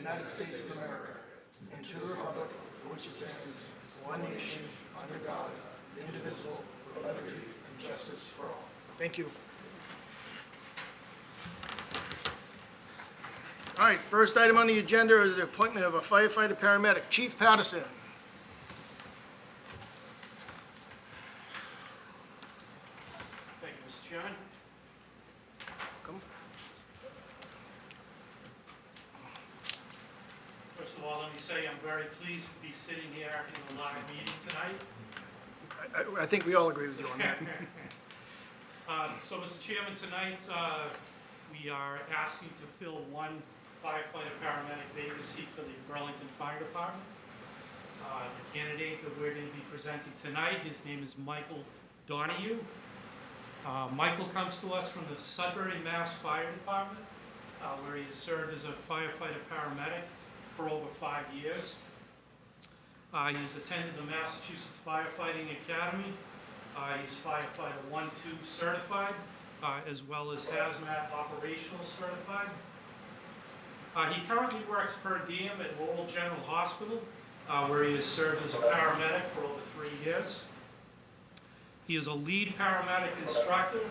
United States of America, and to the republic for which it stands, one nation, under God, indivisible, with liberty and justice for all. Thank you. All right, first item on the agenda is the appointment of a firefighter paramedic. Chief Patterson. Thank you, Mr. Chairman. Come. First of all, let me say I'm very pleased to be sitting here in the live meeting tonight. I think we all agree with you on that. So, Mr. Chairman, tonight we are asking to fill one firefighter paramedic vacancy for the Burlington Fire Department. The candidate that we're going to be presenting tonight, his name is Michael Donahue. Michael comes to us from the Sudbury, Mass. Fire Department, where he has served as a firefighter paramedic for over 5 years. He's attended the Massachusetts Firefighting Academy. He's firefighter 1-2 certified, as well as hazmat operational certified. He currently works per diem at Lowell General Hospital, where he has served as a paramedic for over 3 years. He is a lead paramedic instructor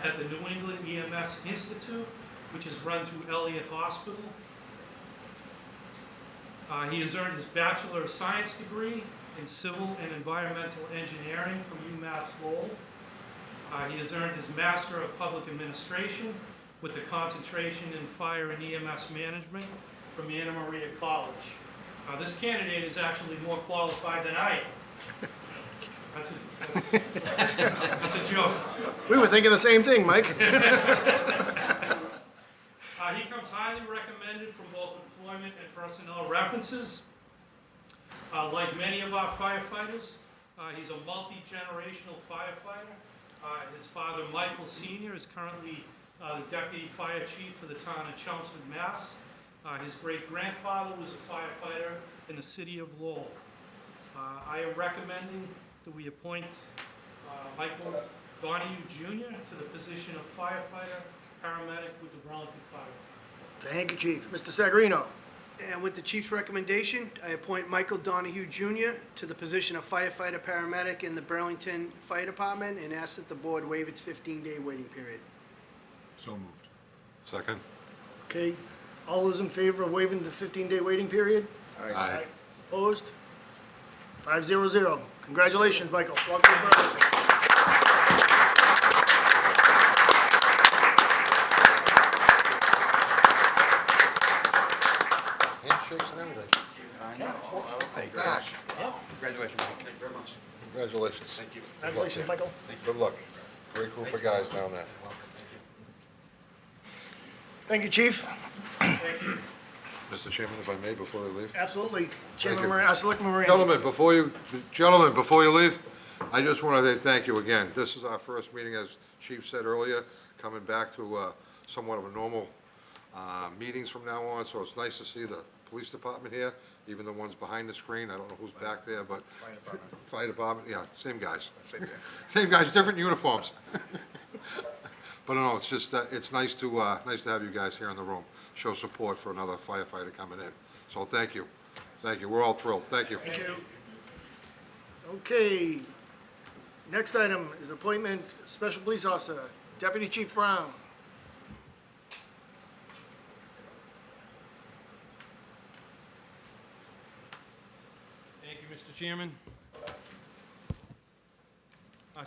at the New England EMS Institute, which is run through Elliott Hospital. He has earned his Bachelor of Science degree in Civil and Environmental Engineering from UMass Lowell. He has earned his Master of Public Administration with the concentration in Fire and EMS Management from Anna Maria College. This candidate is actually more qualified than I am. That's a joke. We were thinking the same thing, Mike. He comes highly recommended from both employment and personnel references. Like many of our firefighters, he's a multi-generational firefighter. His father, Michael Sr., is currently the Deputy Fire Chief for the town of Chelmsford, Mass. His great-grandfather was a firefighter in the city of Lowell. I am recommending that we appoint Michael Donahue Jr. to the position of firefighter paramedic with the Burlington Fire. Thank you, Chief. Mr. Sagarino. And with the chief's recommendation, I appoint Michael Donahue Jr. to the position of firefighter paramedic in the Burlington Fire Department and ask that the board waive its 15-day waiting period. So moved. Second. Okay, all those in favor of waiving the 15-day waiting period? Aye. Opposed? 5-0-0. Congratulations, Michael. Welcome to Burlington. Handshakes and everything. I know. Hey, gosh. Congratulations, Mike. Thank you very much. Congratulations. Thank you. Congratulations, Michael. Good luck. Great group of guys down there. Thank you, Chief. Thank you. Mr. Chairman, if I may, before they leave. Absolutely. Thank you. Selectman Moran. Gentlemen, before you leave, I just want to say thank you again. This is our first meeting, as Chief said earlier, coming back to somewhat of a normal meetings from now on, so it's nice to see the police department here, even the ones behind the screen. I don't know who's back there, but fire department, yeah, same guys. Same guys, different uniforms. But no, it's just, it's nice to have you guys here in the room, show support for another firefighter coming in. So thank you. Thank you. We're all thrilled. Thank you. Thank you. Okay. Next item is appointment Special Police Officer, Deputy Chief Brown. Thank you, Mr. Chairman.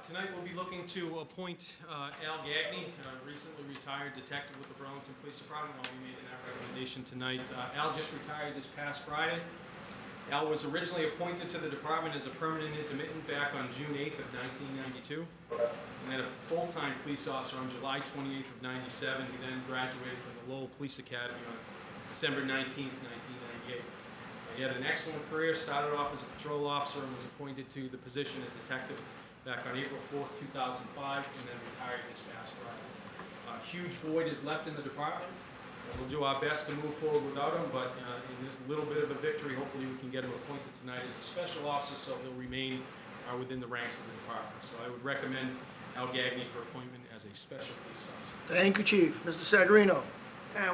Tonight we'll be looking to appoint Al Gagney, recently retired detective with the Burlington Police Department. I'll be making that recommendation tonight. Al just retired this past Friday. Al was originally appointed to the department as a permanent intermittent back on June 8th of 1992, and then a full-time police officer on July 28th of 97. He then graduated from the Lowell Police Academy on December 19th, 1998. He had an excellent career, started off as a patrol officer and was appointed to the position of detective back on April 4th, 2005, and then retired this past Friday. A huge void is left in the department. We'll do our best to move forward without him, but in this little bit of a victory, hopefully we can get him appointed tonight as a special officer, so he'll remain within the ranks of the department. So I would recommend Al Gagney for appointment as a special police officer. Thank you, Chief. Mr. Sagarino.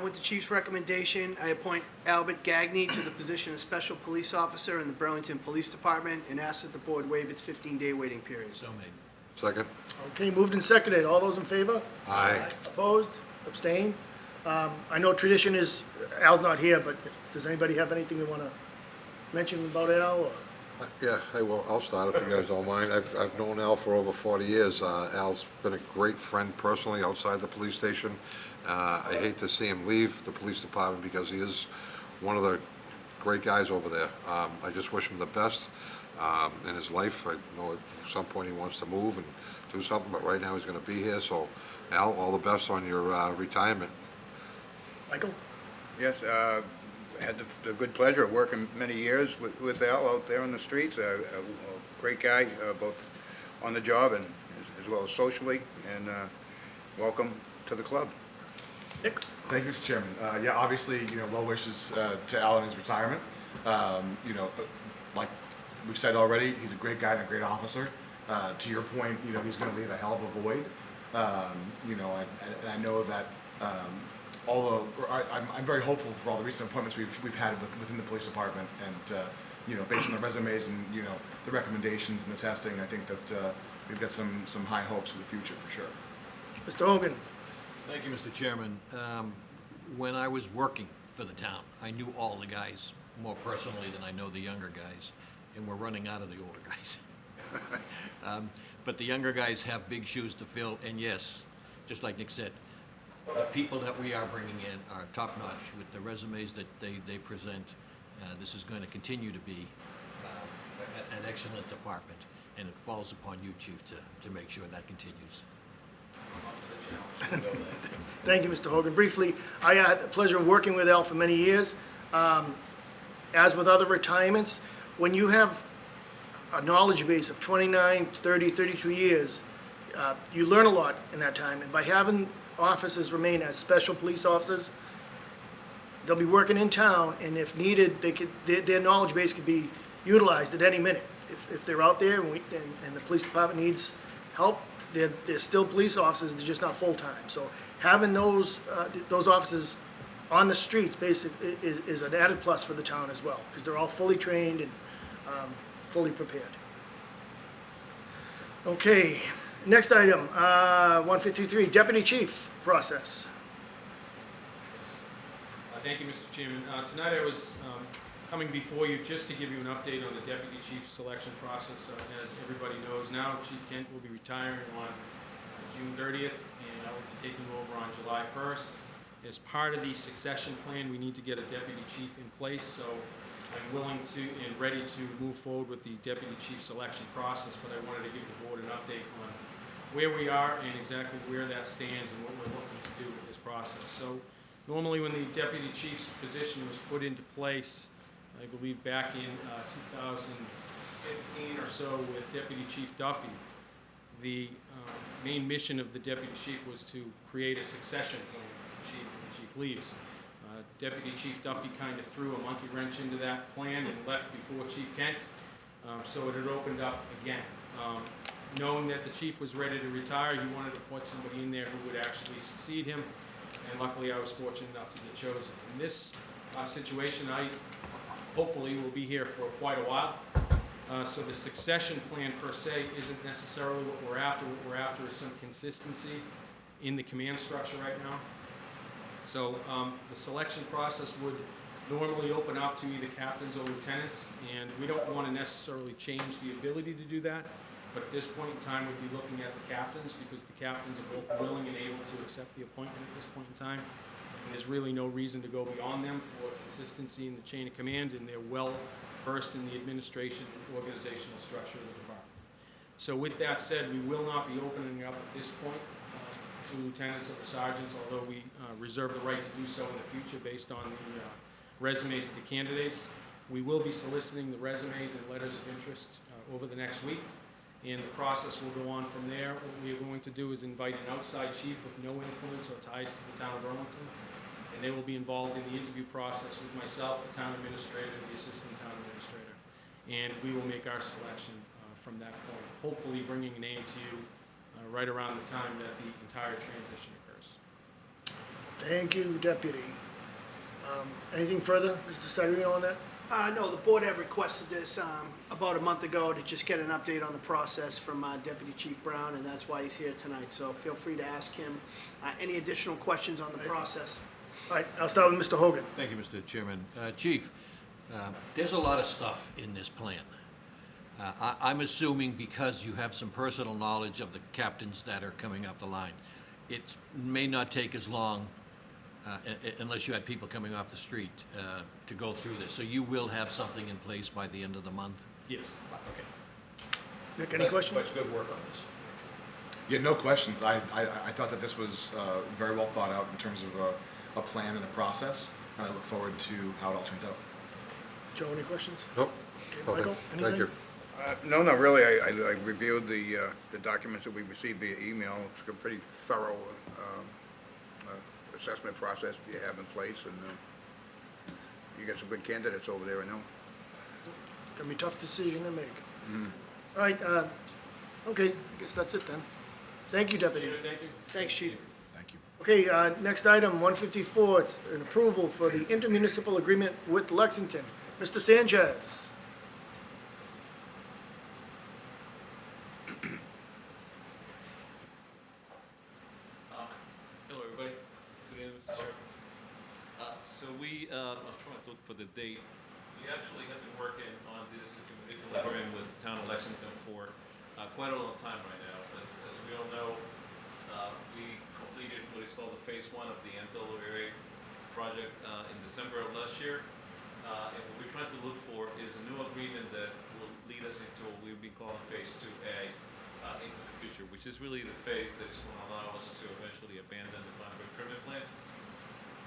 With the chief's recommendation, I appoint Albert Gagney to the position of Special Police Officer in the Burlington Police Department and ask that the board waive its 15-day waiting period. So made. Second? Okay, moved and seconded. All those in favor? Aye. Opposed? Abstained? I know tradition is, Al's not here, but does anybody have anything they want to mention about Al? Or? Yeah, I'll start if you guys don't mind. I've known Al for over 40 years. Al's been a great friend personally outside the police station. I hate to see him leave the police department because he is one of the great guys over there. I just wish him the best in his life. I know at some point he wants to move and do something, but right now he's going to be here. So, Al, all the best on your retirement. Michael? Yes, had the good pleasure of working many years with Al out there on the streets. A great guy, both on the job and as well as socially, and welcome to the club. Nick? Thank you, Mr. Chairman. Yeah, obviously, well wishes to Al in his retirement. Like we've said already, he's a great guy and a great officer. To your point, he's going to leave a hell of a void. And I know that I'm very hopeful for all the recent appointments we've had within the police department, and based on the resumes and the recommendations and the testing, I think that we've got some high hopes for the future for sure. Mr. Hogan? Thank you, Mr. Chairman. When I was working for the town, I knew all the guys more personally than I know the younger guys, and we're running out of the older guys. But the younger guys have big shoes to fill, and yes, just like Nick said, the people that we are bringing in are top-notch with the resumes that they present. This is going to continue to be an excellent department, and it falls upon you, Chief, to make sure that continues. Thank you, Mr. Hogan. Briefly, I had the pleasure of working with Al for many years. As with other retirements, when you have a knowledge base of 29, 30, 32 years, you learn a lot in that time. And by having officers remain as special police officers, they'll be working in town, and if needed, their knowledge base could be utilized at any minute. If they're out there and the police department needs help, they're still police officers, they're just not full-time. So having those officers on the streets basically is an added plus for the town as well, because they're all fully trained and fully prepared. Okay, next item, 153, Deputy Chief process. Thank you, Mr. Chairman. Tonight I was coming before you just to give you an update on the deputy chief selection process. As everybody knows now, Chief Kent will be retiring on June 30th, and I will be taking over on July 1st. As part of the succession plan, we need to get a deputy chief in place, so I'm willing to and ready to move forward with the deputy chief selection process, but I wanted to give the board an update on where we are and exactly where that stands and what we're looking to do with this process. So normally when the deputy chief's position was put into place, I believe back in 2015 or so with Deputy Chief Duffy, the main mission of the deputy chief was to create a succession plan for the chief when the chief leaves. Deputy Chief Duffy kind of threw a monkey wrench into that plan and left before Chief Kent, so it had opened up again. Knowing that the chief was ready to retire, he wanted to put somebody in there who would actually succeed him, and luckily I was fortunate enough to get chosen. In this situation, I hopefully will be here for quite a while. So the succession plan per se isn't necessarily what we're after. What we're after is some consistency in the command structure right now. So the selection process would normally open up to either captains or lieutenants, and we don't want to necessarily change the ability to do that. But at this point in time, we'd be looking at the captains, because the captains are both willing and able to accept the appointment at this point in time. And there's really no reason to go beyond them for consistency in the chain of command, and they're well versed in the administration and organizational structure of the department. So with that said, we will not be opening up at this point to lieutenants or sergeants, although we reserve the right to do so in the future based on the resumes of the candidates. We will be soliciting the resumes and letters of interest over the next week, and the process will go on from there. What we are going to do is invite an outside chief with no influence or ties to the town of Burlington, and they will be involved in the interview process with myself, the town administrator, the assistant town administrator, and we will make our selection from that point, hopefully bringing a name to you right around the time that the entire transition occurs. Thank you, Deputy. Anything further, Mr. Sagarino, on that? No, the board had requested this about a month ago to just get an update on the process from Deputy Chief Brown, and that's why he's here tonight. So feel free to ask him any additional questions on the process. All right, I'll start with Mr. Hogan. Thank you, Mr. Chairman. Chief, there's a lot of stuff in this plan. I'm assuming because you have some personal knowledge of the captains that are coming up the line, it may not take as long, unless you had people coming off the street, to go through this. So you will have something in place by the end of the month? Yes. Okay. Nick, any questions? Let's good work on this. Yeah, no questions. I thought that this was very well thought out in terms of a plan and a process, and I look forward to how it all turns out. Joe, any questions? Nope. Okay, Michael, Thank anything? you. No, not really. I reviewed the documents that we received via email. It's a pretty thorough assessment process you have in place, and you got some good candidates over there, I know. Gonna be a tough decision to make. All right, okay, I guess that's it then. Thank you, Deputy. Thank you. Thanks, Chief. Thank you. Okay, next item, 154, it's an approval for the intermunicipal agreement with Lexington. Mr. Sanchez. Hello, everybody. Good evening, Mr. Chairman. So I was trying to look for the date. We actually have been working on this agreement with the town of Lexington for quite a long time right now. As we all know, we completed what is called the phase 1 of the MWA project in December of last year. And what we're trying to look for is a new agreement that will lead us into what we've been calling phase 2A into the future, which is really the phase that is going to allow us to eventually abandon the concrete treatment plants.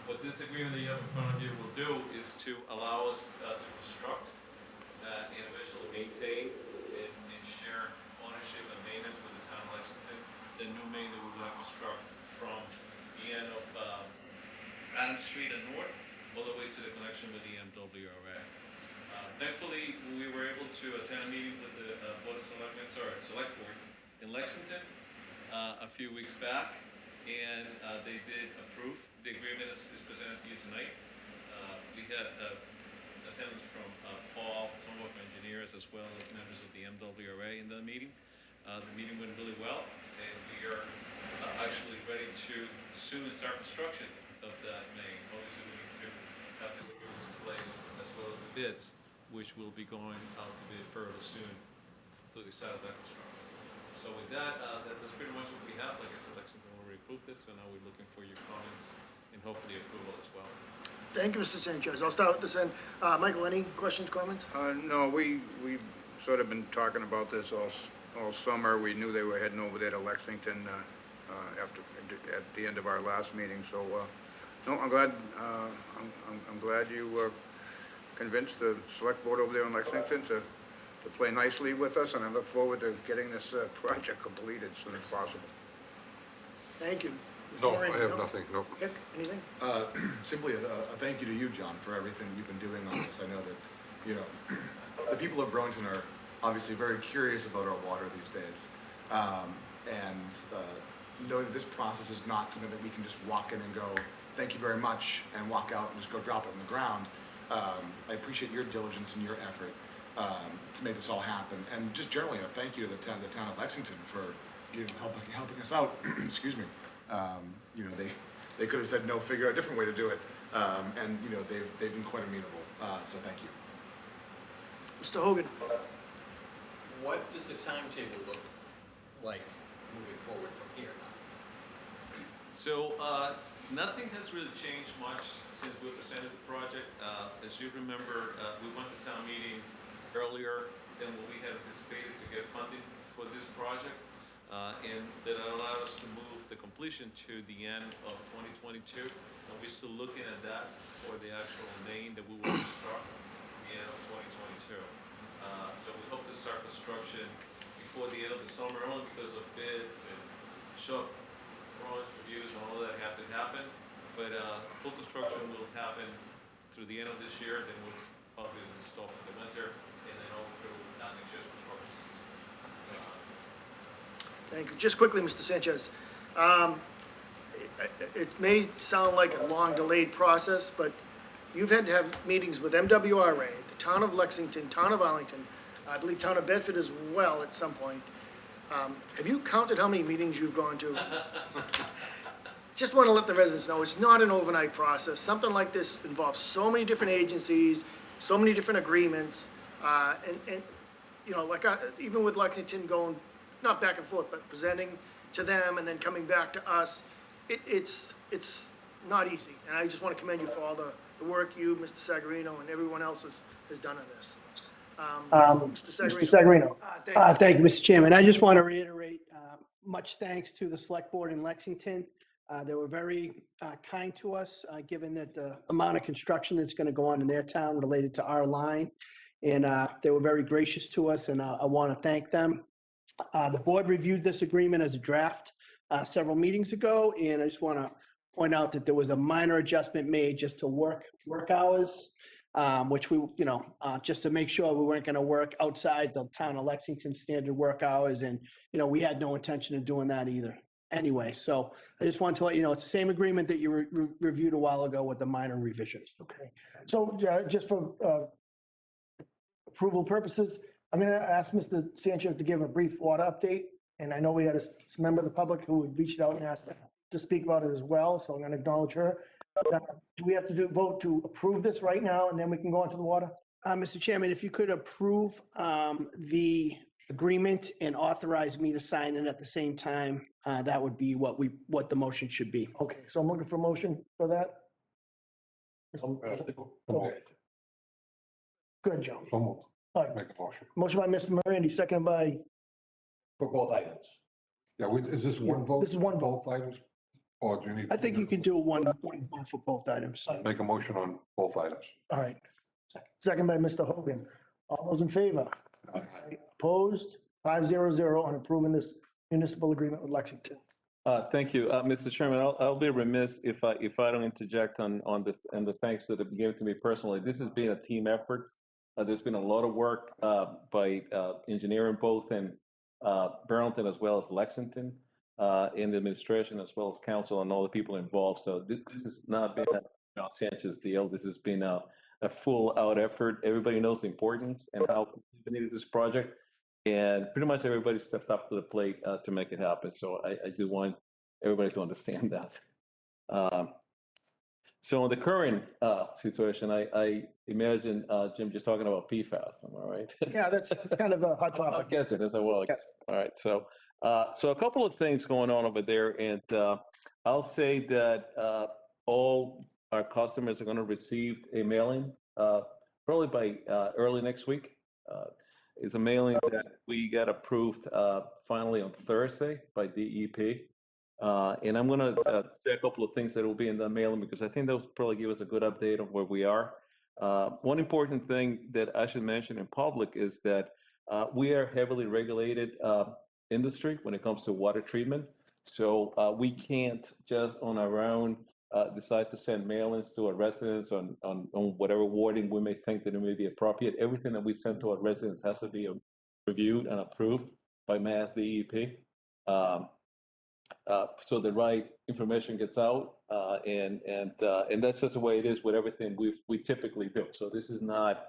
What this agreement that you have in front of you will do is to allow us to construct and eventually maintain and share ownership and maintenance with the town of Lexington, the new main that we're going to construct from the end of Adams Street and north, all the way to the connection with the MWRA. Thankfully, we were able to attend a meeting with the Board of Selectmen, Select Board in Lexington a few weeks back, and they did approve. The agreement is presented to you tonight. We had attendance from Paul, some of our engineers, as well as members of the MWRA in the meeting. The meeting went really well, and we are actually ready to soon start construction of that main. Obviously, we need to have this agreement in place, as well as the bids, which will be going out to bid further soon to the side of that construction. So with that, that's pretty much what we have. Like I said, Lexington already approved this, so now we're looking for your comments and hopefully approval as well. Thank you, Mr. Sanchez. I'll start with this end. Michael, any questions, comments? No, we sort of been talking about this all summer. We knew they were heading over there to Lexington at the end of our last meeting, so, no, I'm glad, I'm glad you convinced the select board over there in Lexington to play nicely with us, and I look forward to getting this project completed as soon as possible. Thank you. Mr. No, Moran, I have nothing, nope. Nick, anything? Simply a thank you to you, John, for everything that you've been doing on this. I know that, the people of Burlington are obviously very curious about our water these days. Knowing that this process is not something that we can just walk in and go, thank you very much, and walk out and just go drop it in the ground. I appreciate your diligence and your effort to make this all happen. And just generally, a thank you to the town of Lexington for helping us out. Excuse me. They could have said no, figure out a different way to do it. They've been quite amenable. So thank you. Mr. Hogan? What does the timetable look like moving forward from here now? So, nothing has really changed much since we presented the project. As you remember, we went to town meeting earlier than what we had anticipated to get funding for this project. And that allowed us to move the completion to the end of 2022. And we're still looking at that for the actual main that we will construct at the end of 2022. So we hope to start construction before the end of the summer, only because of bids and shop drawings, reviews, and all that have to happen. But full construction will happen through the end of this year, then we'll probably install for the winter, and then all through next year's construction season. Thank you. Just quickly, Mr. Sanchez. it may sound like a long delayed process, but you've had to have meetings with MWRA, the town of Lexington, town of Arlington, I believe town of Bedford as well at some point. Have you counted how many meetings you've gone to? Just want to let the residents know, it's not an overnight process. Something like this involves so many different agencies, so many different agreements, and, you know, like, even with Lexington going, not back and forth, but presenting to them and then coming back to us, it's not easy. And I just want to commend you for all the work you, Mr. Sagarino, and everyone else has done on this. Mr. Sagarino. Thank you, Mr. Chairman. I just want to reiterate, much thanks to the Select Board in Lexington. They were very kind to us, given that the amount of construction that's going to go on in their town related to our line. And they were very gracious to us, and I want to thank them. The board reviewed this agreement as a draft several meetings ago, and I just want to point out that there was a minor adjustment made just to work hours, which we, just to make sure we weren't going to work outside the town of Lexington standard work hours, and, we had no intention of doing that either. Anyway, so I just wanted to let you know, it's the same agreement that you reviewed a while ago with the minor revisions. Okay, so just for approval purposes, I'm going to ask Mr. Sanchez to give a brief water update. And I know we had a member of the public who had reached out and asked to speak about it as well, so I'm going to acknowledge her. Do we have to vote to approve this right now, and then we can go on to the water? Mr. Chairman, if you could approve the agreement and authorize me to sign it at the same time, that would be what the motion should be. Okay, so I'm looking for a motion for that. Okay. Good, Joe. So moved. All right, Make the motion. motion by Mr. Morandi, seconded by, For both items. Yeah, is this one vote? this is one vote. Both items? Or do you need? I think you can do one vote for both items. Make a motion on both items. All right. Second by Mr. Hogan. All those in favor? Opposed? 500 on approving this municipal agreement with Lexington. Thank you, Mr. Chairman. I'll be remiss if I don't interject on the thanks that have been given to me personally. This has been a team effort. There's been a lot of work by engineering both in Burlington as well as Lexington, in the administration as well as council and all the people involved. So this has not been a John Sanchez deal. This has been a full out effort. Everybody knows the importance and how we needed this project. And pretty much everybody stepped up to the plate to make it happen. So I do want everybody to understand that. So in the current situation, I imagine, Jim, just talking about PFAS, am I right? Yeah, that's kind of a hot I topic. guess it is. Well, Yes. all right. So a couple of things going on over there, and I'll say that all our customers are going to receive a mailing probably by early next week. It's a mailing that we got approved finally on Thursday by DEP. And I'm going to say a couple of things that will be in the mailing because I think they'll probably give us a good update on where we are. One important thing that I should mention in public is that we are heavily regulated industry when it comes to water treatment. So we can't just on our own decide to send mailings to our residents on whatever wording we may think that it may be appropriate. Everything that we send to our residents has to be reviewed and approved by Mass DEP. So the right information gets out, and that's just the way it is with everything we typically do. So this is not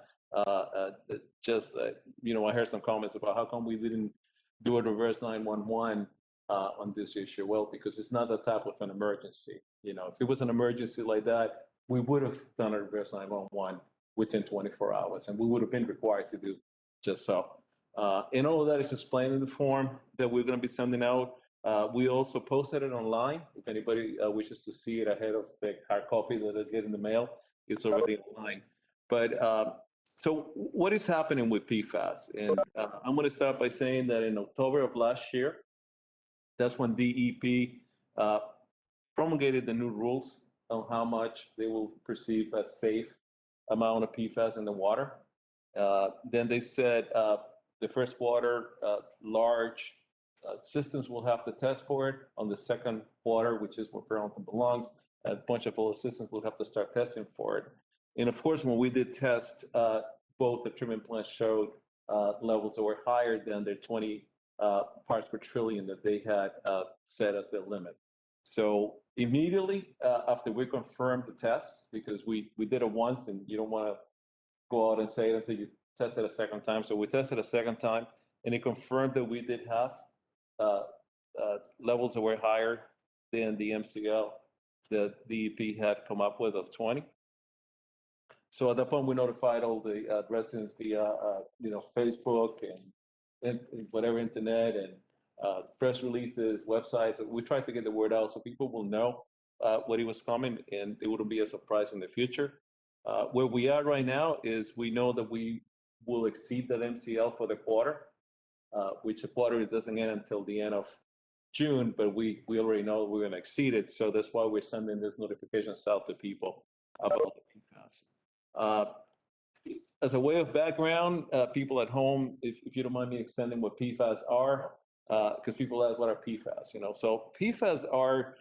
just I heard some comments about how come we didn't do a reverse 911 on this issue. Well, because it's not that type of an emergency. If it was an emergency like that, we would have done a reverse 911 within 24 hours, and we would have been required to do just so. And all of that is explained in the form that we're going to be sending out. We also posted it online. If anybody wishes to see it ahead of the hard copy that they get in the mail, it's already online. But so what is happening with PFAS? And I'm going to start by saying that in October of last year, that's when DEP promulgated the new rules on how much they will perceive as safe amount of PFAS in the water. Then they said the first water, large systems will have to test for it. On the second water, which is where Burlington belongs, a bunch of other systems will have to start testing for it. And of course, when we did test, both the treatment plants showed levels that were higher than the 20 parts per trillion that they had set as their limit. So immediately after we confirmed the test, because we did it once and you don't want to go out and say it until you test it a second time. So we tested a second time and it confirmed that we did have uh, levels that were higher than the MCL that DEP had come up with of 20. So at that point, we notified all the residents via, Facebook and whatever internet and press releases, websites. We tried to get the word out so people will know what it was coming and it wouldn't be a surprise in the future. Where we are right now is we know that we will exceed that MCL for the quarter, which the quarter doesn't end until the end of June, but we already know we're going to exceed it. So that's why we're sending this notifications out to people about the PFAS. As a way of background, people at home, if you don't mind me extending what PFAS are, because people ask what are PFAS, So PFAS are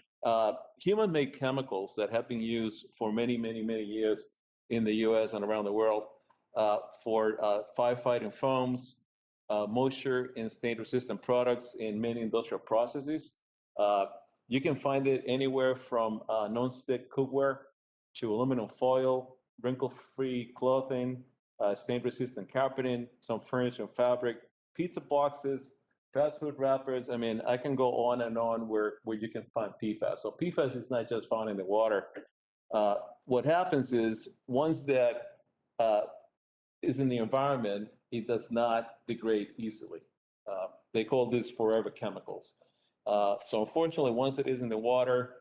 human-made chemicals that have been used for many, many, many years in the US and around the world for firefighting foams, moisture and stain-resistant products in many industrial processes. You can find it anywhere from non-stick cookware to aluminum foil, wrinkle-free clothing, stain-resistant carpeting, some furniture and fabric, pizza boxes, fast food wrappers. I mean, I can go on and on where you can find PFAS. So PFAS is not just found in the water. What happens is once that is in the environment, it does not degrade easily. They call this forever chemicals. So unfortunately, once it is in the water,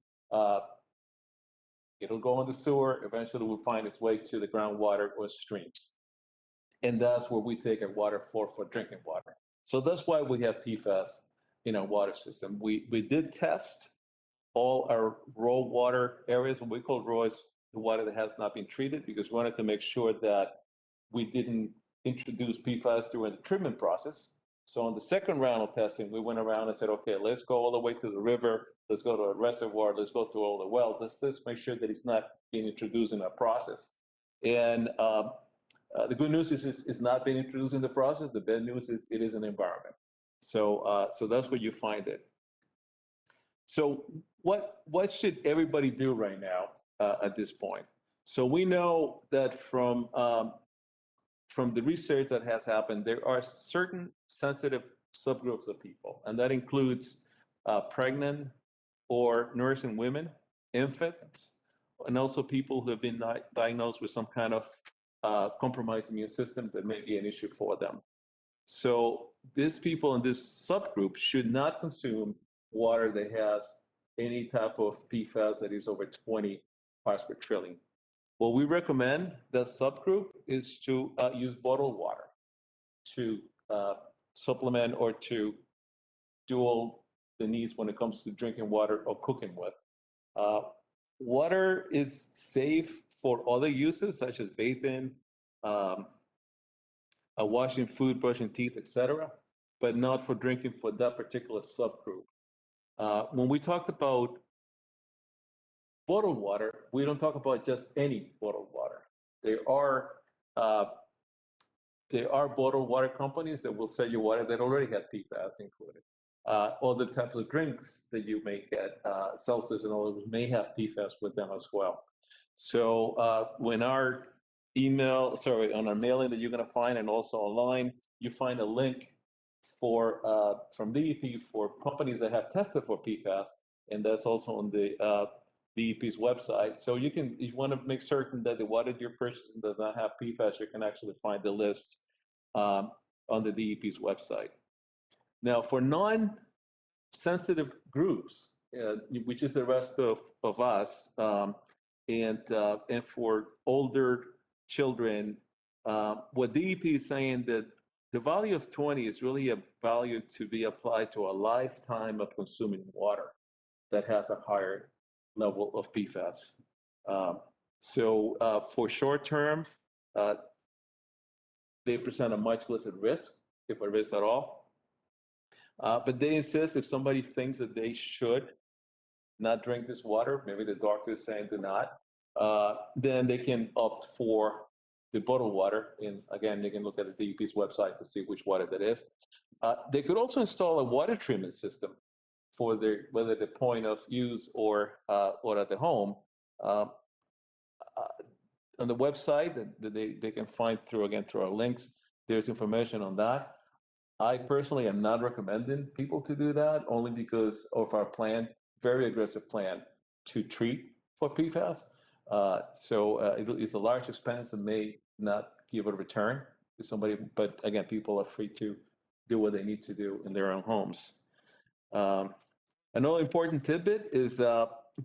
it'll go in the sewer, eventually will find its way to the groundwater or streams. And that's where we take our water for drinking water. So that's why we have PFAS in our water system. We did test all our raw water areas. What we call raw is the water that has not been treated, because we wanted to make sure that we didn't introduce PFAS during the treatment process. So on the second round of testing, we went around and said, okay, let's go all the way to the river, let's go to a reservoir, let's go to all the wells, let's make sure that it's not being introduced in our process. And the good news is it's not being introduced in the process. The bad news is it is an environment. So that's where you find it. So what should everybody do right now at this point? So we know that from the research that has happened, there are certain sensitive subgroups of people, and that includes pregnant or nursing women, infants, and also people who have been diagnosed with some kind of compromised immune system that may be an issue for them. So these people in this subgroup should not consume water that has any type of PFAS that is over 20 parts per trillion. What we recommend, the subgroup, is to use bottled water to supplement or to do all the needs when it comes to drinking water or cooking with. Water is safe for other uses such as bathing, washing food, brushing teeth, etc., but not for drinking for that particular subgroup. When we talked about bottled water, we don't talk about just any bottled water. There are bottled water companies that will sell you water that already has PFAS included. Other types of drinks that you may get, seltzers and all those, may have PFAS with them as well. So when on our mailing that you're going to find, and also online, you find a link from DEP for companies that have tested for PFAS, and that's also on the DEP's website. So if you want to make certain that the water you're purchasing does not have PFAS, you can actually find the list on the DEP's website. Now, for non-sensitive groups, which is the rest of us, and for older children, what DEP is saying that the value of 20 is really a value to be applied to a lifetime of consuming water that has a higher level of PFAS. So for short term, they present a much less risk, if a risk at all. But they insist if somebody thinks that they should not drink this water, maybe the doctor is saying do not, then they can opt for the bottled water. And again, they can look at the DEP's website to see which water that is. They could also install a water treatment system for their, whether the point of use or at the home. Uh, on the website that they can find through, again, through our links, there's information on that. I personally am not recommending people to do that, only because of our plan, very aggressive plan to treat for PFAS. It's a large expense and may not give a return to somebody, but again, people are free to do what they need to do in their own homes. Another important tidbit is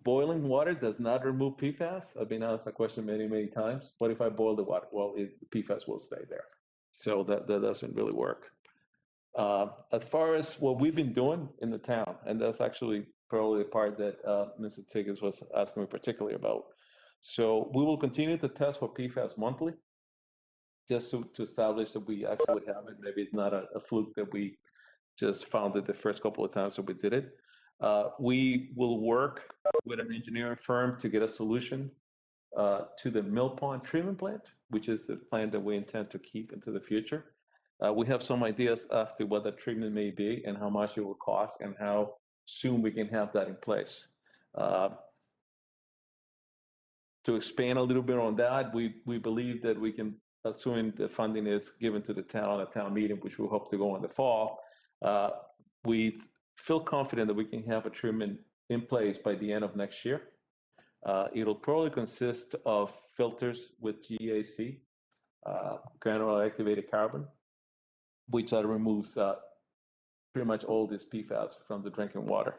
boiling water does not remove PFAS. I've been asked that question many, many times. What if I boil the water? Well, the PFAS will stay there. So that doesn't really work. As far as what we've been doing in the town, and that's actually probably the part that Mr. Tiggins was asking me particularly about. So we will continue to test for PFAS monthly, just to establish that we actually have it. Maybe it's not a fluke that we just found it the first couple of times that we did it. We will work with an engineering firm to get a solution to the Mill Pond treatment plant, which is the plant that we intend to keep into the future. We have some ideas as to what the treatment may be and how much it will cost and how soon we can have that in place. To expand a little bit on that, we believe that we can, assuming the funding is given to the town at a town meeting, which we hope to go in the fall, we feel confident that we can have a treatment in place by the end of next year. It'll probably consist of filters with GAC, granular activated carbon, which removes pretty much all this PFAS from the drinking water.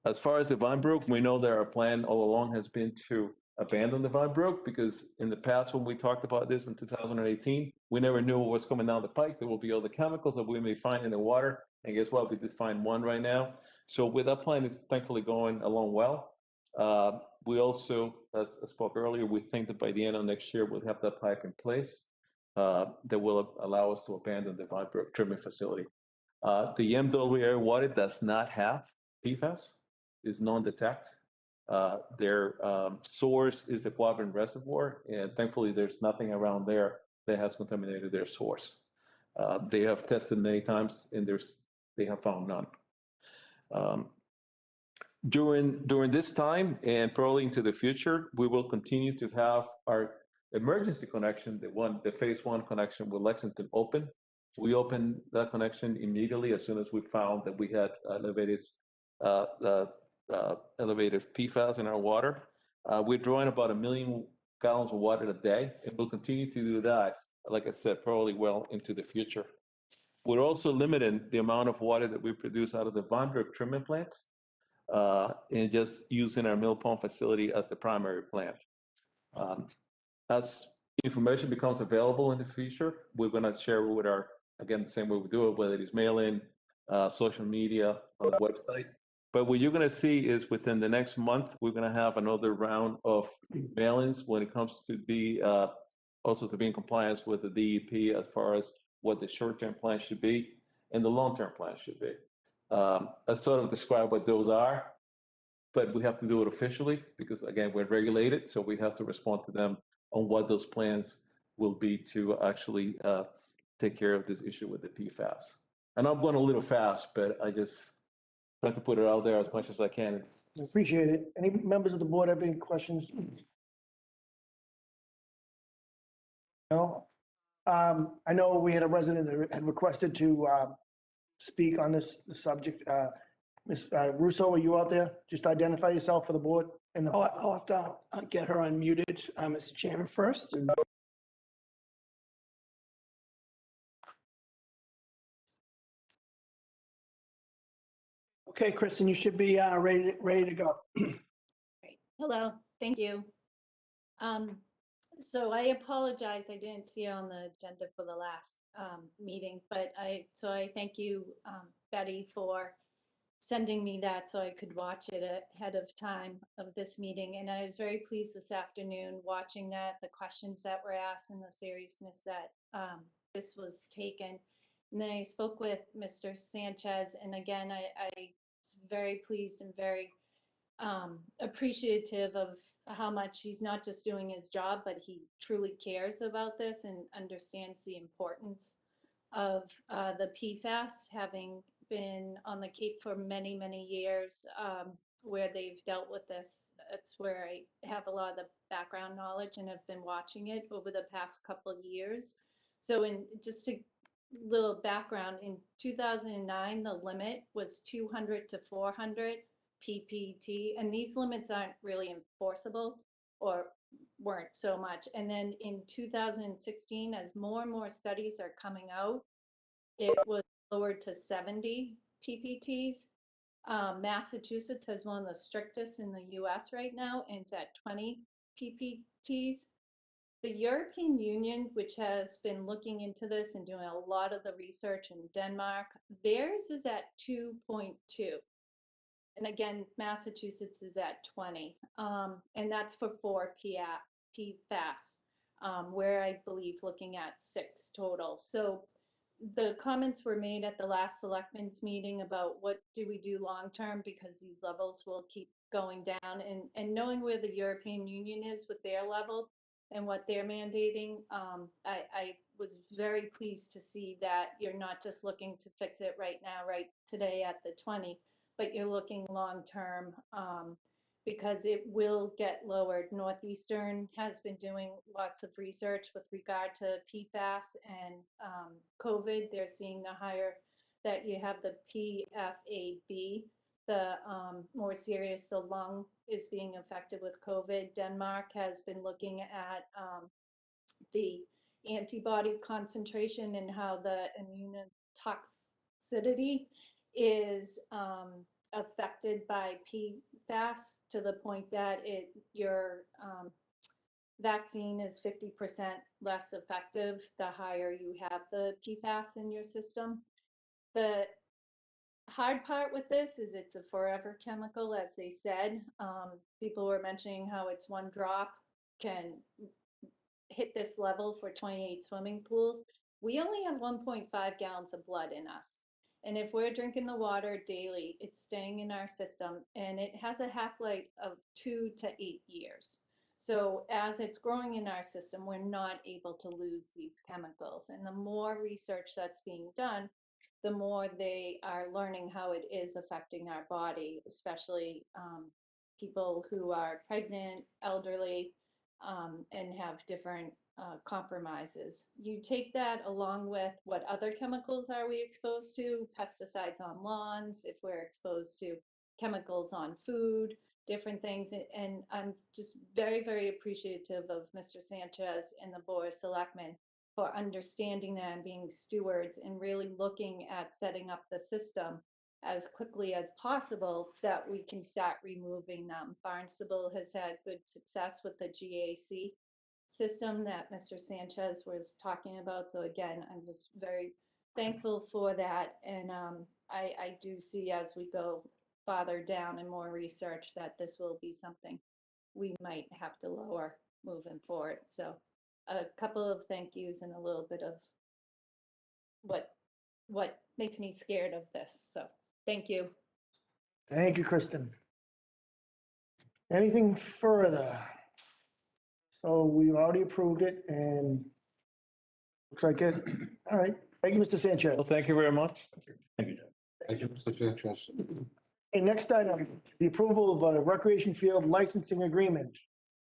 As far as the Vine Brook, we know that our plan all along has been to abandon the Vine Brook, because in the past, when we talked about this in 2018, we never knew what was coming down the pike. There will be all the chemicals that we may find in the water. And guess what? We did find one right now. So with that plan, it's thankfully going along well. We also, as I spoke earlier, we think that by the end of next year, we'll have that pipe in place that will allow us to abandon the Vine Brook treatment facility. The MWA water does not have PFAS, is non-detect. Their source is the Quabbin Reservoir, and thankfully there's nothing around there that has contaminated their source. They have tested many times and they have found none. During this time and probably into the future, we will continue to have our emergency connection, the phase one connection with Lexington open. We opened that connection immediately as soon as we found that we had elevated PFAS in our water. We're drawing about 1 million gallons of water a day, and we'll continue to do that, like I said, probably well into the future. We're also limiting the amount of water that we produce out of the Vine Brook treatment plant, and just using our Mill Pond facility as the primary plant. As information becomes available in the future, we're going to share with our, again, the same way we do it, whether it's mail-in, social media, on the website. But what you're going to see is within the next month, we're going to have another round of mail-ins when it comes to be also to be in compliance with the DEP as far as what the short-term plan should be and the long-term plan should be. I sort of describe what those are, but we have to do it officially because, again, we're regulated, so we have to respond to them on what those plans will be to actually take care of this issue with the PFAS. And I'm going a little fast, but I just try to put it out there as much as I can. I appreciate it. Any members of the board have any questions? No? I know we had a resident that had requested to speak on this subject. Ms. Russo, are you out there? Just identify yourself for the board. And I'll have to get her unmuted, Mr. Chairman, first. Okay, Kristen, you should be ready to go. Great. Hello, thank you. So I apologize, I didn't see it on the agenda for the last meeting, but I thank you, Betty, for sending me that so I could watch it ahead of time of this meeting. And I was very pleased this afternoon watching that, the questions that were asked and the seriousness that this was taken. And then I spoke with Mr. Sanchez, and again, I was very pleased and very appreciative of how much he's not just doing his job, but he truly cares about this and understands the importance of the PFAS having been on the Cape for many, many years, where they've dealt with this. It's where I have a lot of the background knowledge and have been watching it over the past couple of years. So in just a little background, in 2009, the limit was 200 to 400 PPT, and these limits aren't really enforceable, or weren't so much. And then in 2016, as more and more studies are coming out, it was lowered to 70 PPTs. Massachusetts has one of the strictest in the US right now, and it's at 20 PPTs. The European Union, which has been looking into this and doing a lot of the research in Denmark, theirs is at 2.2. And again, Massachusetts is at 20. And that's for 4 PFAS, where I believe looking at 6 total. So the comments were made at the last Selectmen's meeting about what do we do long-term, because these levels will keep going down. And knowing where the European Union is with their level and what they're mandating, I was very pleased to see that you're not just looking to fix it right now, right today at the 20, but you're looking long-term, because it will get lowered. Northeastern has been doing lots of research with regard to PFAS and COVID. They're seeing the higher, that you have the PFAB, the more serious, the lung is being affected with COVID. Denmark has been looking at the antibody concentration and how the immunotoxicity is affected by PFAS, to the point that your vaccine is 50% less effective the higher you have the PFAS in your system. The hard part with this is it's a forever chemical, as they said. People were mentioning how it's one drop can hit this level for 28 swimming pools. We only have 1.5 gallons of blood in us. And if we're drinking the water daily, it's staying in our system, and it has a half-life of 2 to 8 years. So as it's growing in our system, we're not able to lose these chemicals. And the more research that's being done, the more they are learning how it is affecting our body, especially people who are pregnant, elderly, and have different compromises. You take that along with what other chemicals are we exposed to, pesticides on lawns, if we're exposed to chemicals on food, different things. And I'm just very, very appreciative of Mr. Sanchez and the Board of Selectmen for understanding that and being stewards and really looking at setting up the system as quickly as possible that we can start removing them. Barnstable has had good success with the GAC system that Mr. Sanchez was talking about. So again, I'm just very thankful for that. And I do see as we go farther down and more research that this will be something we might have to lower moving forward. So a couple of thank yous and a little bit of what makes me scared of this. So thank you. Thank you, Kristen. Anything further? So we've already approved it and looks like it. All right. Thank you, Mr. Sanchez. Well, thank you very much. Thank you. Thank you, Mr. Sanchez. Okay, next item, the approval of a recreation field licensing agreement.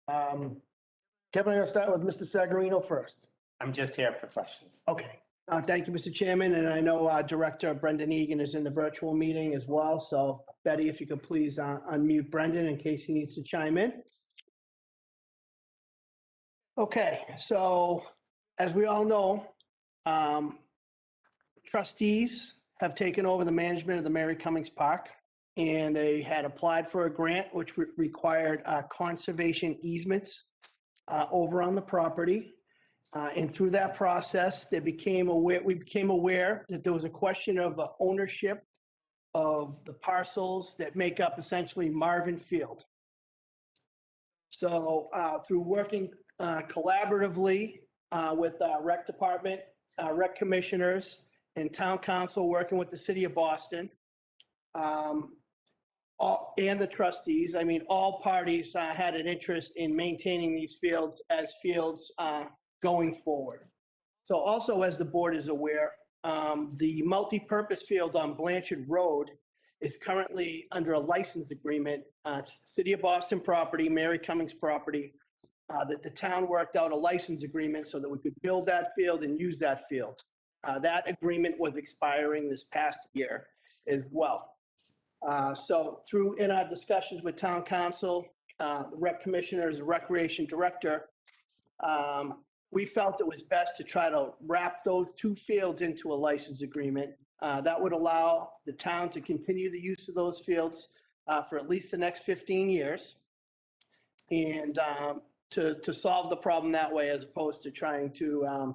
Kevin, I'm gonna start with Mr. Sagarino first. I'm just here for questions. Okay. Thank you, Mr. Chairman, and I know Director Brendan Egan is in the virtual meeting as well. So Betty, if you could please unmute Brendan in case he needs to chime in. Okay, so as we all know, trustees have taken over the management of the Mary Cummings Park, and they had applied for a grant which required conservation easements over on the property. And through that process, we became aware that there was a question of ownership of the parcels that make up essentially Marvin Field. So through working collaboratively with rec department, rec commissioners, and town council, working with the city of Boston, and the trustees, I mean, all parties had an interest in maintaining these fields as fields going forward. So also, as the board is aware, The multi-purpose field on Blanchard Road is currently under a license agreement, City of Boston property, Mary Cummings property, that the town worked out a license agreement so that we could build that field and use that field. That agreement was expiring this past year as well. So in our discussions with town council, the rec commissioners, the recreation director, we felt it was best to try to wrap those two fields into a license agreement. That would allow the town to continue the use of those fields for at least the next 15 years. And to solve the problem that way, as opposed to trying to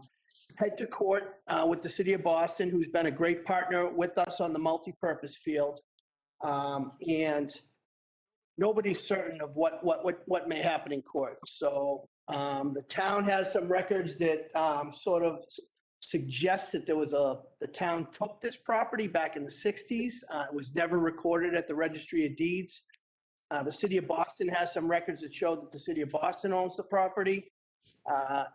head to court with the city of Boston, who's been a great partner with us on the multi-purpose field. And nobody's certain of what may happen in court. So the town has some records that sort of suggest that the town took this property back in the 60s. It was never recorded at the Registry of Deeds. The city of Boston has some records that show that the city of Boston owns the property.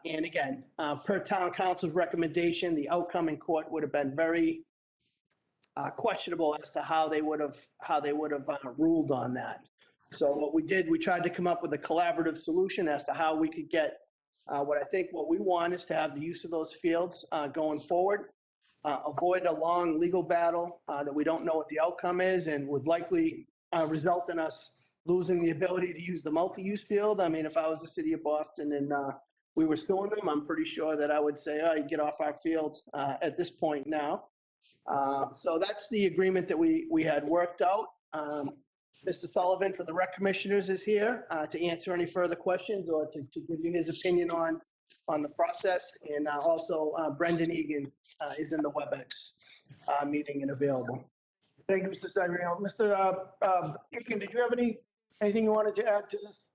And again, per town council's recommendation, the outcome in court would have been very questionable as to how they would have ruled on that. So what we did, we tried to come up with a collaborative solution as to how we could get what we want is to have the use of those fields going forward, avoid a long legal battle that we don't know what the outcome is and would likely result in us losing the ability to use the multi-use field. I mean, if I was the city of Boston and we were suing them, I'm pretty sure that I would say, oh, get off our field at this point now. So that's the agreement that we had worked out. Mr. Sullivan for the rec commissioners is here to answer any further questions or to give you his opinion on the process. And also Brendan Egan is in the WebEx meeting and available. Thank you, Mr. Sagarino. Mr. Egan, did you have anything you wanted to add to this?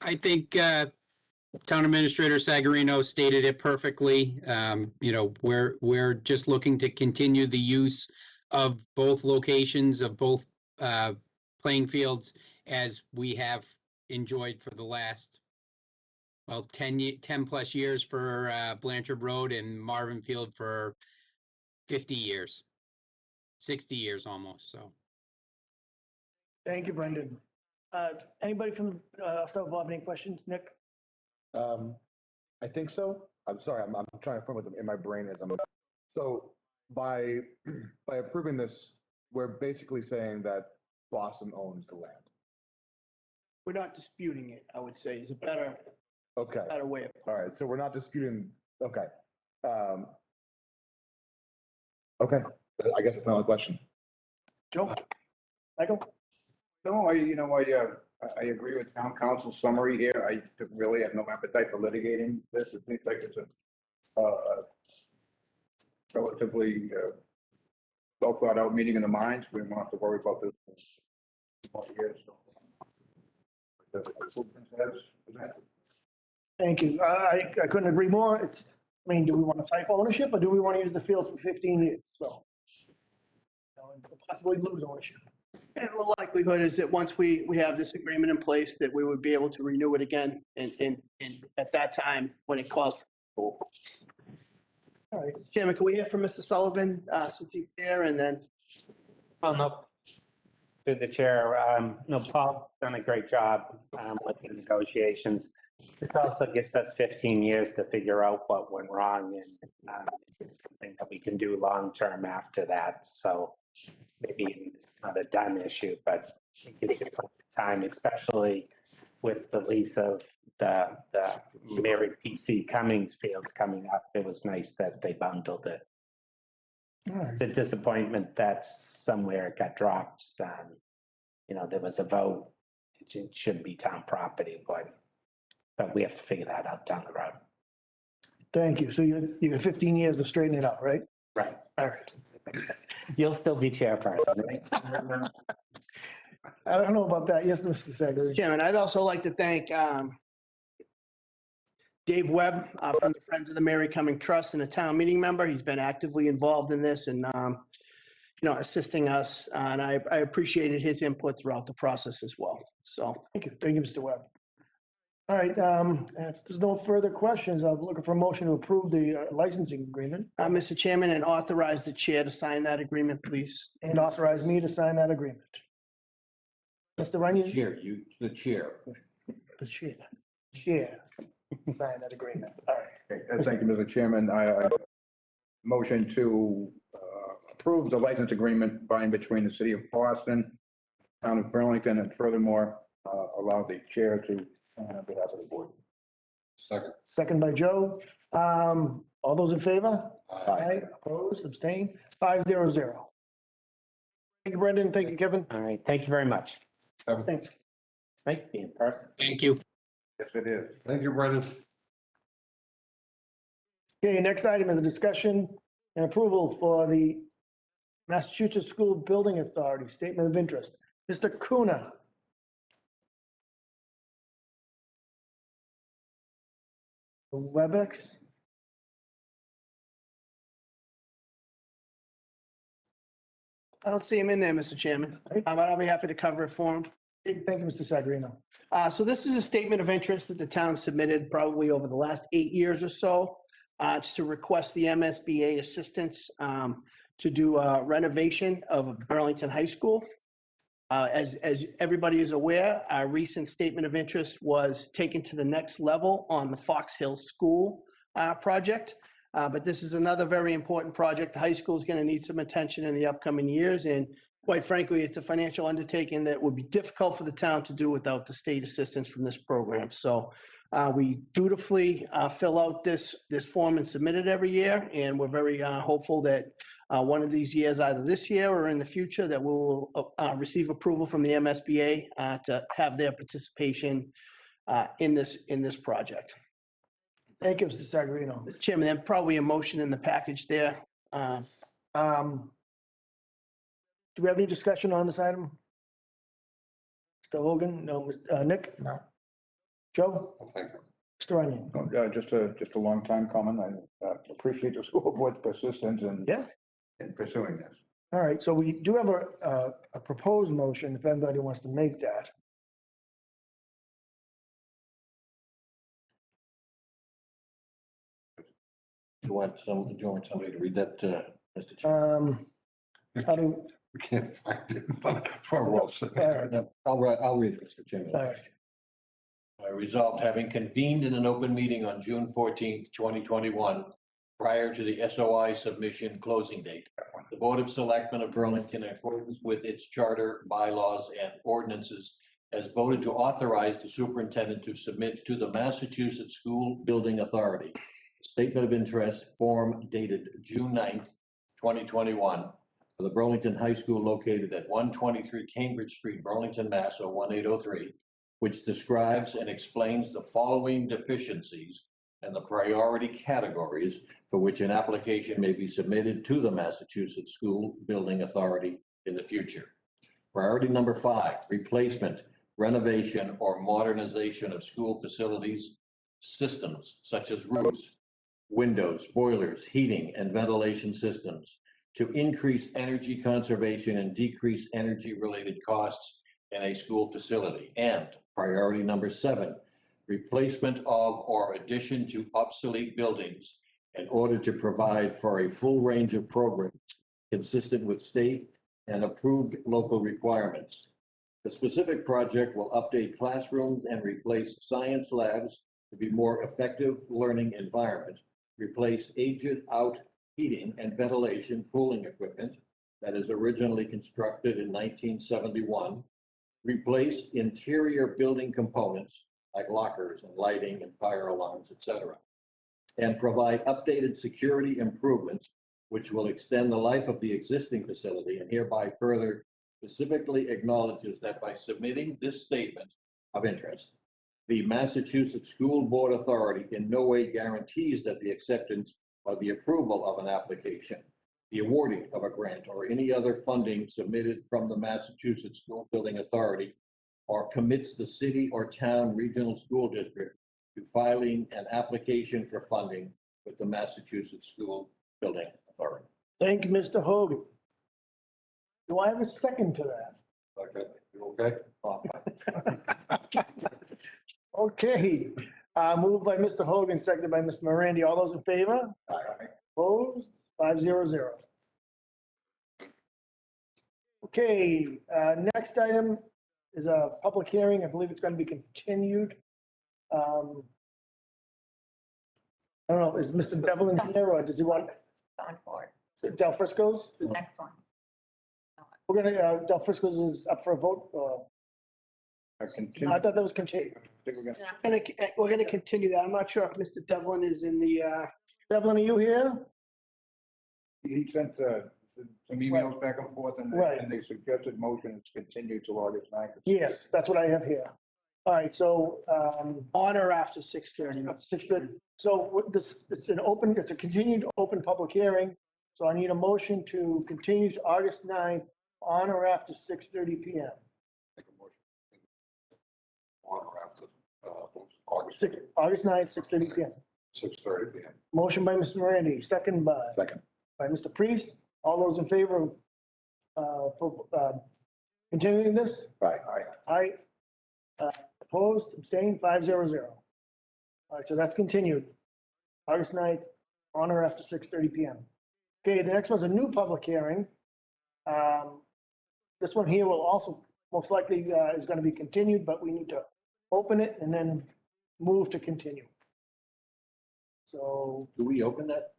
I think Town Administrator Sagarino stated it perfectly. We're just looking to continue the use of both locations of both playing fields as we have enjoyed for the last 10 plus years for Blanchard Road and Marvin Field for 50 years, 60 years almost. So. Thank you, Brendan. Anybody from staff have any questions? Nick? I think so. I'm sorry, I'm trying to form it in my brain as I'm. So by approving this, we're basically saying that Boston owns the land. We're not disputing it, I would say, is a better way of. All right, so we're not disputing, okay. Okay, I guess it's not a question. Joe? Michael? No, I agree with town council's summary here. I really have no appetite for litigating this. It seems like it's a relatively well thought out meeting in the minds. We don't have to worry about this. Thank you. I couldn't agree more. Do we want to fight for ownership or do we want to use the fields for 15 years? So, possibly lose ownership. And the likelihood is that once we have this agreement in place, that we would be able to renew it again and at that time when it calls for. All right, Mr. Chairman, can we hear from Mr. Sullivan since he's here and then? Well, no, through the chair, Paul's done a great job with the negotiations. This also gives us 15 years to figure out what went wrong and it's something that we can do long-term after that. So maybe it's not a done issue, but it gives you time, especially with the lease of the Mary P.C. Cummings fields coming up. It was nice that they bundled it. It's a disappointment that somewhere it got dropped. There was a vote. It shouldn't be town property, but we have to figure that out down the road. Thank you. So you have 15 years to straighten it out, right? Right. All right. You'll still be chairperson, right? I don't know about that. Yes, Mr. Mr. Secretary. Chairman, I'd also like to thank Dave Webb from the Friends of the Mary Cumming Trust and a town meeting member. He's been actively involved in this and, assisting us. And I appreciated his input throughout the process as well. So. Thank you. Thank you, Mr. Webb. All right, if there's no further questions, I'm looking for a motion to approve the licensing agreement Mr. Chairman, and authorize the chair to sign that agreement, please. and authorize me to sign that agreement. Mr. Runyon? The chair. The chair, sign that agreement. All right. Okay, thank you, Mr. Chairman. I motion to approve the license agreement by and between the city of Boston, town of Burlington, and furthermore, allow the chair to, on behalf of the board. Second. Second by Joe. All those in favor? Aye. Opposed, abstained, 500. Thank you, Brendan. Thank you, Kevin. All right, thank you very much. Thanks. It's nice to be in person. Thank you. Yes, it is. Thank you, Brendan. Okay, next item is a discussion and approval for the Massachusetts School Building Authority Statement of Interest. Mr. Kuna. WebEx. I don't see him in there, Mr. Chairman, but I'll be happy to cover it for him. Thank you, Mr. Sagarino. So this is a statement of interest that the town submitted probably over the last 8 years or so. It's to request the MSBA assistance to do a renovation of Burlington High School. As everybody is aware, our recent statement of interest was taken to the next level on the Fox Hill School project. But this is another very important project. The high school is going to need some attention in the upcoming years. And quite frankly, it's a financial undertaking that would be difficult for the town to do without the state assistance from this program. So we dutifully fill out this form and submit it every year. And we're very hopeful that one of these years, either this year or in the future, that we'll receive approval from the MSBA to have their participation in this project. Thank you, Mr. Sagarino. Mr. Chairman, there's probably a motion in the package there. Do we have any discussion on this item? Mr. Hogan? No. Nick? No. Joe? Thank you. Mr. Runyon? Just a long time coming. I appreciate the school board's persistence in Yeah. in pursuing this. All right, so we do have a proposed motion, if anybody wants to make that. Do you want somebody to read that, Mr. Chair? How do, We can't find it. That's why we're all sitting all there. right, I'll read it, Mr. Chairman. all right. I resolved, having convened in an open meeting on June 14th, 2021, prior to the SOI submission closing date, the Board of Selectmen of Burlington, in accordance with its charter, bylaws, and ordinances, has voted to authorize the superintendent to submit to the Massachusetts School Building Authority a statement of interest form dated June 9th, 2021, for the Burlington High School located at 123 Cambridge Street, Burlington, Mass. 01803, which describes and explains the following deficiencies and the priority categories for which an application may be submitted to the Massachusetts School Building Authority in the future. Priority number 5, replacement, renovation, or modernization of school facilities, systems such as roofs, windows, boilers, heating, and ventilation systems to increase energy conservation and decrease energy-related costs in a school facility. And priority number 7, replacement of or addition to obsolete buildings in order to provide for a full range of programs consistent with state and approved local requirements. The specific project will update classrooms and replace science labs to be more effective learning environment, replace aged out heating and ventilation cooling equipment that is originally constructed in 1971, replace interior building components like lockers and lighting and fire alarms, etc., and provide updated security improvements which will extend the life of the existing facility, and hereby further specifically acknowledges that by submitting this statement of interest, the Massachusetts School Board Authority in no way guarantees that the acceptance or the approval of an application, the awarding of a grant, or any other funding submitted from the Massachusetts School Building Authority, or commits the city or town regional school district to filing an application for funding with the Massachusetts School Building Authority. Thank you, Mr. Hogan. Do I have a second to that? Okay, you okay? Okay, moved by Mr. Hogan, seconded by Mr. Morandi. All those in favor? Opposed? 500. Okay, next item is a public hearing. I believe it's going to be continued. I don't know, is Mr. Devlin here or does he want Going forward, Del Frisco's? the next one. We're gonna, Del Frisco's is up for a vote. I thought that was continued. We're gonna continue that. I'm not sure if Mr. Devlin is in the, Devlin, are you here? He sent some emails back and forth, and Right. they suggested motion is continued to August 9th. Yes, that's what I have here. All right, so, on or after 6:30. 6:30. So what this, it's a continued open public hearing. So I need a motion to continue to August 9th on or after 6:30 PM. On or after, August August 9th, 6:30 PM. 6:30 PM. Motion by Mr. Morandi, second by Mr. Priest. All those in favor of continuing this? Aye. Opposed, abstained, 500. All right, so that's continued. August 9th, on or after 6:30 PM. Okay, the next one's a new public hearing. This one here will also most likely is going to be continued, but we need to open it and then move to continue. So Do we open that?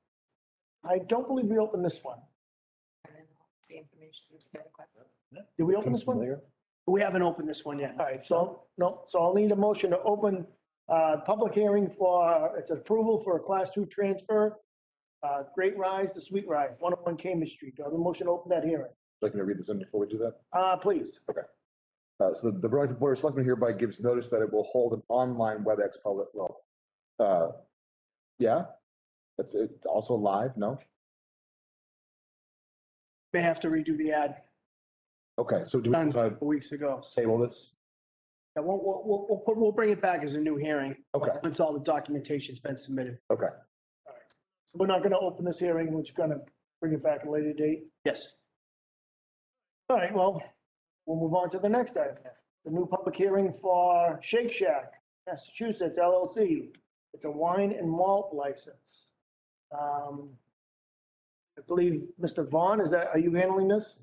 I don't believe we opened this one. The information is requested. Did we open this one? We haven't opened this one yet. All right, so, no, so I'll need a motion to open public hearing for, it's approval for a Class 2 transfer, Great Rise to Sweet Rise, 101 Cambridge Street. Do I have a motion to open that hearing? Like, can I read this in before we do that? Please. So the Burlington Board of Selectmen hereby gives notice that it will hold an online WebEx public, yeah? That's it, also live, no? May have to redo the ad, Okay, so do we done a want couple weeks ago. to table this? Yeah, we'll bring it back as a new hearing, Okay, once all the documentation's been submitted. okay. So we're not going to open this hearing, we're just going to bring it back at a later date. Yes. All right, well, we'll move on to the next item. The new public hearing for Shake Shack, Massachusetts LLC. It's a wine and malt license. I believe, Mr. Vaughn, are you handling this?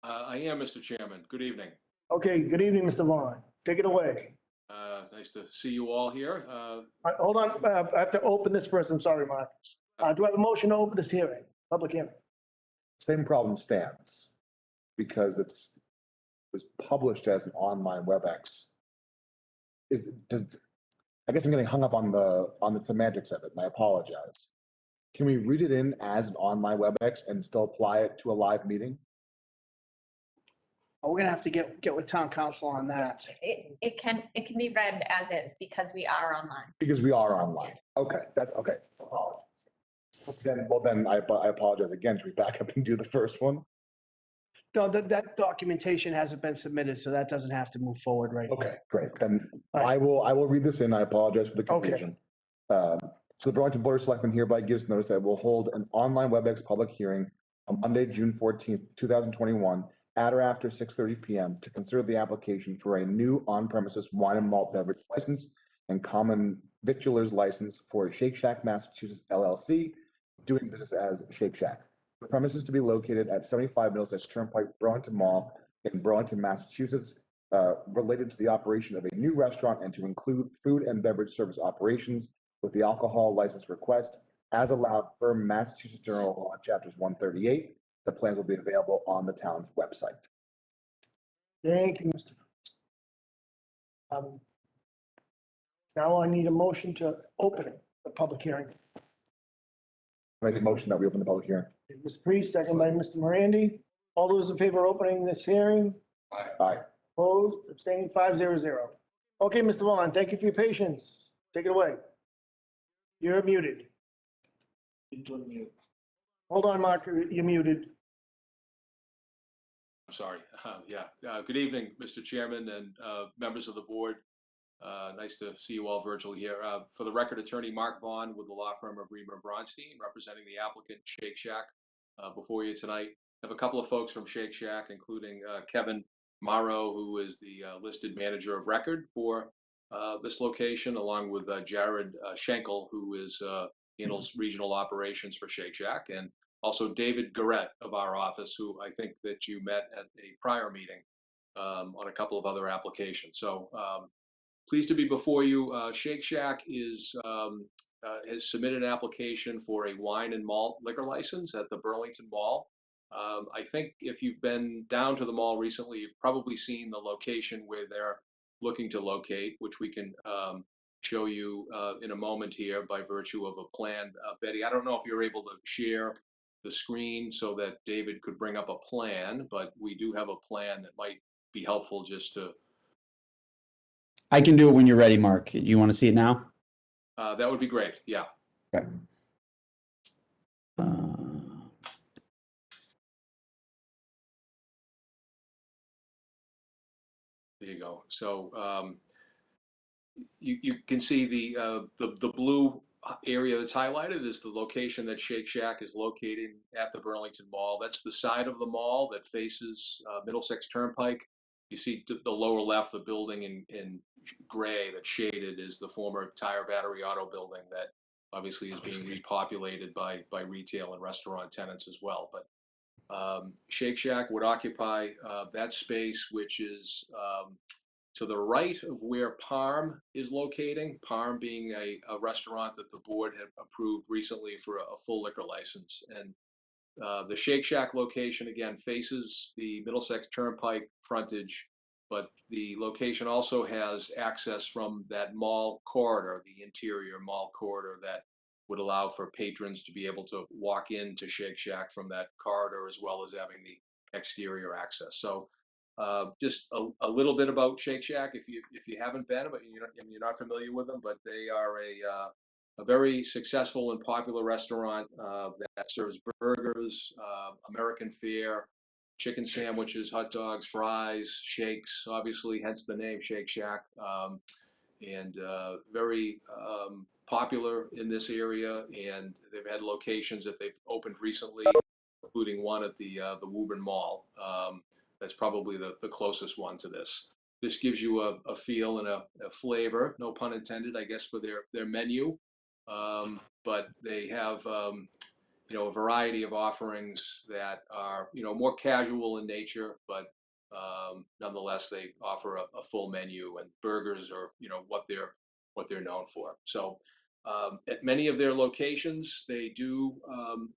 I am, Mr. Chairman. Good evening. Okay, good evening, Mr. Vaughn. Take it away. Nice to see you all here. Hold on, I have to open this first. I'm sorry, Mark. Do I have a motion to open this hearing, public hearing? Same problem stands, because it was published as an online WebEx. I guess I'm getting hung up on the semantics of it, and I apologize. Can we read it in as an online WebEx and still apply it to a live meeting? We're gonna have to get with town council on that. It can be read as is because we are online. Because we are online. Okay, that's, okay. Then I apologize again. Should we back up and do the first one? No, that documentation hasn't been submitted, so that doesn't have to move forward right now. Okay, great. Then I will read this in. I apologize for the confusion. So the Burlington Board of Selectmen hereby gives notice that it will hold an online WebEx public hearing on Monday, June 14th, 2021, at or after 6:30 PM to consider the application for a new on-premises wine and malt beverage license and common victualer's license for Shake Shack Massachusetts LLC, doing business as Shake Shack. The premises to be located at 75 Middlesex Turnpike, Burlington Mall in Burlington, Massachusetts, related to the operation of a new restaurant and to include food and beverage service operations with the alcohol license request as allowed per Massachusetts General Law, Chapters 138. The plans will be available on the town's website. Thank you, Mr. Now I need a motion to open the public hearing. Make a motion that we open the public hearing. Mr. Priest, second by Mr. Morandi. All those in favor of opening this hearing? Aye. Opposed, abstaining, 500. Okay, Mr. Vaughn, thank you for your patience. Take it away. You're muted. Hold on, Mark, you're muted. I'm sorry. Yeah. Good evening, Mr. Chairman and members of the board. Nice to see you all virtually here. For the record, Attorney Mark Vaughn with the law firm of Reamer Bronstein, representing the applicant Shake Shack before you tonight. I have a couple of folks from Shake Shack, including Kevin Morrow, who is the listed manager of record for this location, along with Jared Schenkel, who handles regional operations for Shake Shack, and also David Garrett of our office, who I think that you met at a prior meeting on a couple of other applications. So pleased to be before you. Shake Shack has submitted an application for a wine and malt liquor license at the Burlington Mall. I think if you've been down to the mall recently, you've probably seen the location where they're looking to locate, which we can show you in a moment here by virtue of a plan. Betty, I don't know if you're able to share the screen so that David could bring up a plan, but we do have a plan that might be helpful just to. I can do it when you're ready, Mark. You want to see it now? That would be great. Yeah. Okay. There you go. So you can see the blue area that's highlighted is the location that Shake Shack is located at the Burlington Mall. That's the side of the mall that faces Middlesex Turnpike. You see the lower left, the building in gray that's shaded is the former Tire Battery Auto building that obviously is being repopulated by retail and restaurant tenants as well. But Shake Shack would occupy that space, which is to the right of where Parm is locating, Parm being a restaurant that the board had approved recently for a full liquor license. And the Shake Shack location, again, faces the Middlesex Turnpike frontage, but the location also has access from that mall corridor, the interior mall corridor that would allow for patrons to be able to walk into Shake Shack from that corridor, as well as having the exterior access. So just a little bit about Shake Shack if you haven't been, but you're not familiar with them, but they are a very successful and popular restaurant that serves burgers, American fare, chicken sandwiches, hot dogs, fries, shakes, obviously, hence the name Shake Shack, and very popular in this area. And they've had locations that they've opened recently, including one at the Woburn Mall. That's probably the closest one to this. This gives you a feel and a flavor, no pun intended, I guess, for their menu. But they have a variety of offerings that are more casual in nature, but nonetheless they offer a full menu, and burgers are what they're known for. So at many of their locations, they do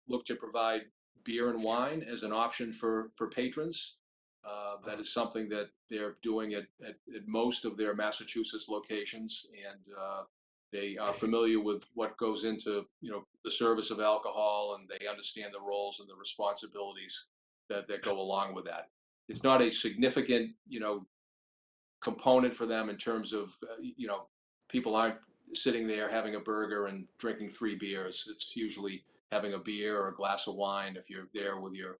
look to provide beer and wine as an option for patrons. That is something that they're doing at most of their Massachusetts locations, and they are familiar with what goes into the service of alcohol, and they understand the roles and the responsibilities that go along with that. It's not a significant component for them in terms of people aren't sitting there having a burger and drinking 3 beers. It's usually having a beer or a glass of wine if you're there with your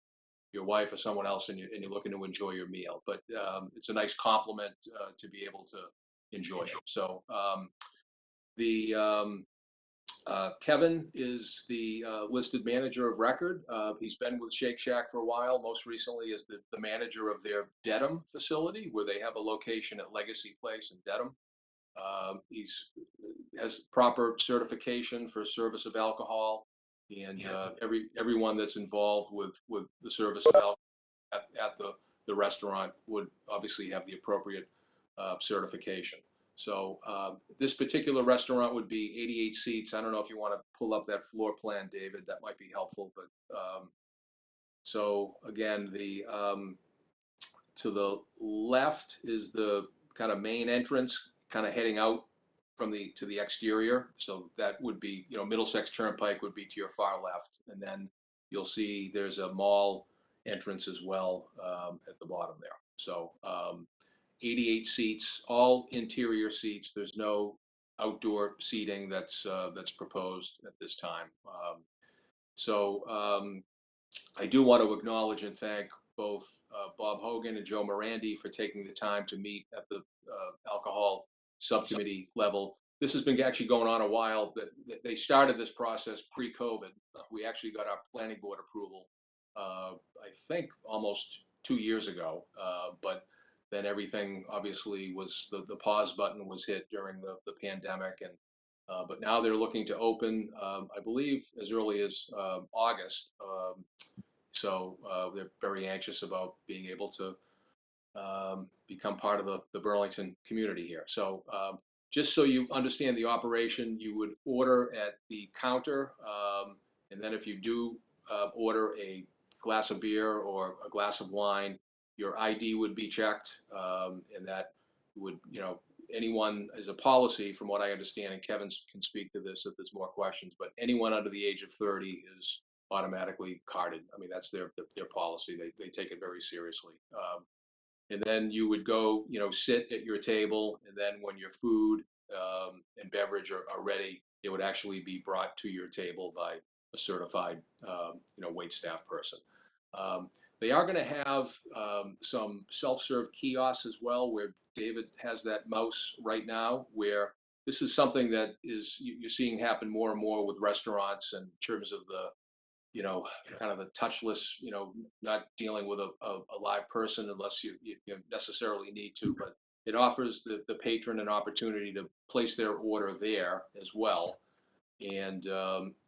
wife or someone else and you're looking to enjoy your meal. But it's a nice compliment to be able to enjoy it. So Kevin is the listed manager of record. He's been with Shake Shack for a while, most recently as the manager of their Dedham facility, where they have a location at Legacy Place in Dedham. Has proper certification for service of alcohol, and everyone that's involved with the service of alcohol at the restaurant would obviously have the appropriate certification. So this particular restaurant would be 88 seats. I don't know if you want to pull up that floor plan, David. That might be helpful. But so again, to the left is the kind of main entrance, kind of heading out to the exterior. So that would be, Middlesex Turnpike would be to your far left, and then you'll see there's a mall entrance as well at the bottom there. So 88 seats, all interior seats. There's no outdoor seating that's proposed at this time. I do want to acknowledge and thank both Bob Hogan and Joe Morandi for taking the time to meet at the alcohol subcommittee level. This has been actually going on a while. They started this process pre-COVID. We actually got our planning board approval, I think, almost 2 years ago. But then everything obviously was, the pause button was hit during the pandemic. And but now they're looking to open, I believe, as early as August. So they're very anxious about being able to become part of the Burlington community here. So just so you understand the operation, you would order at the counter, and then if you do order a glass of beer or a glass of wine, your ID would be checked, and that would, anyone, as a policy, from what I understand, and Kevin can speak to this if there's more questions, but anyone under the age of 30 is automatically carded. I mean, that's their policy. They take it very seriously. And then you would go, sit at your table, and then when your food and beverage are ready, it would actually be brought to your table by a certified, wait staff person. They are going to have some self-serve kiosks as well, where David has that mouse right now, where this is something that you're seeing happen more and more with restaurants in terms of the, kind of the touchless, not dealing with a live person unless you necessarily need to, but it offers the patron an opportunity to place their order there as well. And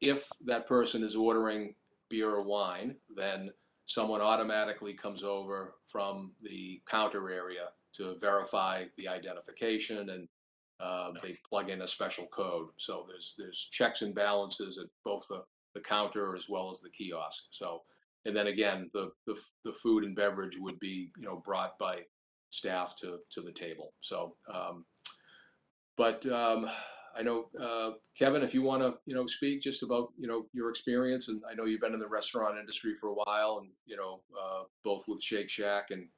if that person is ordering beer or wine, then someone automatically comes over from the counter area to verify the identification, and they plug in a special code. So there's checks and balances at both the counter as well as the kiosk. So, and then again, the food and beverage would be, brought by staff to the table. So, but I know, Kevin, if you want to, speak just about, your experience, and I know you've been in the restaurant industry for a while, and, both with Shake Shack and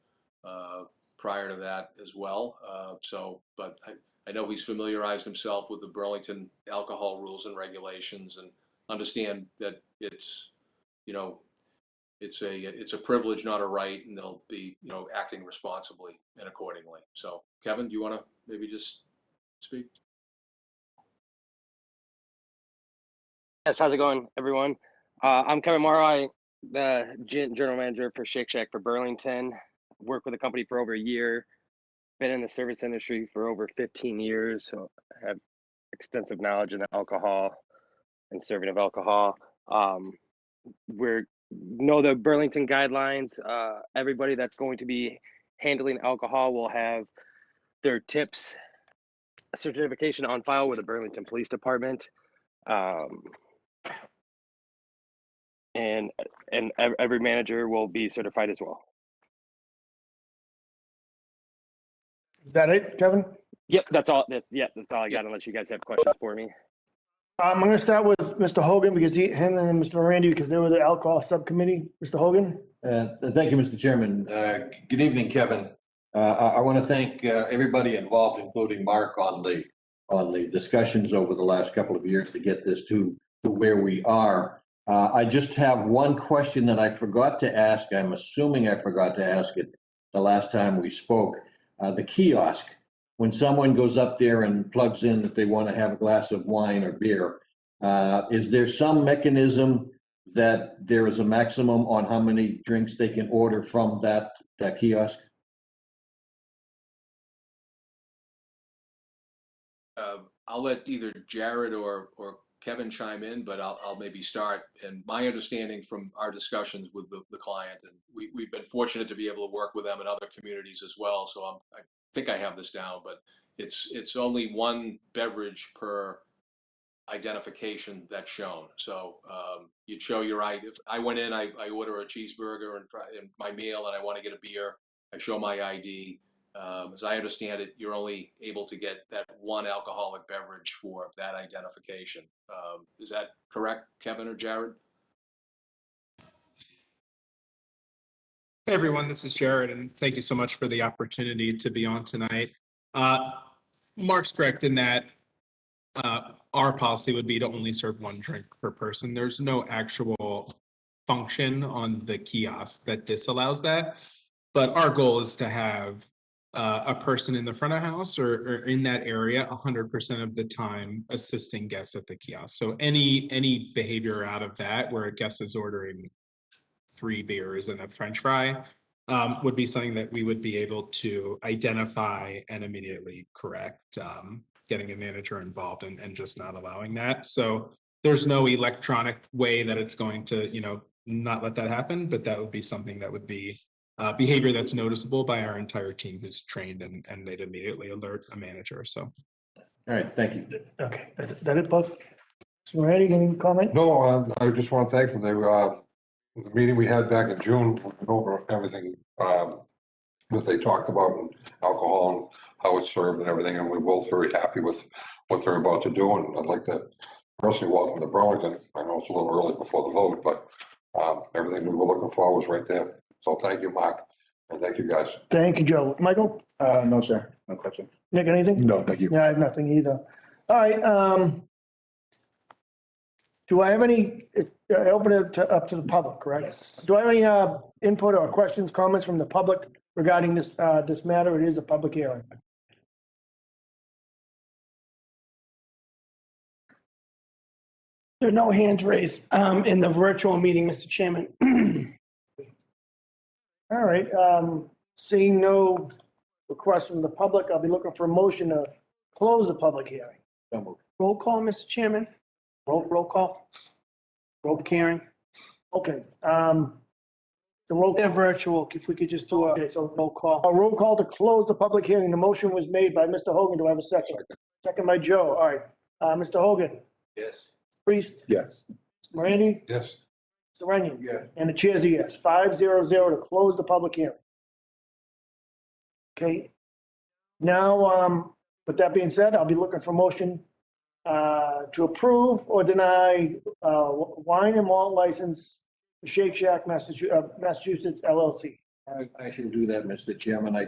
prior to that as well. So, but I know he's familiarized himself with the Burlington alcohol rules and regulations, and understand that it's, it's a privilege, not a right, and they'll be, acting responsibly and accordingly. So, Kevin, do you want to maybe just speak? Yes, how's it going, everyone? I'm Kevin Morrow, the general manager for Shake Shack for Burlington. Worked with the company for over a year. Been in the service industry for over 15 years, so I have extensive knowledge in alcohol and serving of alcohol. We know the Burlington guidelines. Everybody that's going to be handling alcohol will have their tips certification on file with the Burlington Police Department. And every manager will be certified as well. Is that it, Kevin? Yep, that's all. That's all I got. Unless you guys have questions for me. I'm gonna start with Mr. Hogan because him and Mr. Morandi, because they were the alcohol subcommittee. Mr. Hogan? Thank you, Mr. Chairman. Good evening, Kevin. I want to thank everybody involved, including Mark, on the discussions over the last couple of years to get this to where we are. I just have one question that I forgot to ask. I'm assuming I forgot to ask it the last time we spoke. The kiosk, when someone goes up there and plugs in that they want to have a glass of wine or beer, is there some mechanism that there is a maximum on how many drinks they can order from that kiosk? I'll let either Jared or Kevin chime in, but I'll maybe start. And my understanding from our discussions with the client, and we've been fortunate to be able to work with them in other communities as well. So I think I have this down, but it's only one beverage per identification that's shown. So you'd show your ID. If I went in, I order a cheeseburger and my meal, and I want to get a beer, I show my ID. As I understand it, you're only able to get that one alcoholic beverage for that identification. Is that correct, Kevin or Jared? Hey everyone, this is Jared, and thank you so much for the opportunity to be on tonight. Mark's correct in that our policy would be to only serve one drink per person. There's no actual function on the kiosk that disallows that, but our goal is to have a person in the front of house or in that area 100% of the time assisting guests at the kiosk. So any behavior out of that where a guest is ordering 3 beers and a French fry, would be something that we would be able to identify and immediately correct. Getting a manager involved and just not allowing that. So there's no electronic way that it's going to, not let that happen, but that would be something that would be behavior that's noticeable by our entire team who's trained and they'd immediately alert a manager. So. All right, thank you. Okay, is that it, Buzz? So Randy, any comment? No, I just want to thank them. They, the meeting we had back in June, we went over everything, that they talked about, and alcohol and how it's served and everything, and we're both very happy with what they're about to do, and I'd like to personally welcome to Burlington. I know it's a little early before the vote, but everything we were looking for was right there. So thank you, Mark, and thank you, guys. Thank you, Joe. Michael? No, sir. No question. Nick, anything? No, thank you. Yeah, I have nothing either. All right, do I have any, open it up to the public, correct? Yes. Do I have any input or questions, comments from the public regarding this, this matter? It is a public hearing. There are no hands raised in the virtual meeting, Mr. Chairman. All right, seeing no requests from the public, I'll be looking for a motion to close the public hearing. Roll call, Mr. Chairman. Roll call. Roll Karen. Okay, the roll. They're virtual. If we could just do Okay, so roll call. a roll call to close the public hearing. The motion was made by Mr. Hogan. Do I have a second? Second by Joe. All right, Mr. Hogan, Yes. Priest, Yes. Mr. Randy, Yes. Mr. Runyon. Yes. And the chair's a yes, 500 to close the public hearing. Okay. Now, with that being said, I'll be looking for motion to approve or deny wine and malt license for Shake Shack Massachusetts LLC. I should do that, Mr. Chairman. I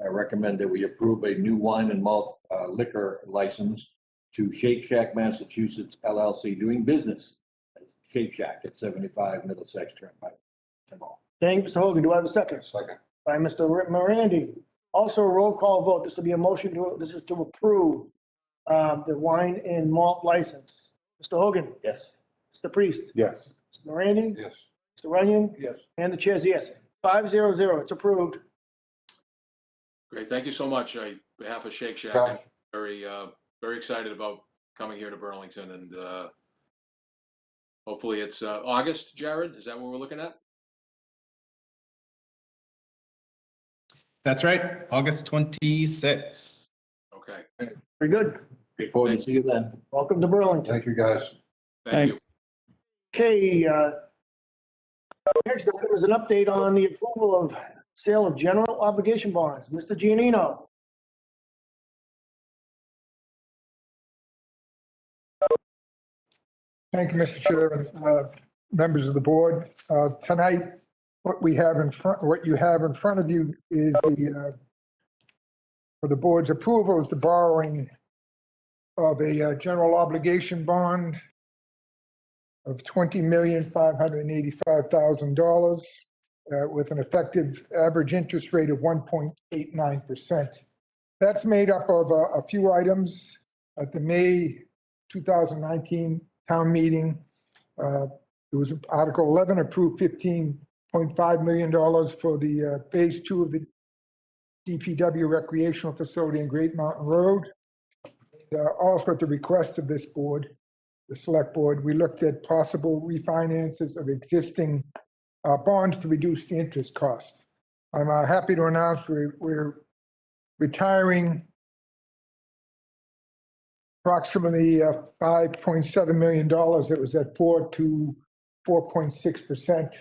recommend that we approve a new wine and malt liquor license to Shake Shack Massachusetts LLC, doing business as Shake Shack at 75 Middlesex Turnpike. Thank you, Mr. Hogan. Do I have a second? Second. By Mr. Morandi. Also a roll call vote. This will be a motion this is to approve the wine and malt license. Mr. Hogan? Yes. Mr. Priest? Yes. Mr. Morandi? Yes. Mr. Runyon? Yes. And the chair's a yes. 500, it's approved. Great, thank you so much. On behalf of Shake Shack, Josh. I'm very excited about coming here to Burlington, and hopefully it's August, Jared, is that what we're looking at? That's right, August 26th. Okay, Very good. Look forward to see you then. Welcome to Burlington. Thank you, guys. thank you. Okay, next item is an update on the approval of sale of general obligation bonds. Mr. Giannino. Thank you, Mr. Chairman, members of the board. Tonight, what you have in front of you is for the board's approval is the borrowing of a general obligation bond of $20,585,000 with an effective average interest rate of 1.89%. That's made up of a few items. At the May 2019 town meeting, there was Article 11 approved $15.5 million for the phase 2 of the DPW recreational facility in Great Mountain Road. Also at the request of this board, the select board, we looked at possible refinances of existing bonds to reduce the interest cost. I'm happy to announce we're retiring approximately $5.7 million. It was at 4 to 4.6%,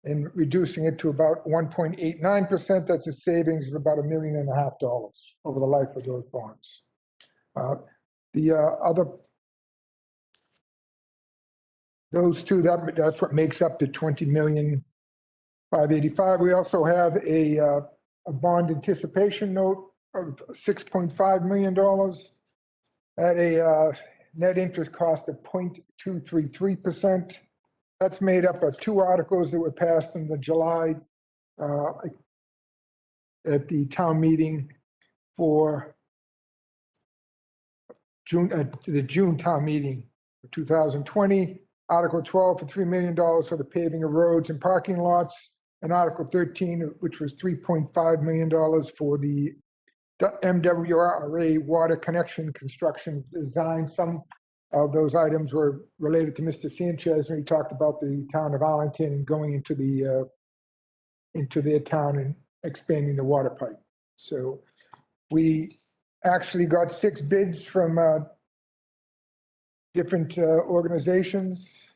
and reducing it to about 1.89%. That's a savings of about $1.5 million over the life of those bonds. Those two, that's what makes up the $20,585,000. We also have a bond anticipation note of $6.5 million at a net interest cost of 0.233%. That's made up of two articles that were passed in the July at the town meeting for the June town meeting for 2020. Article 12 for $3 million for the paving of roads and parking lots. and Article 13, which was $3.5 million for the MWRA water connection construction design. Some of those items were related to Mr. Sanchez when he talked about the town of Arlington and going into their town and expanding the water pipe. So we actually got 6 bids from different organizations.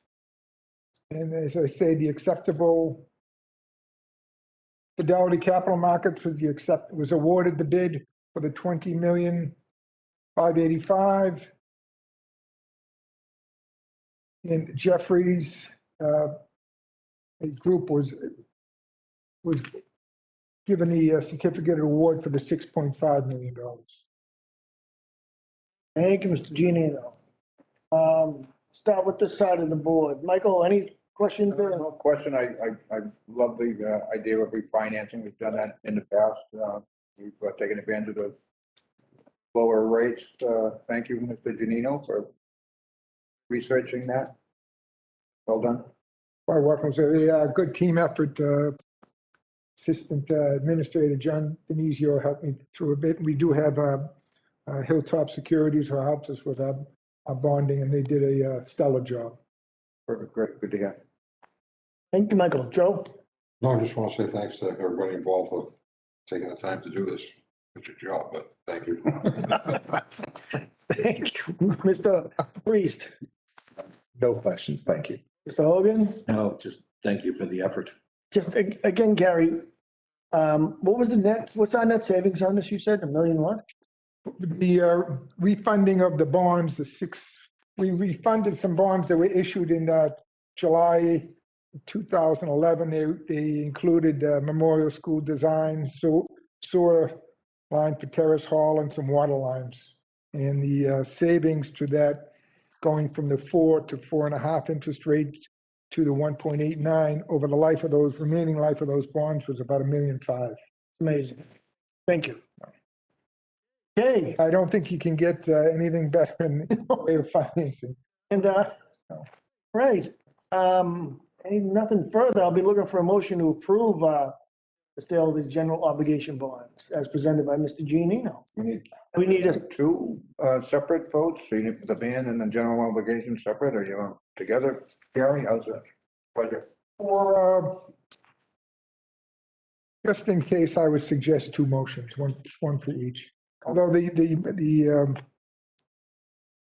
And as I say, the acceptable Fidelity Capital Markets was awarded the bid for the $20,585,000. And Jeffries, a group was given the certificate of award for the $6.5 million. Thank you, Mr. Giannino. Start with this side of the board. Michael, any questions? No question. I love the idea of refinancing. We've done that in the past. We've taken advantage of the lower rates. Thank you, Mr. Giannino, for researching that. Well done. Quite welcome. It was a good team effort. Assistant Administrator John Denizio helped me through a bit. We do have Hilltop Securities who helps us with our bonding, and they did a stellar job. Perfect. Great. Good to hear. Thank you, Michael. Joe? No, I just want to say thanks to everybody involved for taking the time to do this. It's your job, but thank you. Thank you, Mr. Priest. No questions, thank you. Mr. Hogan? No, just thank you for the effort. Just again, Gary, what was the net, what's our net savings on this? You said $1 million what? The refunding of the bonds, we refunded some bonds that were issued in July 2011. They included Memorial School design, sewer line for Terrace Hall, and some water lines. And the savings to that, going from the 4 to 4.5 interest rate to the 1.89 over the remaining life of those bonds was about $1.5 million. It's amazing. Thank you. Okay. I don't think you can get anything better in the way of financing. And, right. Nothing further. I'll be looking for a motion to approve the sale of these general obligation bonds as presented by Mr. Giannino. We need 2 separate votes. So you need the ban and the general obligation separate, or you want together? Gary, how's that? Pleasure. Or just in case, I would suggest 2 motions, one for each. Although the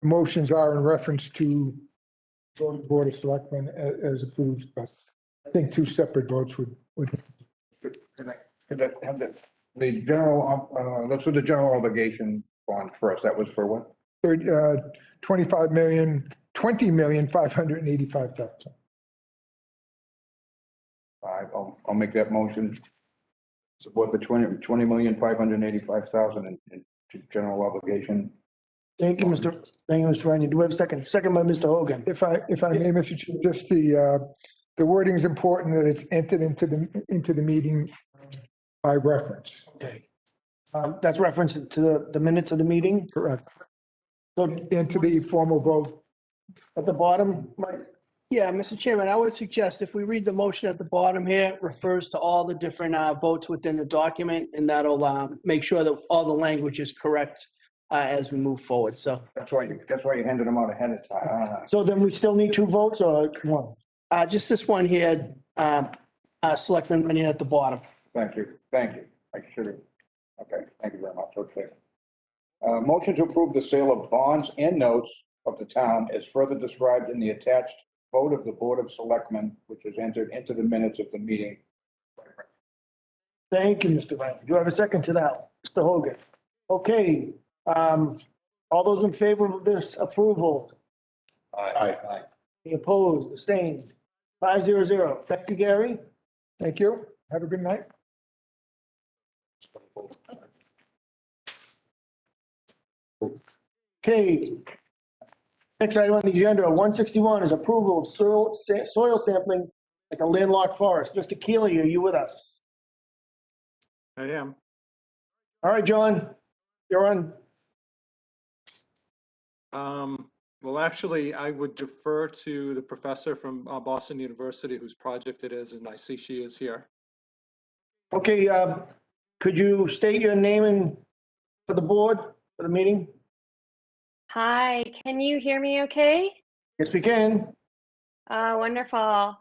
motions are in reference to the Board of Selectmen as approved, but I think 2 separate votes would. Can I have the general, let's do the general obligation bond first. That was for what? $20,585,000. I'll make that motion. Support the $20,585,000 in general obligation. Thank you, Mr. Ryan. Do we have a second? Second by Mr. Hogan. If I may, Mr. Chair, just the wording is important that it's entered into the meeting by reference. Okay. That's referenced to the minutes of the meeting? Correct. So Into the formal vote. at the bottom, Mike? Yeah, Mr. Chairman, I would suggest if we read the motion at the bottom here, it refers to all the different votes within the document, and that'll make sure that all the language is correct as we move forward, so. That's why you handed them out ahead of time. So then we still need 2 votes or one? Just this one here, Selectman Manning at the bottom. Thank you. I should have. Okay, thank you very much. Okay. Motion to approve the sale of bonds and notes of the town as further described in the attached vote of the Board of Selectmen, which is entered into the minutes of the meeting. Thank you, Mr. Ryan. Do you have a second to that? Mr. Hogan? Okay, all those in favor of this approval? Aye. Any opposed, abstained? 500. Thank you, Gary. Thank you. Have a good night. Okay. Next item on the agenda, 161 is approval of soil sampling at the landlocked forest. Mr. Keely, are you with us? I am. All right, John, you're on. Well, actually, I would defer to the professor from Boston University whose project it is, and I see she is here. Okay, could you state your name and for the board, for the meeting? Hi, can you hear me okay? Yes, we can. Wonderful.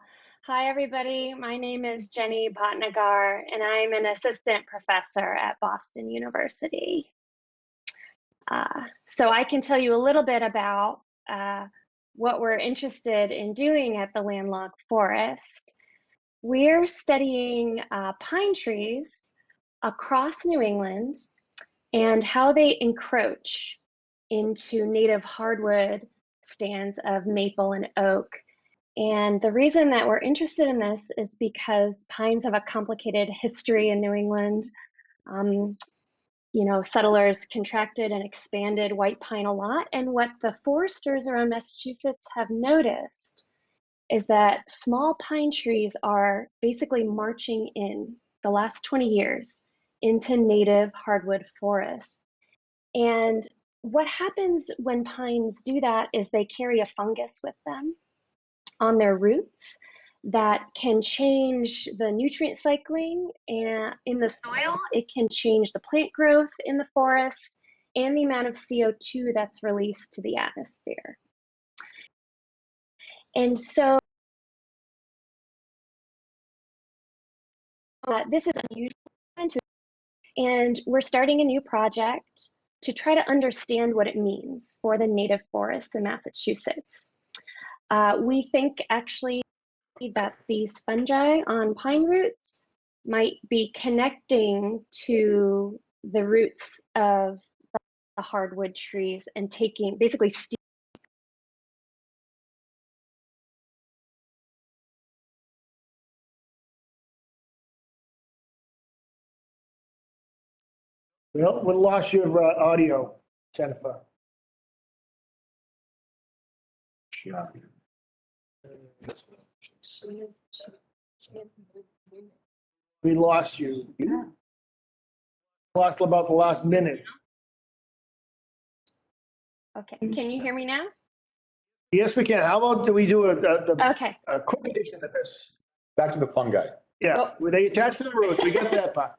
Hi, everybody. My name is Jenny Bhatnagar, and I'm an assistant professor at Boston University. So I can tell you a little bit about what we're interested in doing at the landlocked forest. We're studying pine trees across New England and how they encroach into native hardwood stands of maple and oak. And the reason that we're interested in this is because pines have a complicated history in New England. You know, settlers contracted and expanded white pine a lot. And what the foresters around Massachusetts have noticed is that small pine trees are basically marching in the last 20 years into native hardwood forests. And what happens when pines do that is they carry a fungus with them on their roots that can change the nutrient cycling and in the soil. It can change the plant growth in the forest and the amount of CO2 that's released to the atmosphere. And so this is unusual, and we're starting a new project to try to understand what it means for the native forests in Massachusetts. We think actually that these fungi on pine roots might be connecting to the roots of the hardwood trees and taking, basically Well, we lost your audio, Jennifer. We lost you. Lost about the last minute. Okay, can you hear me now? Yes, we can. How about do we do Okay. a quick edition of this? Back to the fungi. Yeah, were they attached to the roots? We got that part.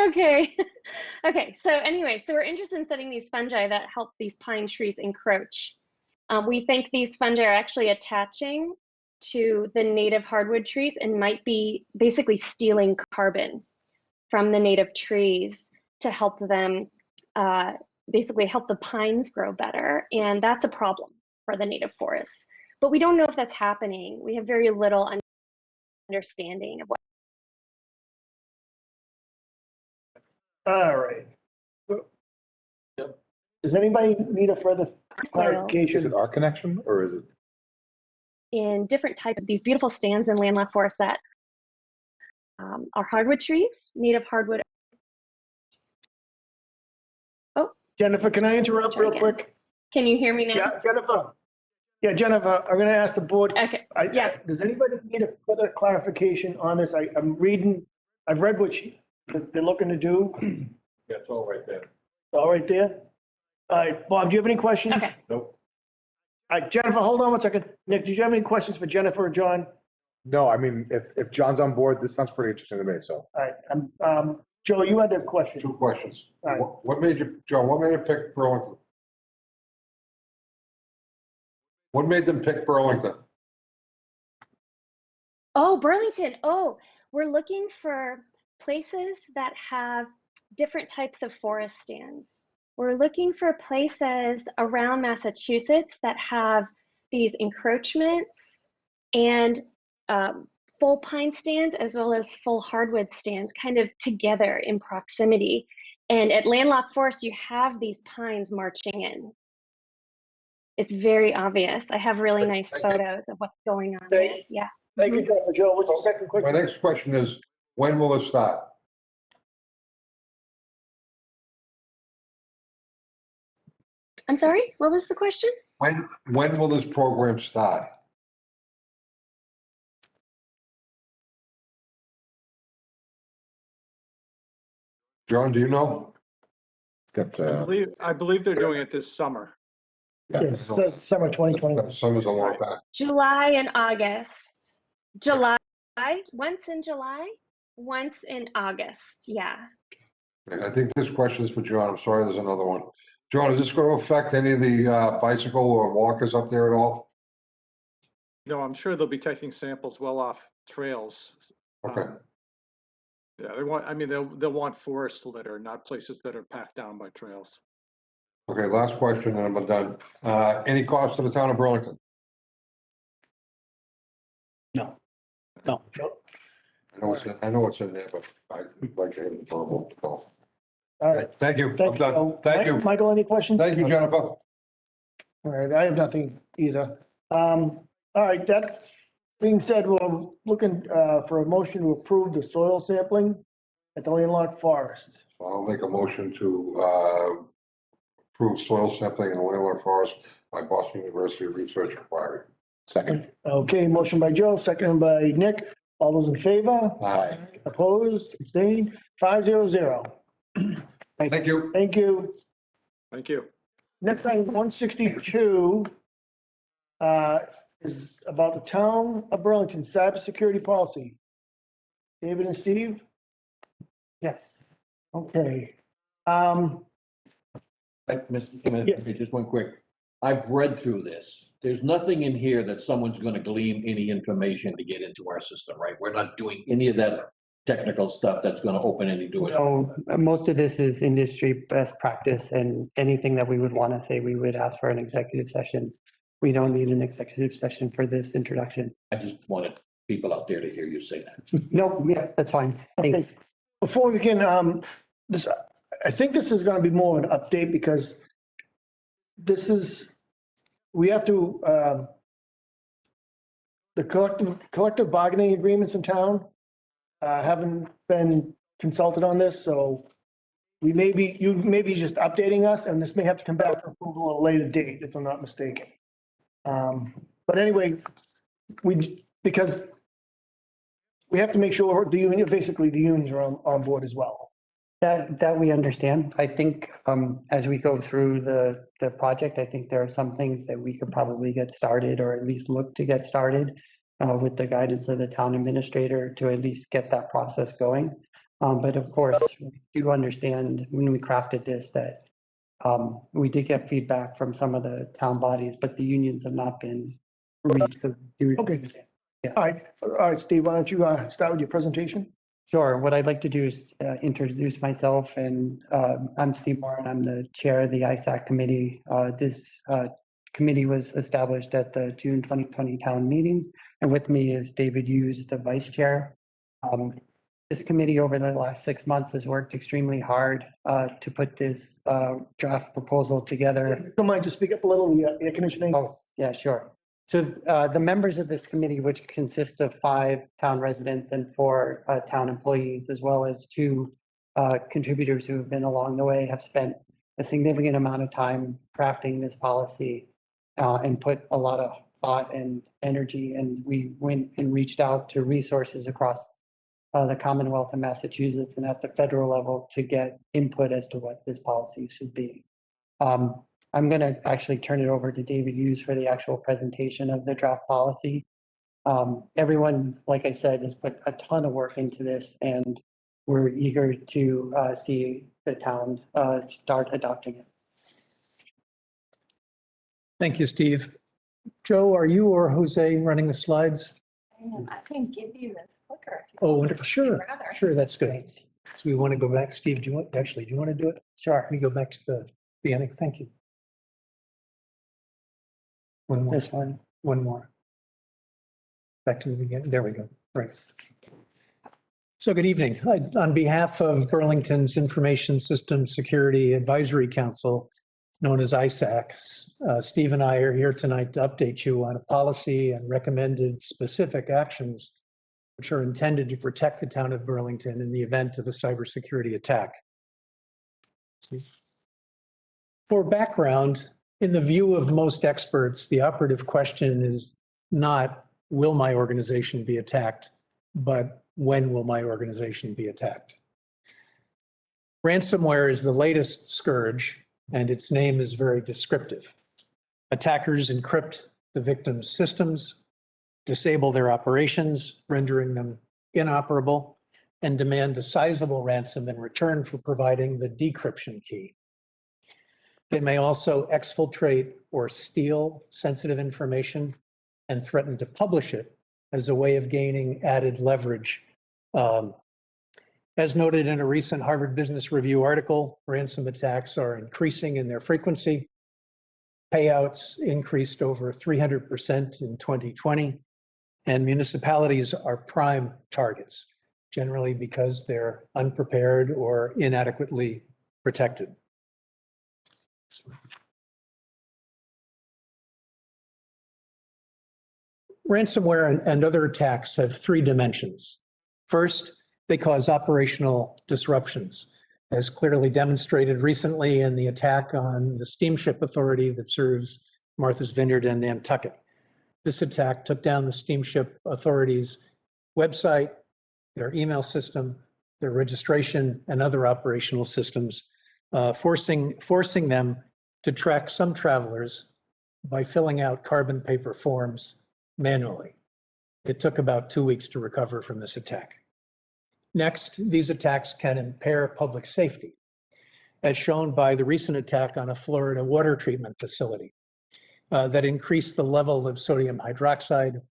Okay. Okay, so anyway, so we're interested in studying these fungi that help these pine trees encroach. We think these fungi are actually attaching to the native hardwood trees and might be basically stealing carbon from the native trees to help them basically help the pines grow better. And that's a problem for the native forests. But we don't know if that's happening. We have very little understanding of what. All right. Does anybody need a further clarification? Is it our connection or is it? In different types of these beautiful stands in landlocked forests that are hardwood trees, native hardwood. Oh. Jennifer, can I interrupt real quick? Can you hear me now? Yeah, Jennifer. Yeah, Jennifer, I'm gonna ask the board. Okay, yeah. Does anybody need a further clarification on this? I'm reading, I've read what they're looking to do. Yeah, it's all right there. All right there. All right, Bob, do you have any questions? Okay. Nope. All right, Jennifer, hold on one second. Nick, did you have any questions for Jennifer or John? No, I mean, if John's on board, this sounds pretty interesting to me, so. All right, Joe, you had a question. Two questions. All right. What made you, Joe, what made you pick Burlington? What made them pick Burlington? Oh, Burlington. Oh, we're looking for places that have different types of forest stands. We're looking for places around Massachusetts that have these encroachments and full pine stands as well as full hardwood stands kind of together in proximity. And at landlocked forest, you have these pines marching in. It's very obvious. I have really nice photos of what's going on there. Yeah. Thank you, Jennifer. Joe, what's your second question? My next question is, when will it start? I'm sorry, what was the question? When will this program start? John, do you know? I believe they're doing it this summer. Yes, it says summer 2020. Summer's a long time. July and August. July, once in July, Once in August, yeah. I think this question is for John. I'm sorry, there's another one. John, is this going to affect any of the bicycle or walkers up there at all? No, I'm sure they'll be taking samples well off trails. Okay. Yeah, they want, I mean, they'll want forest litter, not places that are packed down by trails. Okay, last question and I'm done. Any cost to the town of Burlington? No. I know it's in there, but I'd like to hear the verbal. So, All right. thank you. I'm Thank you, done. Joe. Thank you. Michael, any questions? Thank you, Jennifer. All right, I have nothing either. All right, that being said, we're looking for a motion to approve the soil sampling at the landlocked forest. I'll make a motion to approve soil sampling in the landlocked forest by Boston University Research Inquiry. Second. Okay, motion by Joe, seconded by Nick. All those in favor? Aye. Opposed, abstained, 500. Thank you. Thank you. Thank you. Next item, 162, is about the town of Burlington cybersecurity policy. David and Steve? Yes. Okay. Mr. Chairman, Yes. just one quick. I've read through this. There's nothing in here that someone's going to glean any information to get into our system, right? We're not doing any of that technical stuff that's going to open any doors. So most of this is industry best practice, and anything that we would want to say, we would ask for an executive session. We don't need an executive session for this introduction. I just wanted people out there to hear you say that. No, yes, that's fine. Thanks. Before we can, this, I think this is gonna be more of an update because this is, we have to, the collective bargaining agreements in town haven't been consulted on this, so you may be just updating us, and this may have to come back for approval at a later date, if I'm not mistaken. But anyway, because we have to make sure the union, basically the unions are on board as well. That we understand. I think as we go through the project, I think there are some things that we could probably get started, or at least look to get started with the guidance of the town administrator to at least get that process going. But of course, we do understand when we crafted this that we did get feedback from some of the town bodies, but the unions have not been reached. Okay. All right, Steve, why don't you start with your presentation? Sure. What I'd like to do is introduce myself, and I'm Steve Moore, and I'm the chair of the ISAC committee. This committee was established at the June 2020 town meeting, and with me is David Hughes, the vice chair. This committee over the last 6 months has worked extremely hard to put this draft proposal together. Don't mind, just speak up a little, the air conditioning. Oh, yeah, sure. So the members of this committee, which consists of 5 town residents and 4 town employees, as well as 2 contributors who have been along the way, have spent a significant amount of time crafting this policy and put a lot of thought and energy. And we went and reached out to resources across the Commonwealth of Massachusetts and at the federal level to get input as to what this policy should be. I'm going to actually turn it over to David Hughes for the actual presentation of the draft policy. Everyone, like I said, has put a ton of work into this, and we're eager to see the town start adopting it. Thank you, Steve. Joe, are you or Jose running the slides? I can give you this clicker. if you Oh, want, wonderful. if Sure. you'd rather. Sure, that's good. So we want to go back. Steve, do you want to do it? Sure. We go back to the beginning. Thank you. One more. This one. One more. Back to the beginning. There we go. Right. So good evening. On behalf of Burlington's Information Systems Security Advisory Council, known as ISAC, Steve and I are here tonight to update you on a policy and recommended specific actions which are intended to protect the town of Burlington in the event of a cybersecurity attack. For background, in the view of most experts, the operative question is not, will my organization be attacked, but when will my organization be attacked? Ransomware is the latest scourge, and its name is very descriptive. Attackers encrypt the victim's systems, disable their operations, rendering them inoperable, and demand a sizable ransom in return for providing the decryption key. They may also exfiltrate or steal sensitive information and threaten to publish it as a way of gaining added leverage. As noted in a recent Harvard Business Review article, ransom attacks are increasing in their frequency. Payouts increased over 300% in 2020, and municipalities are prime targets, generally because they're unprepared or inadequately protected. Ransomware and other attacks have three dimensions. First, they cause operational disruptions, as clearly demonstrated recently in the attack on the steamship authority that serves Martha's Vineyard and Nantucket. This attack took down the steamship authority's website, their email system, their registration, and other operational systems, forcing them to track some travelers by filling out carbon paper forms manually. It took about 2 weeks to recover from this attack. Next, these attacks can impair public safety, as shown by the recent attack on a Florida water treatment facility that increased the level of sodium hydroxide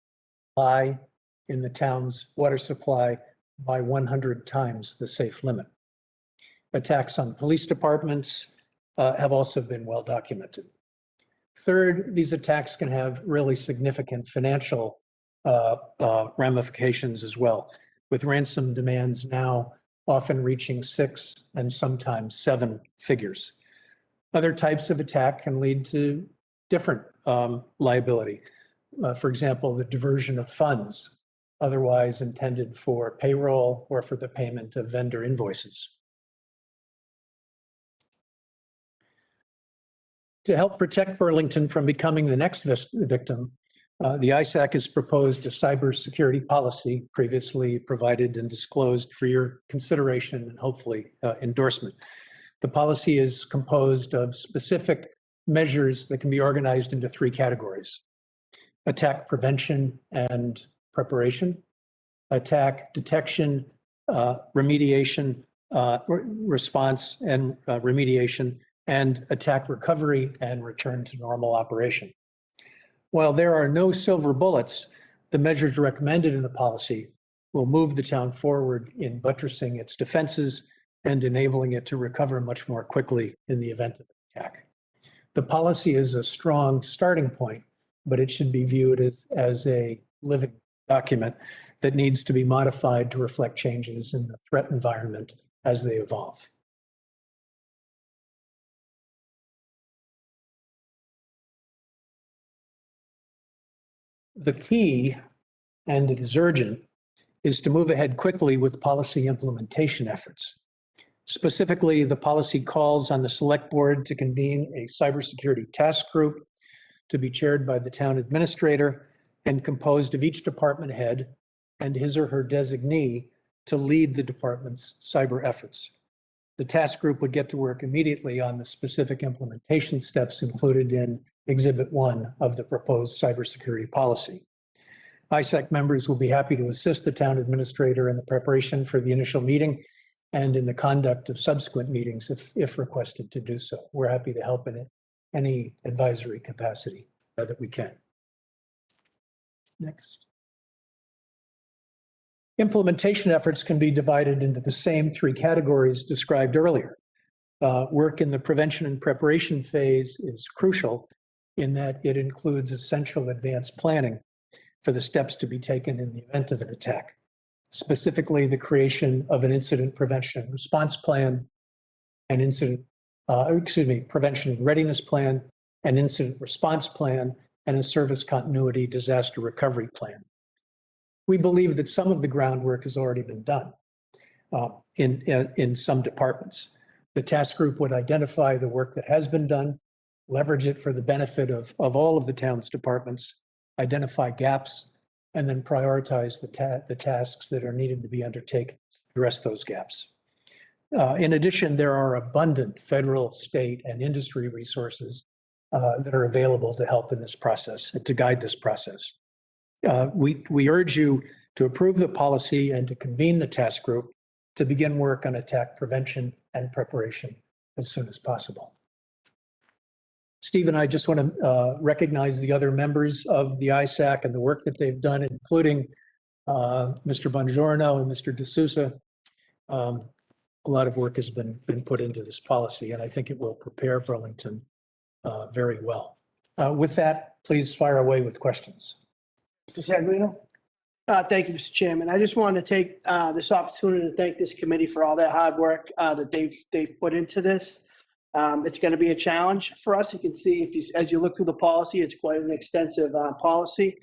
in the town's water supply by 100 times the safe limit. Attacks on police departments have also been well documented. Third, these attacks can have really significant financial ramifications as well, with ransom demands now often reaching 6 and sometimes 7 figures. Other types of attack can lead to different liability. For example, the diversion of funds otherwise intended for payroll or for the payment of vendor invoices. To help protect Burlington from becoming the next victim, the ISAC has proposed a cybersecurity policy previously provided and disclosed for your consideration and hopefully endorsement. The policy is composed of specific measures that can be organized into 3 categories: attack prevention and preparation, attack detection, remediation, response and remediation, and attack recovery and return to normal operation. While there are no silver bullets, the measures recommended in the policy will move the town forward in buttressing its defenses and enabling it to recover much more quickly in the event of an attack. The policy is a strong starting point, but it should be viewed as a living document that needs to be modified to reflect changes in the threat environment as they evolve. The key, and it is urgent, is to move ahead quickly with policy implementation efforts. Specifically, the policy calls on the Select Board to convene a cybersecurity task group to be chaired by the town administrator and composed of each department head and his or her designee to lead the department's cyber efforts. The task group would get to work immediately on the specific implementation steps included in Exhibit 1 of the proposed cybersecurity policy. ISAC members will be happy to assist the town administrator in the preparation for the initial meeting and in the conduct of subsequent meetings if requested to do so. We're happy to help in any advisory capacity that we can. Next. Implementation efforts can be divided into the same 3 categories described earlier. Work in the prevention and preparation phase is crucial in that it includes essential advanced planning for the steps to be taken in the event of an attack, specifically the creation of an incident prevention and response plan, an prevention and readiness plan, an incident response plan, and a service continuity disaster recovery plan. We believe that some of the groundwork has already been done in some departments. The task group would identify the work that has been done, leverage it for the benefit of all of the town's departments, identify gaps, and then prioritize the tasks that are needed to be undertaken to address those gaps. In addition, there are abundant federal, state, and industry resources that are available to help in this process and to guide this process. We urge you to approve the policy and to convene the task group to begin work on attack prevention and preparation as soon as possible. Steve and I just want to recognize the other members of the ISAC and the work that they've done, including Mr. Bongiorno and Mr. D'Souza. A lot of work has been put into this policy, and I think it will prepare Burlington very well. With that, please fire away with questions. Mr. Sagarino? Thank you, Mr. Chairman. I just wanted to take this opportunity to thank this committee for all their hard work that they've put into this. It's going to be a challenge for us. You can see as you look through the policy, it's quite an extensive policy.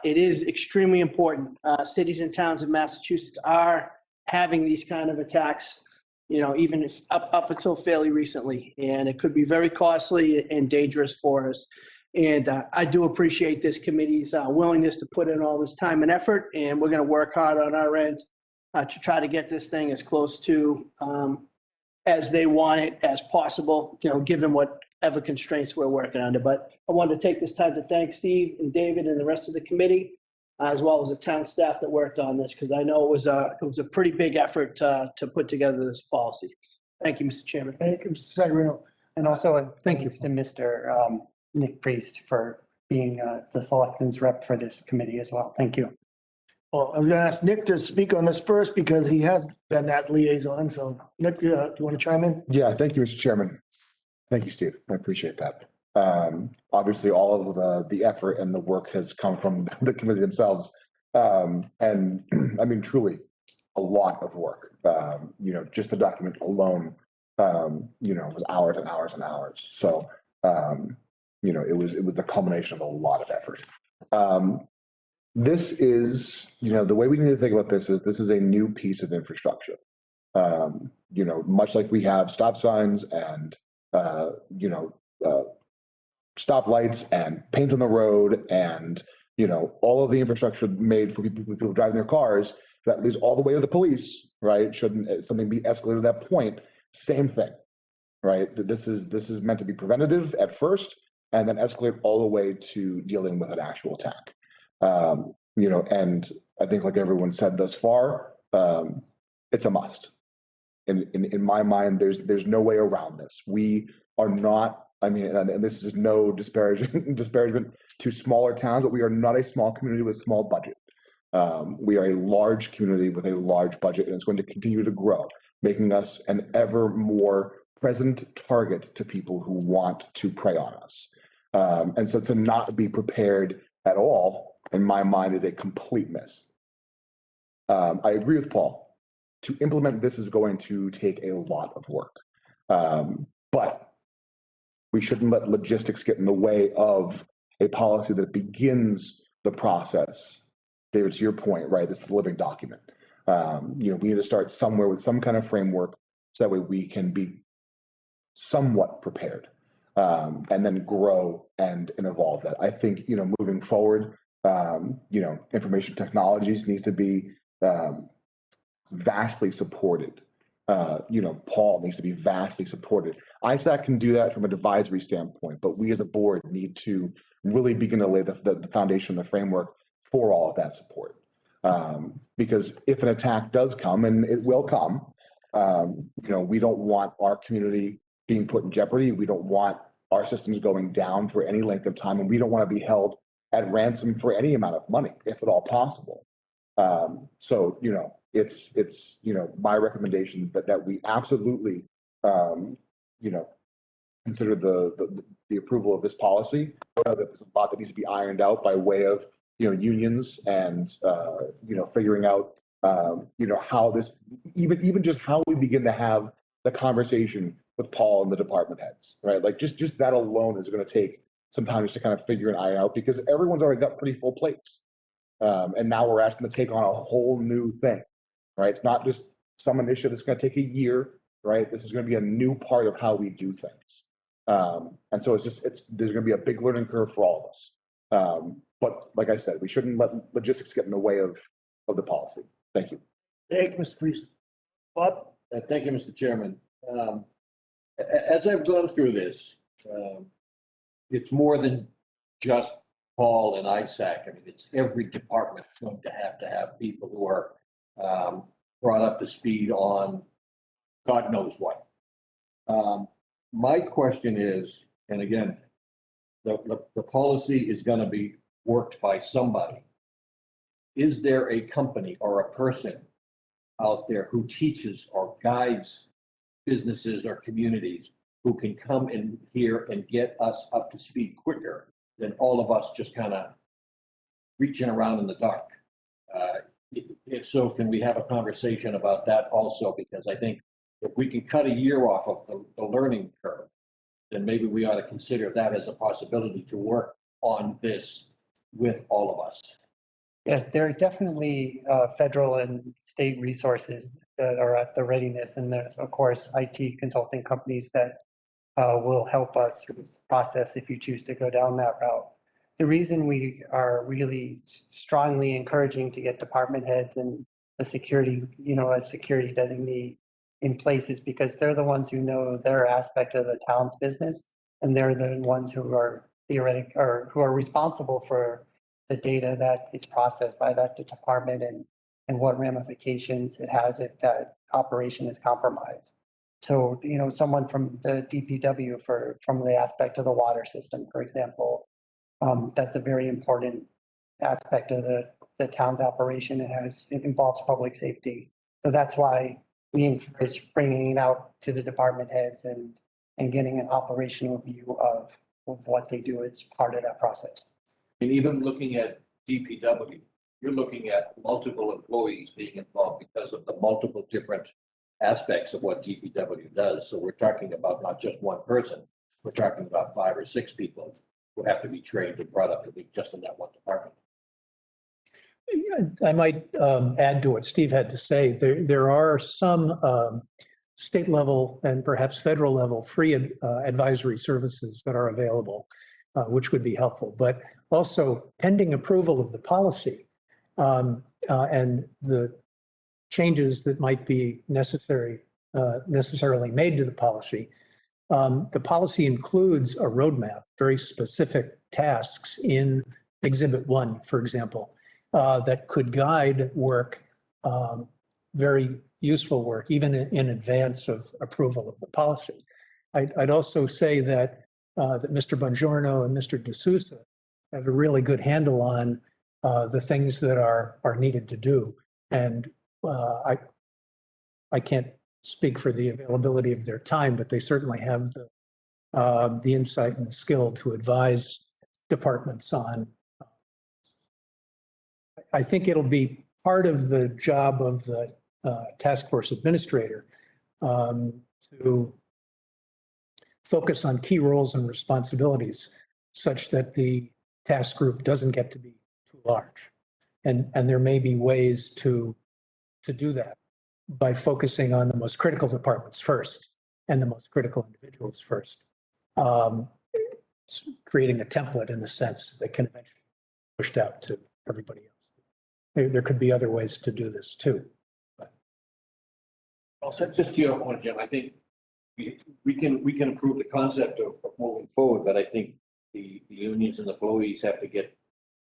It is extremely important. Cities and towns in Massachusetts are having these kind of attacks, even up until fairly recently, and it could be very costly and dangerous for us. And I do appreciate this committee's willingness to put in all this time and effort, and we're going to work hard on our end to try to get this thing as close to as they want it as possible, given whatever constraints we're working under. But I wanted to take this time to thank Steve and David and the rest of the committee, as well as the town staff that worked on this, because I know it was a pretty big effort to put together this policy. Thank you, Mr. Chairman. Thank you, Mr. Sagarino. And also, Thank you to Mr. Nick Priest for being the selectman's rep for this committee as well. Thank you. Well, I'm going to ask Nick to speak on this first because he has been that liaison. So Nick, do you want to chime in? Yeah, thank you, Mr. Chairman. Thank you, Steve. I appreciate that. Obviously, all of the effort and the work has come from the committee themselves. And I mean, truly a lot of work. Just the document alone, was hours and hours and hours. So, it was the culmination of a lot of effort. This is, the way we need to think about this is a new piece of infrastructure. Much like we have stop signs and, stoplights and paint on the road and, all of the infrastructure made for people driving their cars, that leads all the way to the police, right? Shouldn't something be escalated at that point? Same thing, right? This is meant to be preventative at first and then escalate all the way to dealing with an actual attack. And I think like everyone said thus far, it's a must. In my mind, there's no way around this. We are not, and this is no disparagement to smaller towns, but we are not a small community with a small budget. We are a large community with a large budget, and it's going to continue to grow, making us an ever more present target to people who want to prey on us. And so to not be prepared at all, in my mind, is a complete miss. I agree with Paul. To implement this is going to take a lot of work. But we shouldn't let logistics get in the way of a policy that begins the process. David, to your point, right, this is a living document. We need to start somewhere with some kind of framework so that way we can be somewhat prepared and then grow and evolve that. I think, moving forward, information technologies needs to be vastly supported. Paul needs to be vastly supported. ISAC can do that from an advisory standpoint, but we as a board need to really begin to lay the foundation, the framework for all of that support. Because if an attack does come, and it will come, we don't want our community being put in jeopardy. We don't want our systems going down for any length of time, and we don't want to be held at ransom for any amount of money, if at all possible. So, it's my recommendation that we absolutely, consider the approval of this policy. That there's a lot that needs to be ironed out by way of, unions and, figuring out, how this, even just how we begin to have the conversation with Paul and the department heads, right? Like just that alone is going to take some time just to kind of figure an eye out because everyone's already got pretty full plates. And now we're asking to take on a whole new thing, right? It's not just some initiative that's going to take a year, right? This is going to be a new part of how we do things. And so there's going to be a big learning curve for all of us. But like I said, we shouldn't let logistics get in the way of the policy. Thank you. Thank you, Mr. Priest. Bob? Thank you, Mr. Chairman. As I've gone through this, it's more than just Paul and ISAC. It's every department is going to have people who are brought up to speed on God knows what. My question is, and again, the policy is gonna be worked by somebody. Is there a company or a person out there who teaches or guides businesses or communities who can come in here and get us up to speed quicker than all of us just kind of reaching around in the dark? If so, can we have a conversation about that also? Because I think if we can cut a year off of the learning curve, then maybe we ought to consider that as a possibility to work on this with all of us. Yes, there are definitely federal and state resources that are at the readiness, and there's, of course, IT consulting companies that will help us through the process if you choose to go down that route. The reason we are really strongly encouraging to get department heads and the security, a security designee in place is because they're the ones who know their aspect of the town's business, and they're the ones who are theoretic or who are responsible for the data that is processed by that department and what ramifications it has if that operation is compromised. So, someone from the DPW from the aspect of the water system, for example, that's a very important aspect of the town's operation. It involves public safety. So that's why we encourage bringing it out to the department heads and getting an operational view of what they do. It's part of that process. And even looking at DPW, you're looking at multiple employees being involved because of the multiple different aspects of what DPW does. So we're talking about not just one person, we're talking about 5 or 6 people who have to be trained and brought up to be just in that one department. I might add to what Steve had to say. There are some state level and perhaps federal level free advisory services that are available, which would be helpful. But also pending approval of the policy and the changes that might be necessarily made to the policy. The policy includes a roadmap, very specific tasks in Exhibit 1, for example, that could guide work, very useful work, even in advance of approval of the policy. I'd also say that Mr. Bongiorno and Mr. D'Souza have a really good handle on the things that are needed to do. And I can't speak for the availability of their time, but they certainly have the insight and the skill to advise departments on. I think it'll be part of the job of the task force administrator to focus on key roles and responsibilities such that the task group doesn't get to be too large. And there may be ways to do that by focusing on the most critical departments first and the most critical individuals first. Creating a template in a sense that can eventually be pushed out to everybody else. There could be other ways to do this too. Well, so just to your point, Jim, I think we can approve the concept of moving forward, but I think the unions and the employees have to get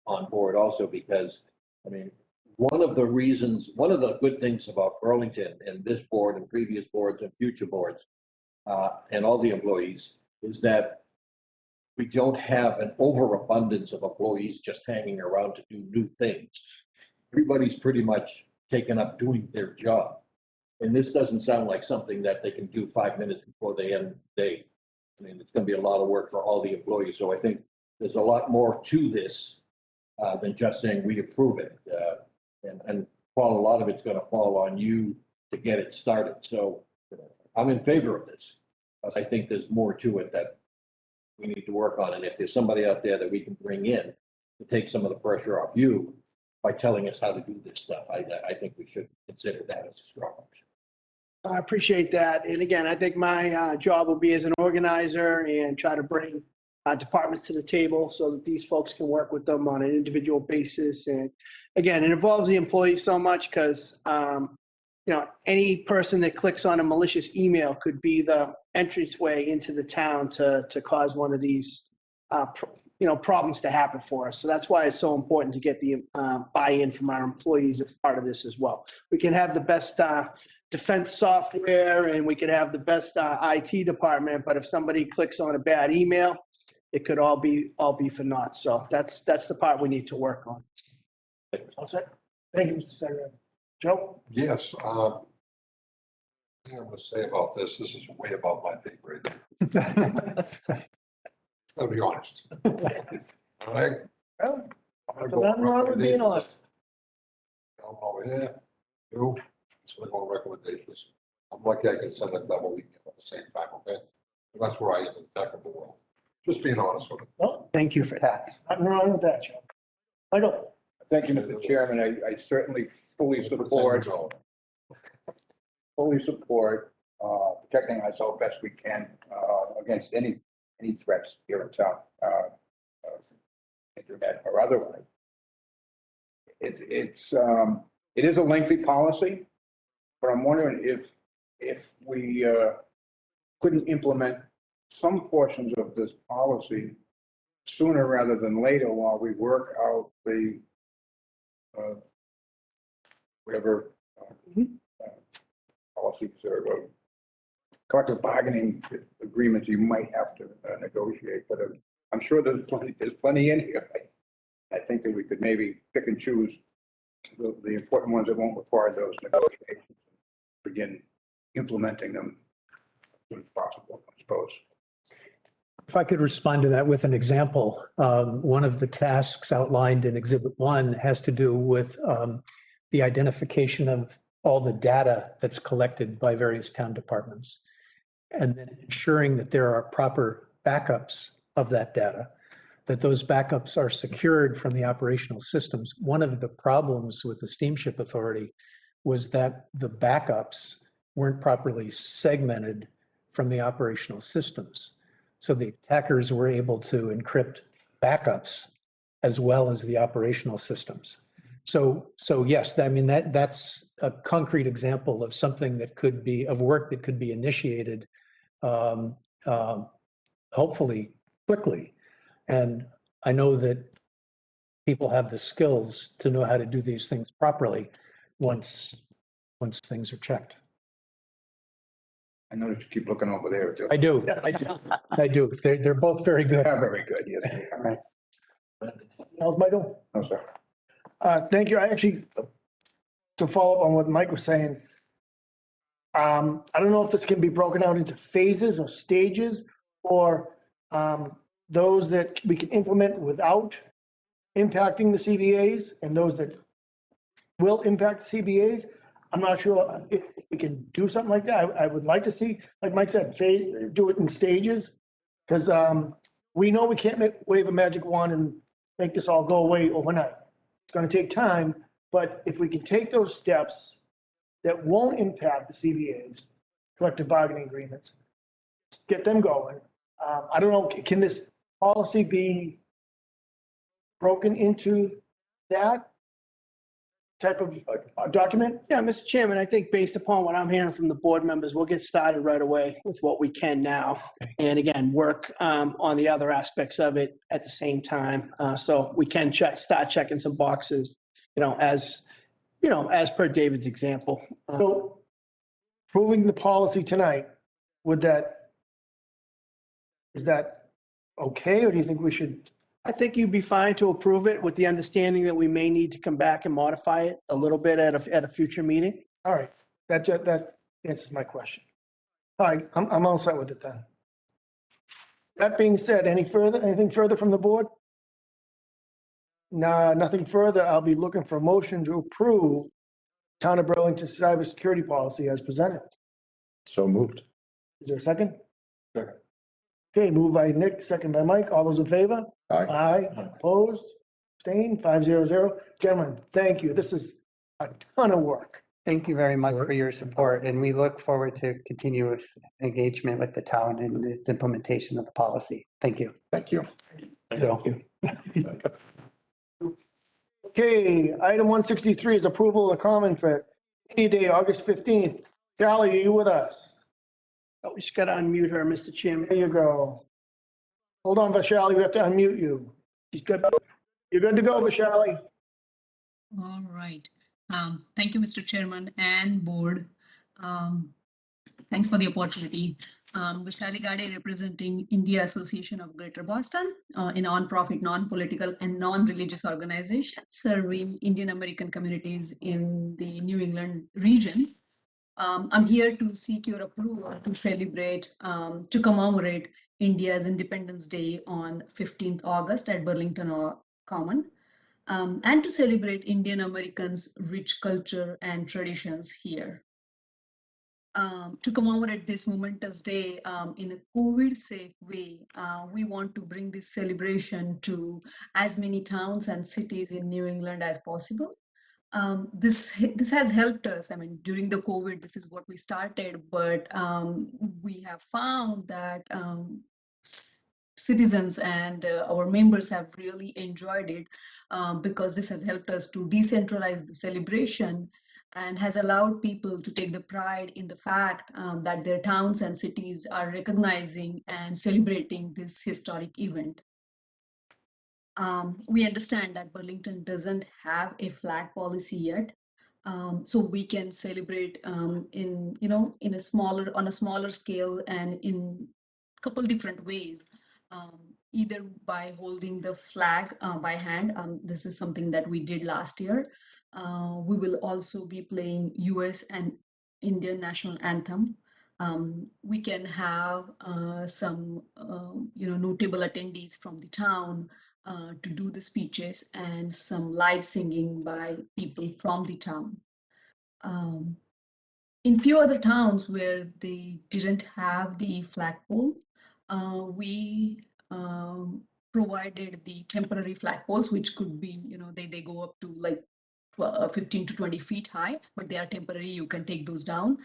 on board also because, I mean, one of the good things about Burlington and this board and previous boards and future boards and all the employees is that we don't have an overabundance of employees just hanging around to do new things. Everybody's pretty much taken up doing their job. And this doesn't sound like something that they can do 5 minutes before they end the day. I mean, it's going to be a lot of work for all the employees. So I think there's a lot more to this than just saying we approve it. And Paul, a lot of it's going to fall on you to get it started. So I'm in favor of this. But I think there's more to it that we need to work on. And if there's somebody out there that we can bring in to take some of the pressure off you by telling us how to do this stuff, I think we should consider that as a strong option. I appreciate that. And again, I think my job will be as an organizer and try to bring departments to the table so that these folks can work with them on an individual basis. And again, it involves the employees so much because, any person that clicks on a malicious email could be the entranceway into the town to cause one of these problems to happen for us. So that's why it's so important to get the buy-in from our employees as part of this as well. We can have the best defense software and we could have the best IT department, but if somebody clicks on a bad email, it could all be for naught. So that's the part we need to work on. All set? Thank you, Mr. Secretary. Joe? Yes, I'm gonna say about this, this is way above my pay grade. I'll be honest. All right? Well, I'm gonna there's go nothing wrong with being honest. I'm over here, you, it's gonna go recommendations. I'm lucky I can send a double email at the same time, okay? And that's where I am in the technical world. Just being honest with you. No, Thank you for that. nothing wrong with that, Joe. Michael? Thank you, Mr. Chairman. I certainly fully support protecting ourselves best we can against any threats here in town, internet or otherwise. It is a lengthy policy, but I'm wondering if we couldn't implement some portions of this policy sooner rather than later while we work out the whatever policies or collective bargaining agreements you might have to negotiate, but I'm sure there's plenty in here. I think that we could maybe pick and choose the important ones that won't require those negotiations, begin implementing them as soon as possible, I suppose. If I could respond to that with an example, one of the tasks outlined in Exhibit 1 has to do with the identification of all the data that's collected by various town departments, and then ensuring that there are proper backups of that data, that those backups are secured from the operational systems. One of the problems with the Steamship Authority was that the backups weren't properly segmented from the operational systems. So the attackers were able to encrypt backups as well as the operational systems. So yes, I mean, that's a concrete example of something that could be, of work that could be initiated, hopefully quickly. And I know that people have the skills to know how to do these things properly once things are checked. I noticed you keep looking over there, too. I do. They're both very good. Yeah, very good, yes. They are. Right. How's Michael? No, sir. Thank you. I actually, to follow up on what Mike was saying, I don't know if this can be broken out into phases or stages or those that we can implement without impacting the CBAs and those that will impact the CBAs. I'm not sure if we can do something like that. I would like to see, like Mike said, do it in stages. Because we know we can't wave a magic wand and make this all go away overnight. It's going to take time, but if we can take those steps that won't impact the CBAs, collective bargaining agreements, get them going. I don't know, can this policy be broken into that type of document? Yeah, Mr. Chairman, I think based upon what I'm hearing from the board members, we'll get started right away with what we can now. And again, work on the other aspects of it at the same time. So we can start checking some boxes, as per David's example. So proving the policy tonight, is that okay, or do you think we should? I think you'd be fine to approve it with the understanding that we may need to come back and modify it a little bit at a future meeting. All right, that answers my question. All right, I'm all set with it then. That being said, anything further from the board? Nah, nothing further. I'll be looking for a motion to approve Town of Burlington cybersecurity policy as presented. So moved. Is there a second? Second. Okay, moved by Nick, second by Mike. All those in favor? Aye. Aye. Opposed? Abstained? 500. Gentlemen, thank you. This is a ton of work. Thank you very much for your support, and we look forward to continuous engagement with the town and its implementation of the policy. Thank you. Thank you. Thank you. Okay, item 163 is approval of the common for any day, August 15th. Charlie, are you with us? Oh, we just got to unmute her, Mr. Chairman. There you go. Hold on, Vishali, we have to unmute you. She's good. You're good to go, Vishali. All right. Thank you, Mr. Chairman and board. Thanks for the opportunity. Vishali Gade, representing India Association of Greater Boston, a non-profit, non-political, and non-religious organization serving Indian American communities in the New England region. I'm here to seek your approval to celebrate, to commemorate India's Independence Day on 15th August at Burlington Common, and to celebrate Indian Americans' rich culture and traditions here. To commemorate this momentous day in a COVID-safe way, we want to bring this celebration to as many towns and cities in New England as possible. This has helped us. I mean, during the COVID, this is what we started, but we have found that citizens and our members have really enjoyed it because this has helped us to decentralize the celebration and has allowed people to take the pride in the fact that their towns and cities are recognizing and celebrating this historic event. We understand that Burlington doesn't have a flag policy yet, so we can celebrate in on a smaller scale and in a couple different ways. Either by holding the flag by hand. This is something that we did last year. We will also be playing US and Indian national anthem. We can have some notable attendees from the town to do the speeches and some live singing by people from the town. In few other towns where they didn't have the flagpole, we provided the temporary flagpoles, which could be, they go up to like 15 to 20 feet high, but they are temporary. You can take those down.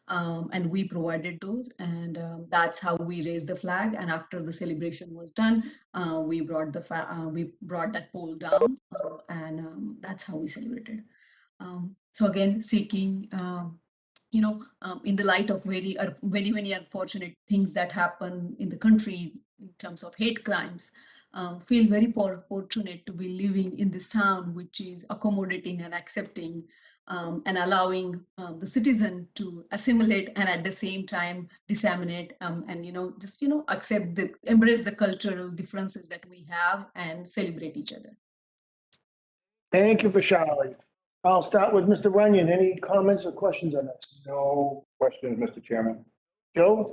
And we provided those, and that's how we raised the flag. And after the celebration was done, we brought that pole down, and that's how we celebrated. So again, seeking, in the light of very many unfortunate things that happen in the country in terms of hate crimes, feel very fortunate to be living in this town, which is accommodating and accepting and allowing the citizen to assimilate and at the same time disseminate and embrace the cultural differences that we have and celebrate each other. Thank you, Vishali. I'll start with Mr. Runyon. Any comments or questions on this? No questions, Mr. Chairman. Joe?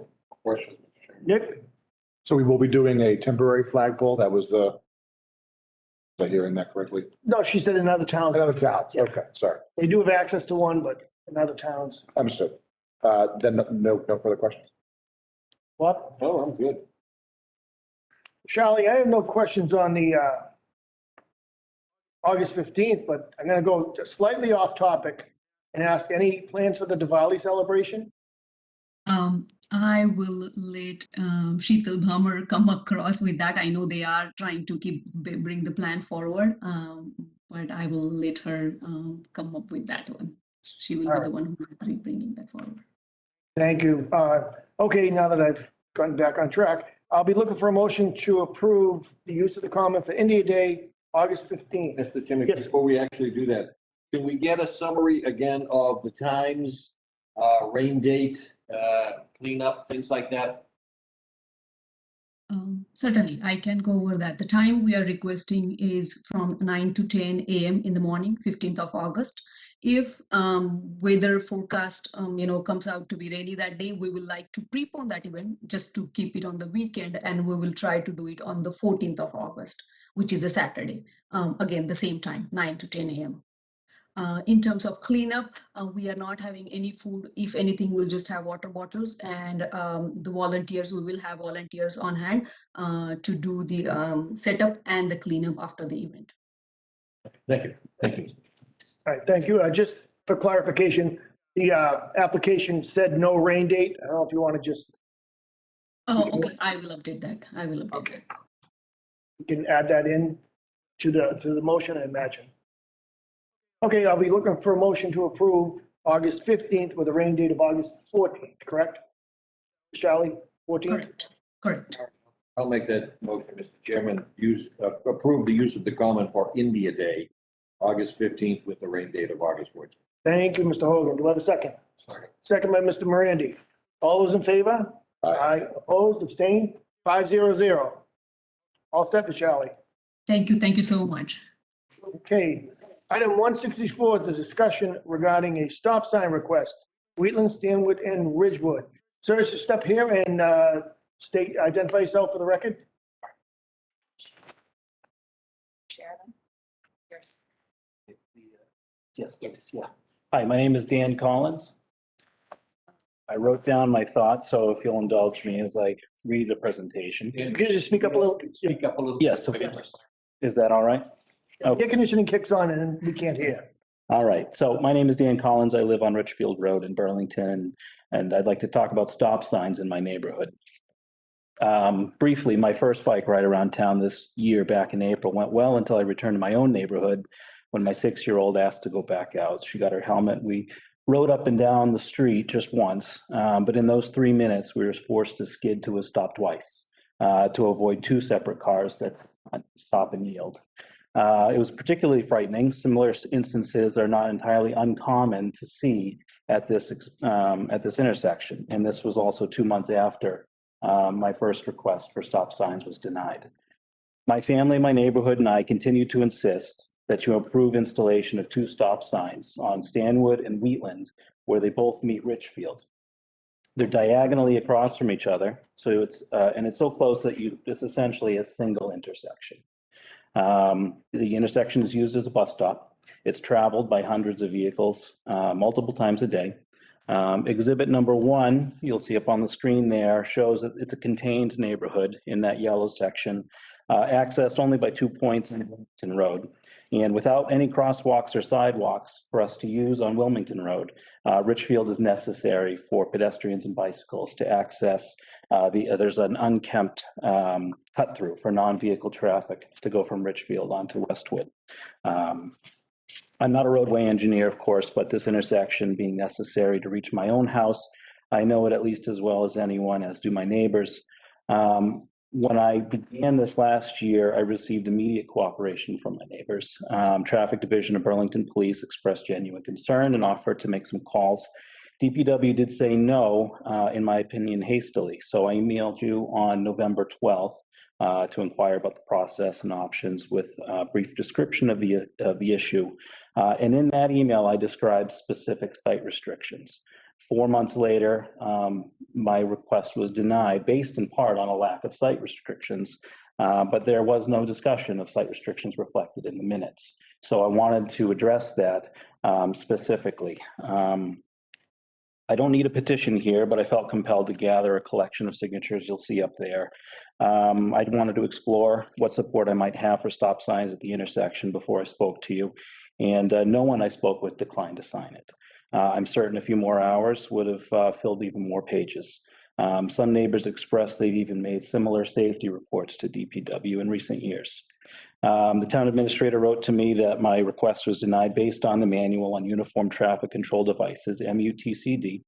Questions, Mr. Chairman. Nick? So we will be doing a temporary flagpole. That was the, am I hearing that correctly? No, she said in other towns. Another town. Okay, sorry. They do have access to one, but in other towns. Understood. Then no further questions. What? Oh, I'm good. Charlie, I have no questions on the August 15th, but I'm going to go just slightly off topic and ask any plans for the Diwali celebration? I will let Sheetal Bhamar come across with that. I know they are trying to bring the plan forward, but I will let her come up with that one. She will be the one who will be bringing that forward. Thank you. Okay, now that I've gotten back on track, I'll be looking for a motion to approve the use of the common for India Day, August 15th. Mr. Timmy, Yes. before we actually do that, can we get a summary again of the times, rain date, cleanup, things like that? Certainly, I can go over that. The time we are requesting is from 9 to 10 a.m. in the morning, 15th of August. If weather forecast, comes out to be rainy that day, we will like to prepone that event just to keep it on the weekend, and we will try to do it on the 14th of August, which is a Saturday. Again, the same time, 9 to 10 a.m. In terms of cleanup, we are not having any food. If anything, we'll just have water bottles, and the volunteers, we will have volunteers on hand to do the setup and the cleanup after the event. Thank you. Thank you. All right, thank you. Just for clarification, the application said no rain date. I don't know if you want to just. Oh, okay. I will update that. I will update that. You can add that in to the motion, I imagine. Okay, I'll be looking for a motion to approve August 15th with a rain date of August 14th, correct? Charlie, 14th? Correct. I'll make that motion, Mr. Chairman. Approve the use of the common for India Day, August 15th with the rain date of August 14th. Thank you, Mr. Hogan. Do I have a second? Second by Mr. Morandi. All those in favor? Aye. Opposed, abstained, 500. All set, Charlie. Thank you so much. Okay, item 164 is the discussion regarding a stop sign request, Wheatland, Stanwood, and Ridgewood. Sir, just step here and identify yourself for the record. Yes, yeah. Hi, my name is Dan Collins. I wrote down my thoughts, so if you'll indulge me as I read the presentation. Could you just speak up a little? Speak up a little. Yes, of course. Is that all right? Air conditioning kicks on and we can't hear. All right. So my name is Dan Collins. I live on Richfield Road in Burlington, and I'd like to talk about stop signs in my neighborhood. Briefly, my first bike ride around town this year back in April went well until I returned to my own neighborhood when my 6-year-old asked to go back out. She got her helmet. We rode up and down the street just once, but in those 3 minutes, we were forced to skid to a stop twice to avoid 2 separate cars that stop and yield. It was particularly frightening. Similar instances are not entirely uncommon to see at this intersection, and this was also 2 months after my first request for stop signs was denied. My family, my neighborhood, and I continue to insist that you approve installation of 2 stop signs on Stanwood and Wheatland, where they both meet Richfield. They're diagonally across from each other, so it's so close that it's essentially a single intersection. The intersection is used as a bus stop. It's traveled by hundreds of vehicles multiple times a day. Exhibit number 1, you'll see up on the screen there, shows that it's a contained neighborhood in that yellow section, accessed only by 2 points in Wilmington Road. And without any crosswalks or sidewalks for us to use on Wilmington Road, Richfield is necessary for pedestrians and bicycles to access. There's an unkempt cut through for non-vehicle traffic to go from Richfield onto Westwood. I'm not a roadway engineer, of course, but this intersection being necessary to reach my own house, I know it at least as well as anyone, as do my neighbors. When I began this last year, I received immediate cooperation from my neighbors. Traffic Division of Burlington Police expressed genuine concern and offered to make some calls. DPW did say no, in my opinion, hastily. So I emailed you on November 12th to inquire about the process and options with a brief description of the issue. And in that email, I described specific site restrictions. 4 months later, my request was denied based in part on a lack of site restrictions, but there was no discussion of site restrictions reflected in the minutes. So I wanted to address that specifically. I don't need a petition here, but I felt compelled to gather a collection of signatures you'll see up there. I wanted to explore what support I might have for stop signs at the intersection before I spoke to you, and no one I spoke with declined to sign it. I'm certain a few more hours would have filled even more pages. Some neighbors expressed they've even made similar safety reports to DPW in recent years. The town administrator wrote to me that my request was denied based on the Manual on Uniform Traffic Control Devices, MUTCD,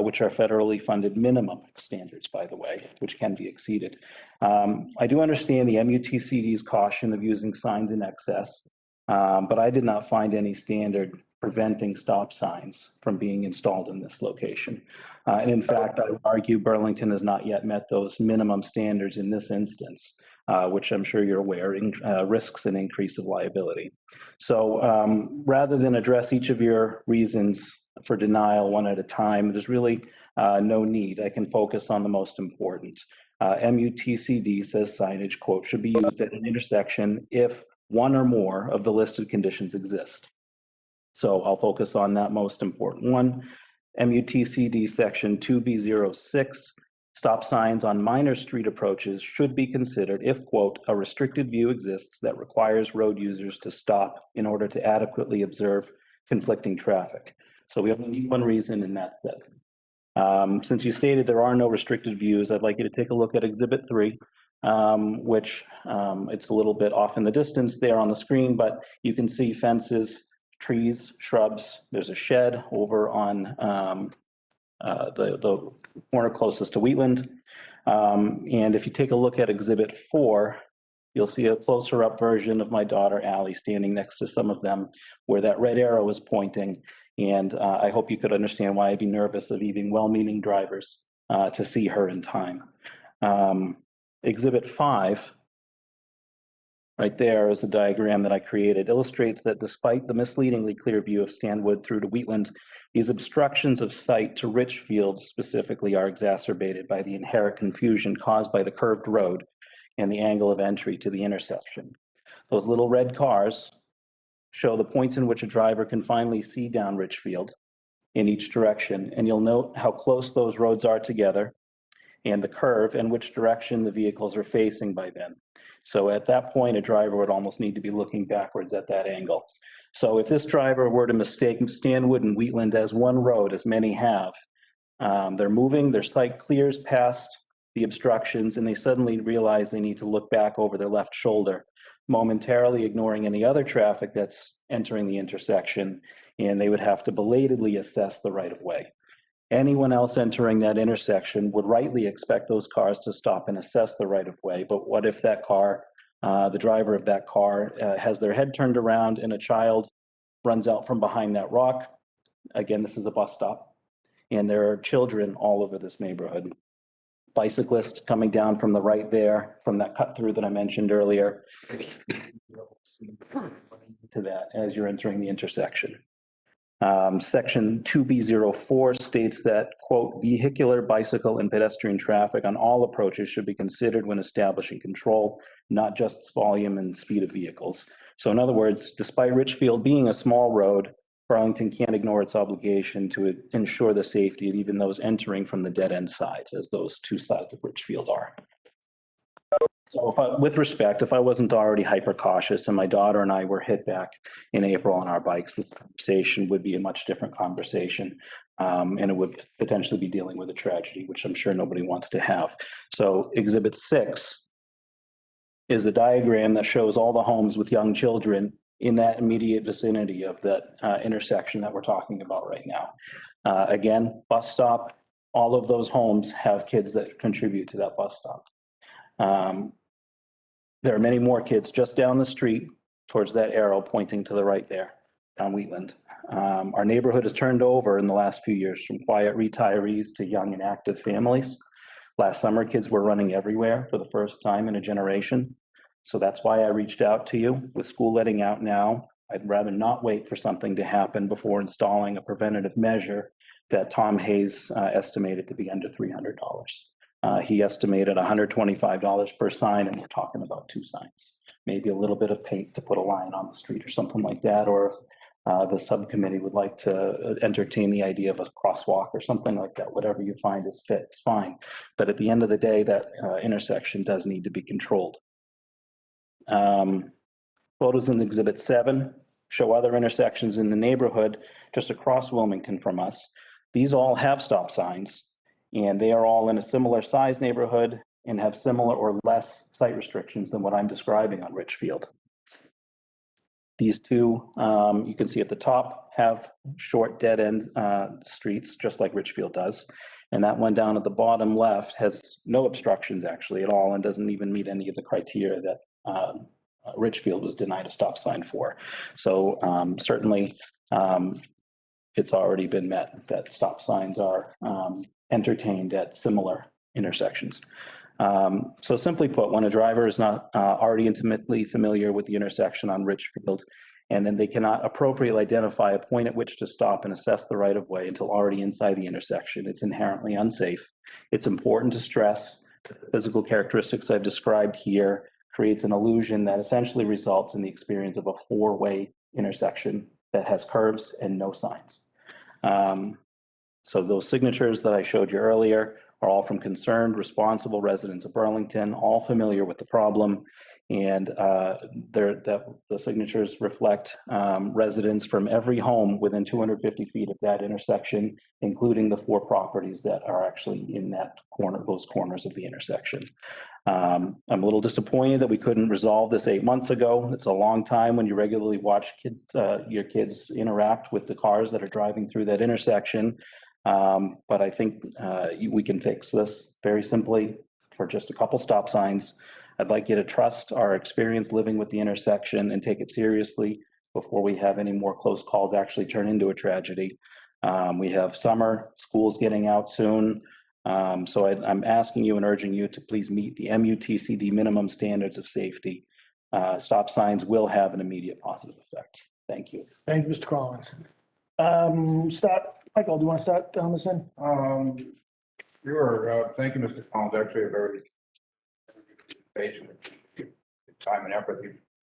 which are federally funded minimum standards, by the way, which can be exceeded. I do understand the MUTCD's caution of using signs in excess, but I did not find any standard preventing stop signs from being installed in this location. And in fact, I would argue Burlington has not yet met those minimum standards in this instance, which I'm sure you're aware risks an increase of liability. So rather than address each of your reasons for denial one at a time, there's really no need. I can focus on the most important. MUTCD says signage, quote, should be used at an intersection if one or more of the listed conditions exist. So I'll focus on that most important one. MUTCD section 2B06, stop signs on minor street approaches should be considered if, quote, a restricted view exists that requires road users to stop in order to adequately observe conflicting traffic. So we only need one reason, and that's that. Since you stated there are no restricted views, I'd like you to take a look at Exhibit 3, which it's a little bit off in the distance there on the screen, but you can see fences, trees, shrubs. There's a shed over on the corner closest to Wheatland. And if you take a look at Exhibit 4, you'll see a closer up version of my daughter Allie standing next to some of them where that red arrow is pointing. And I hope you could understand why I'd be nervous of even well-meaning drivers to see her in time. Exhibit 5, right there is a diagram that I created, illustrates that despite the misleadingly clear view of Stanwood through to Wheatland, these obstructions of sight to Richfield specifically are exacerbated by the inherent confusion caused by the curved road and the angle of entry to the intersection. Those little red cars show the points in which a driver can finally see down Richfield in each direction, and you'll note how close those roads are together and the curve and which direction the vehicles are facing by then. So at that point, a driver would almost need to be looking backwards at that angle. So if this driver were to mistake Stanwood and Wheatland as one road, as many have, they're moving, their sight clears past the obstructions, and they suddenly realize they need to look back over their left shoulder, momentarily ignoring any other traffic that's entering the intersection, and they would have to belatedly assess the right of way. Anyone else entering that intersection would rightly expect those cars to stop and assess the right of way. But what if that car, the driver of that car, has their head turned around and a child runs out from behind that rock? Again, this is a bus stop, and there are children all over this neighborhood. Bicyclists coming down from the right there, from that cut through that I mentioned earlier, to that as you're entering the intersection. Section 2B04 states that, quote, vehicular, bicycle, and pedestrian traffic on all approaches should be considered when establishing control, not just volume and speed of vehicles. So in other words, despite Richfield being a small road, Burlington can't ignore its obligation to ensure the safety of even those entering from the dead-end sides, as those two sides of Richfield are. So with respect, if I wasn't already hyper cautious and my daughter and I were hit back in April on our bikes, this conversation would be a much different conversation. And it would potentially be dealing with a tragedy, which I'm sure nobody wants to have. So Exhibit 6 is a diagram that shows all the homes with young children in that immediate vicinity of that intersection that we're talking about right now. Again, bus stop, all of those homes have kids that contribute to that bus stop. There are many more kids just down the street towards that arrow pointing to the right there, down Wheatland. Our neighborhood has turned over in the last few years from quiet retirees to young and active families. Last summer, kids were running everywhere for the first time in a generation. So that's why I reached out to you. With school letting out now, I'd rather not wait for something to happen before installing a preventative measure that Tom Hayes estimated to be under $300. He estimated $125 per sign, and we're talking about 2 signs. Maybe a little bit of paint to put a line on the street or something like that, or if the subcommittee would like to entertain the idea of a crosswalk or something like that, whatever you find is fit, it's fine. But at the end of the day, that intersection does need to be controlled. Photos in Exhibit 7 show other intersections in the neighborhood just across Wilmington from us. These all have stop signs, and they are all in a similar size neighborhood and have similar or less site restrictions than what I'm describing on Richfield. These two, you can see at the top, have short dead-end streets, just like Richfield does. And that one down at the bottom left has no obstructions actually at all and doesn't even meet any of the criteria that Richfield was denied a stop sign for. So certainly it's already been met that stop signs are entertained at similar intersections. So simply put, when a driver is not already intimately familiar with the intersection on Richfield, and then they cannot appropriately identify a point at which to stop and assess the right of way until already inside the intersection, it's inherently unsafe. It's important to stress that the physical characteristics I've described here creates an illusion that essentially results in the experience of a 4-way intersection that has curves and no signs. So those signatures that I showed you earlier are all from concerned, responsible residents of Burlington, all familiar with the problem. And the signatures reflect residents from every home within 250 feet of that intersection, including the 4 properties that are actually in that corner, those corners of the intersection. I'm a little disappointed that we couldn't resolve this 8 months ago. It's a long time when you regularly watch your kids interact with the cars that are driving through that intersection. But I think we can fix this very simply. for just a couple stop signs. I'd like you to trust our experience living with the intersection and take it seriously before we have any more close calls actually turn into a tragedy. We have summer, school's getting out soon. So I'm asking you and urging you to please meet the MUTCD minimum standards of safety. Stop signs will have an immediate positive effect. Thank you. Thank you, Mr. Collins. Michael, do you want to start on this end? Sure. Thank you, Mr. Collins. Actually, a very patient time and effort you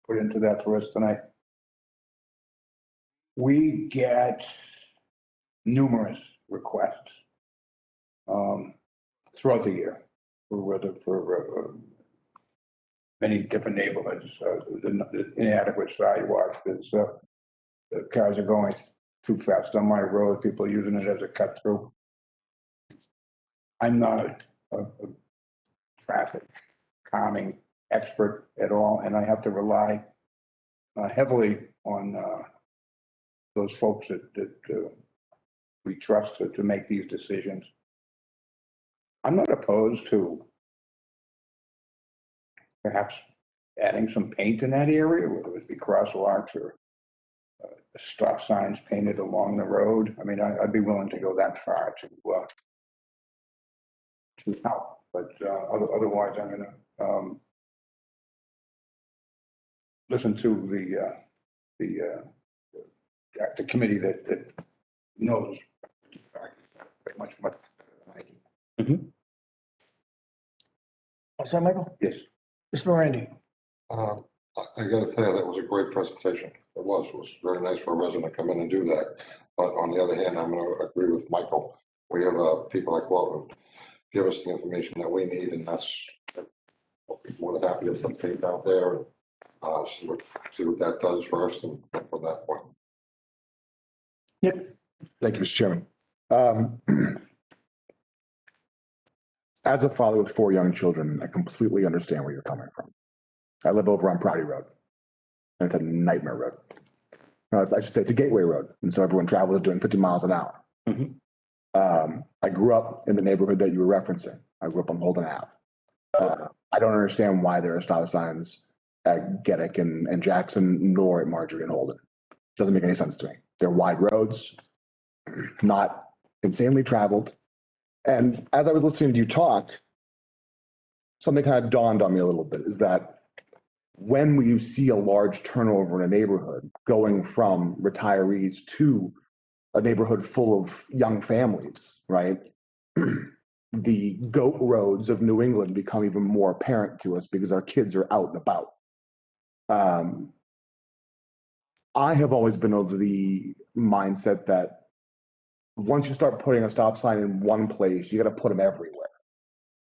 put into that for us tonight. We get numerous requests throughout the year for many different neighborhoods, inadequate sidewalks, the cars are going too fast on my road, people are using it as a cut through. I'm not a traffic calming expert at all, and I have to rely heavily on those folks that we trust to make these decisions. I'm not opposed to perhaps adding some paint in that area, whether it be crosswalks or stop signs painted along the road. I mean, I'd be willing to go that far to help, but otherwise I'm gonna listen to the committee that knows much better than I do. What's that, Michael? Yes. Mr. Morandi? I gotta tell you, that was a great presentation. It was very nice for a resident to come in and do that. But on the other hand, I'm gonna agree with Michael. We have people that go out and give us the information that we need, and that's what we're more than happy to put tape out there and see what that does first and go from that point. Nick? Thank you, Mr. Chairman. As a father with 4 young children, I completely understand where you're coming from. I live over on Prouty Road, and it's a nightmare road. I should say it's a gateway road, and so everyone travels doing 50 miles an hour. I grew up in the neighborhood that you were referencing. I grew up on Holden Ave. I don't understand why there are stop signs at Geddick and Jackson, nor at Marjorie and Holden. Doesn't make any sense to me. They're wide roads, not insanely traveled. And as I was listening to you talk, something kind of dawned on me a little bit, is that when you see a large turnover in a neighborhood going from retirees to a neighborhood full of young families, right? The goat roads of New England become even more apparent to us because our kids are out and about. I have always been of the mindset that once you start putting a stop sign in one place, you got to put them everywhere,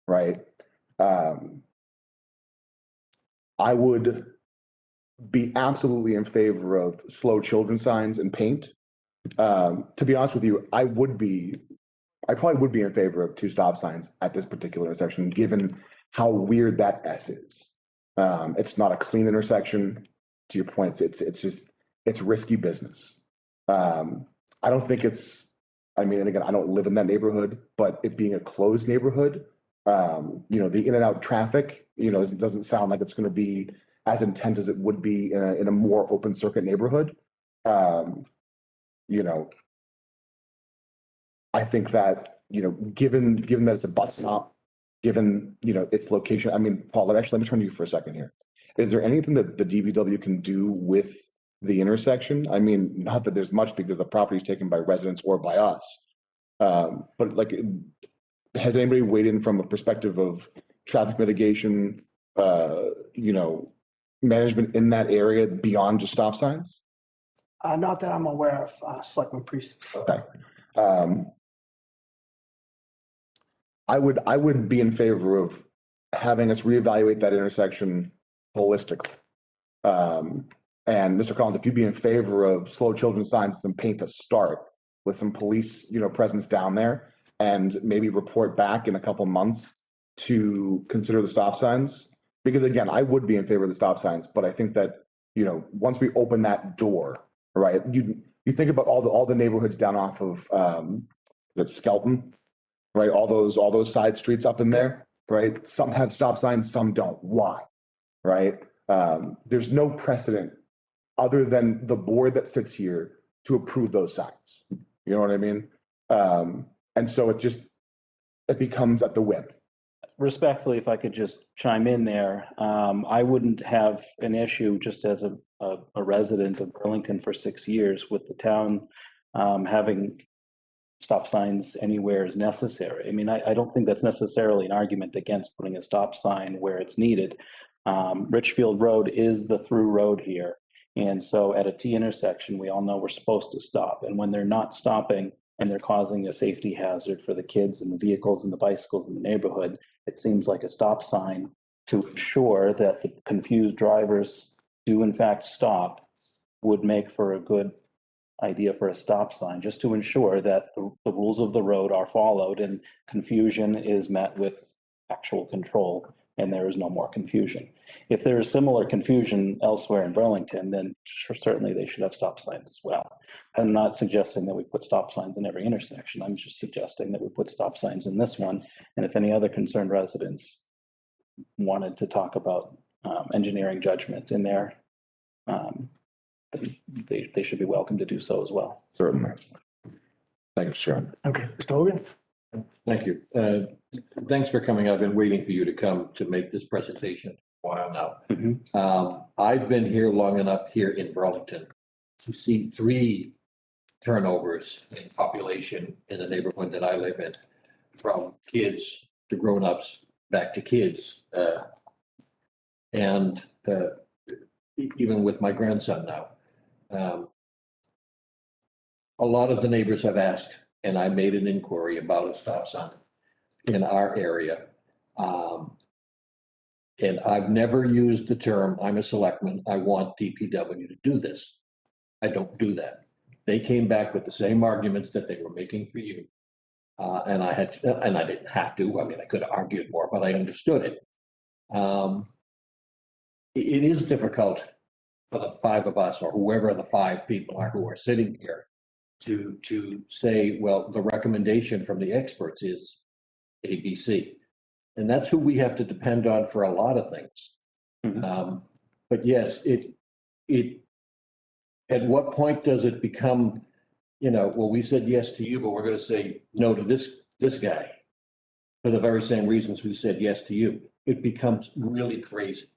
right? I would be absolutely in favor of slow children signs and paint. To be honest with you, I probably would be in favor of 2 stop signs at this particular intersection, given how weird that S is. It's not a clean intersection. To your point, it's risky business. I don't think and again, I don't live in that neighborhood, but it being a closed neighborhood, the in and out traffic, it doesn't sound like it's going to be as intense as it would be in a more open circuit neighborhood. I think that, given that it's a bus stop, given, its location, Paul, let me turn to you for a second here. Is there anything that the DPW can do with the intersection? Not that there's much because the property is taken by residents or by us. But has anybody weighed in from a perspective of traffic mitigation, management in that area beyond just stop signs? Not that I'm aware of, Selectman Priest. Okay. I would be in favor of having us reevaluate that intersection holistically. And Mr. Collins, if you'd be in favor of slow children signs and some paint to start with some police, presence down there, and maybe report back in a couple months to consider the stop signs. Because again, I would be in favor of the stop signs, but I think that, once we open that door, right, you think about all the neighborhoods down off of, Skelton, right? All those side streets up in there. right? Some have stop signs, some don't. Why? Right? There's no precedent other than the board that sits here to approve those signs. You know what I mean? And so it becomes at the whim. Respectfully, if I could just chime in there, I wouldn't have an issue just as a resident of Burlington for 6 years with the town having stop signs anywhere as necessary. I mean, I don't think that's necessarily an argument against putting a stop sign where it's needed. Richfield Road is the through road here. And so at a T intersection, we all know we're supposed to stop. And when they're not stopping and they're causing a safety hazard for the kids and the vehicles and the bicycles in the neighborhood, it seems like a stop sign to ensure that the confused drivers do in fact stop would make for a good idea for a stop sign, just to ensure that the rules of the road are followed and confusion is met with actual control and there is no more confusion. If there is similar confusion elsewhere in Burlington, then certainly they should have stop signs as well. I'm not suggesting that we put stop signs in every intersection. I'm just suggesting that we put stop signs in this one. And if any other concerned residents wanted to talk about engineering judgment in there, they should be welcome to do so as well. Certainly. Thank you, Sharon. Okay, Mr. Hogan? Thank you. Thanks for coming. I've been waiting for you to come to make this presentation a while now. I've been here long enough here in Burlington to see 3 turnovers in population in the neighborhood that I live in, from kids to grown-ups, back to kids. And even with my grandson now. A lot of the neighbors have asked, and I made an inquiry about a stop sign in our area. And I've never used the term, I'm a selectman, I want DPW to do this. I don't do that. They came back with the same arguments that they were making for you. And I didn't have to, I mean, I could have argued more, but I understood it. It is difficult for the 5 of us, or whoever the 5 people are who are sitting here, to say, well, the recommendation from the experts is ABC. And that's who we have to depend on for a lot of things. But yes, at what point does it become, well, we said yes to you, but we're going to say no to this guy for the very same reasons we said yes to you. It becomes really crazy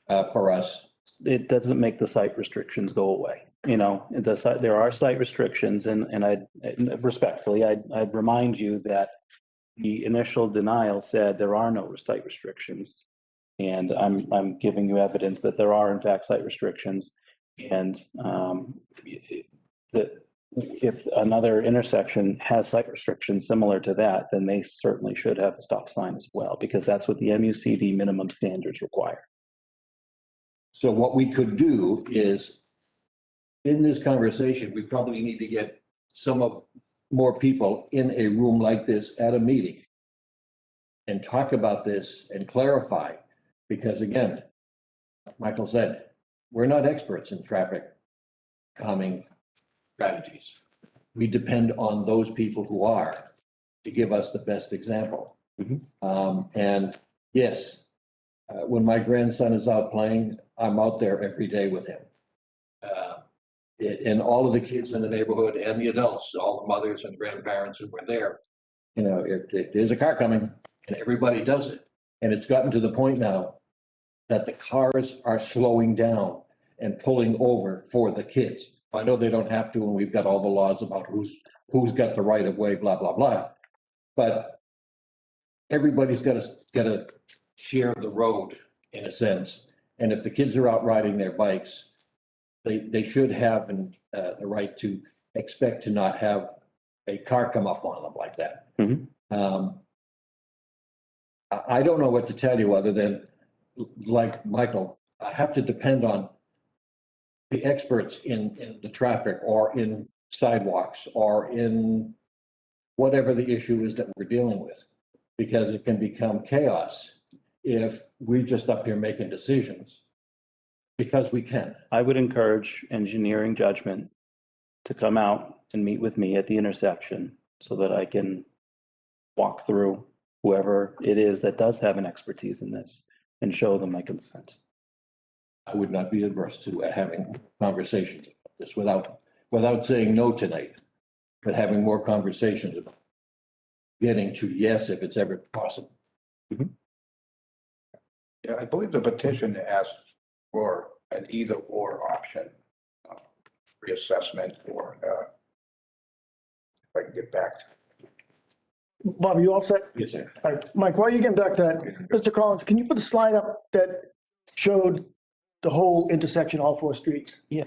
for us. It doesn't make the site restrictions go away. There are site restrictions, and I'd remind you that the initial denial said there are no site restrictions. And I'm giving you evidence that there are in fact site restrictions. And that if another intersection has site restrictions similar to that, then they certainly should have a stop sign as well, because that's what the MUCD minimum standards require. So what we could do is, in this conversation, we probably need to get more people in a room like this at a meeting and talk about this and clarify, because again, like Michael said, we're not experts in traffic calming strategies. We depend on those people who are to give us the best example. And yes, when my grandson is out playing, I'm out there every day with him. And all of the kids in the neighborhood and the adults, all the mothers and grandparents who were there, if there's a car coming, and everybody does it. And it's gotten to the point now that the cars are slowing down and pulling over for the kids. I know they don't have to, and we've got all the laws about who's got the right of way, blah, blah, blah. But everybody's got to share the road in a sense. And if the kids are out riding their bikes, they should have the right to expect to not have a car come up on them like that. I don't know what to tell you other than, like Michael, I have to depend on the experts in the traffic or in sidewalks or in whatever the issue is that we're dealing with, because it can become chaos if we're just up here making decisions because we can. I would encourage engineering judgment to come out and meet with me at the intersection so that I can walk through whoever it is that does have an expertise in this, and show them my consent. I would not be adverse to having conversations about this without saying no tonight, but having more conversations about getting to yes, if it's ever possible. Yeah, I believe the petition asks for an either/or option, reassessment or, if I can get back. Bob, you all set? Yes, sir. All right, Mike, while you're getting back to that, Mr. Collins, can you put the slide up that showed the whole intersection, all four streets? Yeah.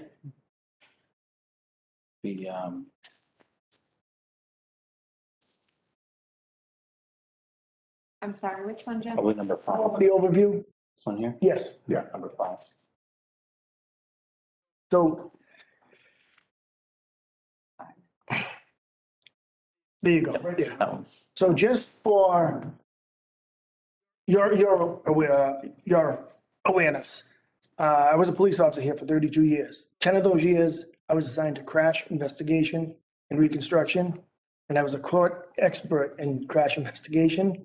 I'm sorry, which one, Jim? Probably number 5. The overview? This one here? Yes. Yeah, number 5. So there you go, right there. That one. So just for your awareness, I was a police officer here for 32 years. 10 of those years, I was assigned to crash investigation and reconstruction, and I was a court expert in crash investigation.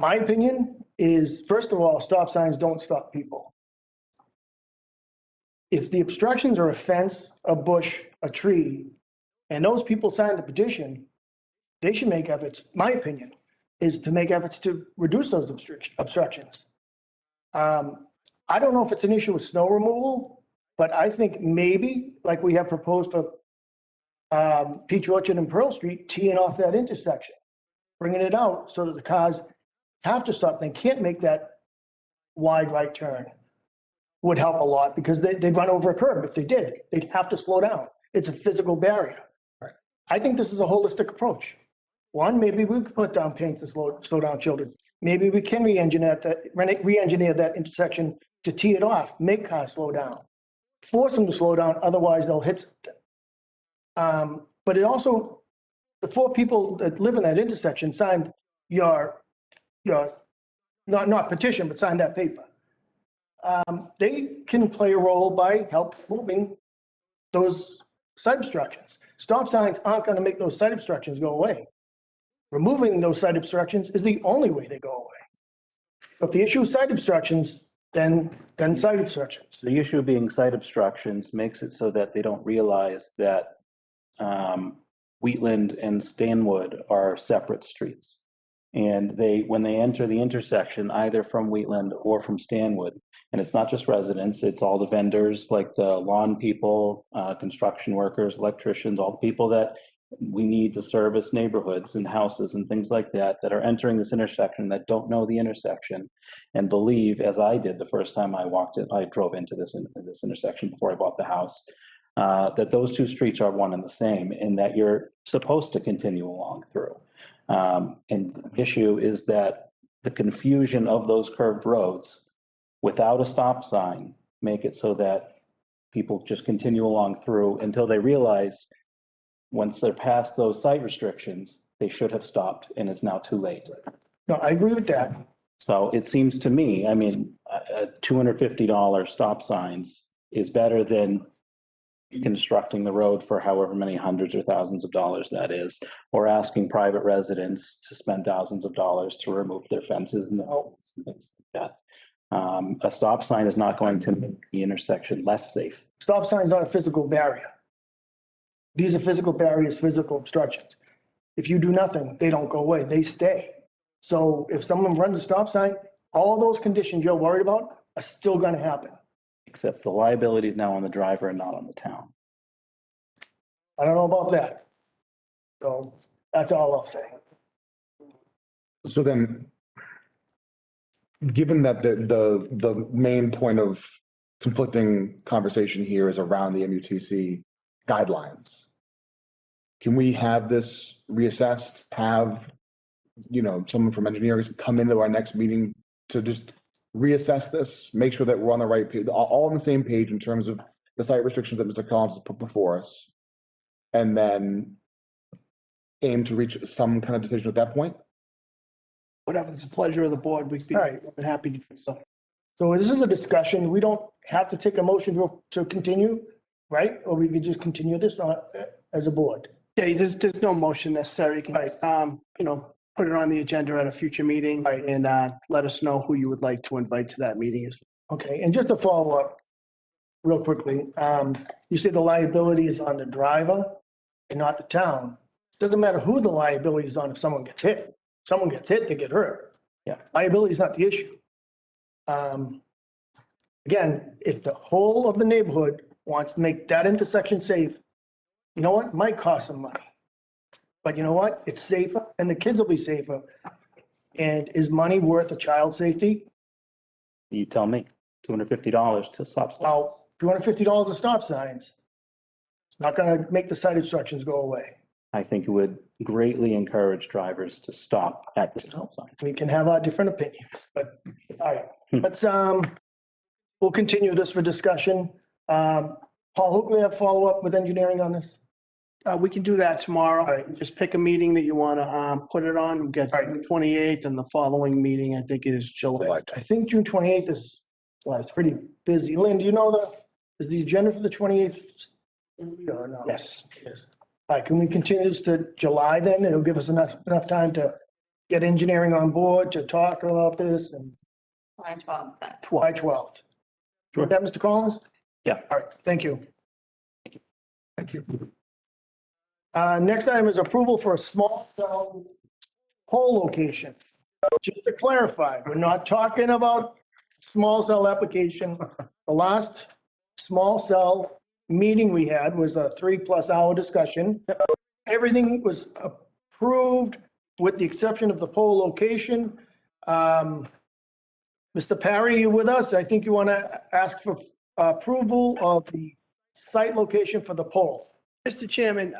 My opinion is, first of all, stop signs don't stop people. If the obstructions are a fence, a bush, a tree, and those people signed the petition, they should make efforts, my opinion, is to make efforts to reduce those obstructions. I don't know if it's an issue with snow removal, but I think maybe, like we have proposed for Peach Orchard and Pearl Street, teeing off that intersection, bringing it out so that the cars have to stop. They can't make that wide right turn. Would help a lot because they'd run over a curb if they did. They'd have to slow down. It's a physical barrier. I think this is a holistic approach. One, maybe we could put down paints to slow down children. Maybe we can re-engineer that intersection to tee it off, make cars slow down, force them to slow down, otherwise they'll hit something. But it also, the 4 people that live in that intersection signed your not petition, but signed that paper. They can play a role by help moving those site obstructions. Stop signs aren't going to make those site obstructions go away. Removing those site obstructions is the only way they go away. If the issue is site obstructions, then site obstructions. The issue being site obstructions makes it so that they don't realize that Wheatland and Stanwood are separate streets. And when they enter the intersection, either from Wheatland or from Stanwood, and it's not just residents, it's all the vendors, like the lawn people, construction workers, electricians, all the people that we need to service neighborhoods and houses and things like that, that are entering this intersection that don't know the intersection and believe, as I did the first time I drove into this intersection before I bought the house, that those 2 streets are one and the same, and that you're supposed to continue along through. And the issue is that the confusion of those curved roads without a stop sign make it so that people just continue along through until they realize once they're past those site restrictions, they should have stopped, and it's now too late. No, I agree with that. So it seems to me, I mean, $250 stop signs is better than constructing the road for however many hundreds or thousands of dollars that is, or asking private residents to spend thousands of dollars to remove their fences and things like that. A stop sign is not going to make the intersection less safe. Stop sign is not a physical barrier. These are physical barriers, physical obstructions. If you do nothing, they don't go away, they stay. So if someone runs a stop sign, all those conditions you're worried about are still going to happen. Except the liability is now on the driver and not on the town. I don't know about that. So that's all I'll say. So then, given that the main point of conflicting conversation here is around the MUTC guidelines, can we have this reassessed, have, someone from engineering come into our next meeting to just reassess this, make sure that we're on the right page, all on the same page in terms of the site restrictions that Mr. Collins has put before us, and then aim to reach some kind of decision at that point? Whatever, it's a pleasure of the board. We'd be All right. happy to do so. So this is a discussion. We don't have to take a motion to continue, right? Or we could just continue this as a board. Yeah, there's no motion necessary. You can, put it on the agenda at a future meeting and let us know who you would like to invite to that meeting as well. Okay, and just to follow up real quickly, you said the liability is on the driver and not the town. Doesn't matter who the liability is on if someone gets hit. Someone gets hit, they get hurt. Yeah. Liability is not the issue. Again, if the whole of the neighborhood wants to make that intersection safe, you know what? It might cost some money. But you know what? It's safer and the kids will be safer. And is money worth a child's safety? You tell me, $250 to stop signs. Well, $250 of stop signs. It's not gonna make the site obstructions go away. I think it would greatly encourage drivers to stop at the stop sign. We can have our different opinions, but, all right, let's, we'll continue this for discussion. Paul, who can we have follow up with engineering on this? We can do that tomorrow. All right. Just pick a meeting that you want to put it on. We'll get June 28th, and the following meeting, I think, is July. I think June 28th is, well, it's pretty busy. Lynn, do you know is the agenda for the 28th? Or no? Yes. Yes. All right, can we continue this to July then? It'll give us enough time to get engineering on board to talk about this and. July 12th. Sure. That, Mr. Collins? Yeah. All right, thank you. Thank you. Next item is approval for a small cell pole location. Just to clarify, we're not talking about small cell application. The last small cell meeting we had was a 3+ hour discussion. Everything was approved with the exception of the pole location. Mr. Parry, you with us? I think you want to ask for approval of the site location for the pole. Mr. Chairman,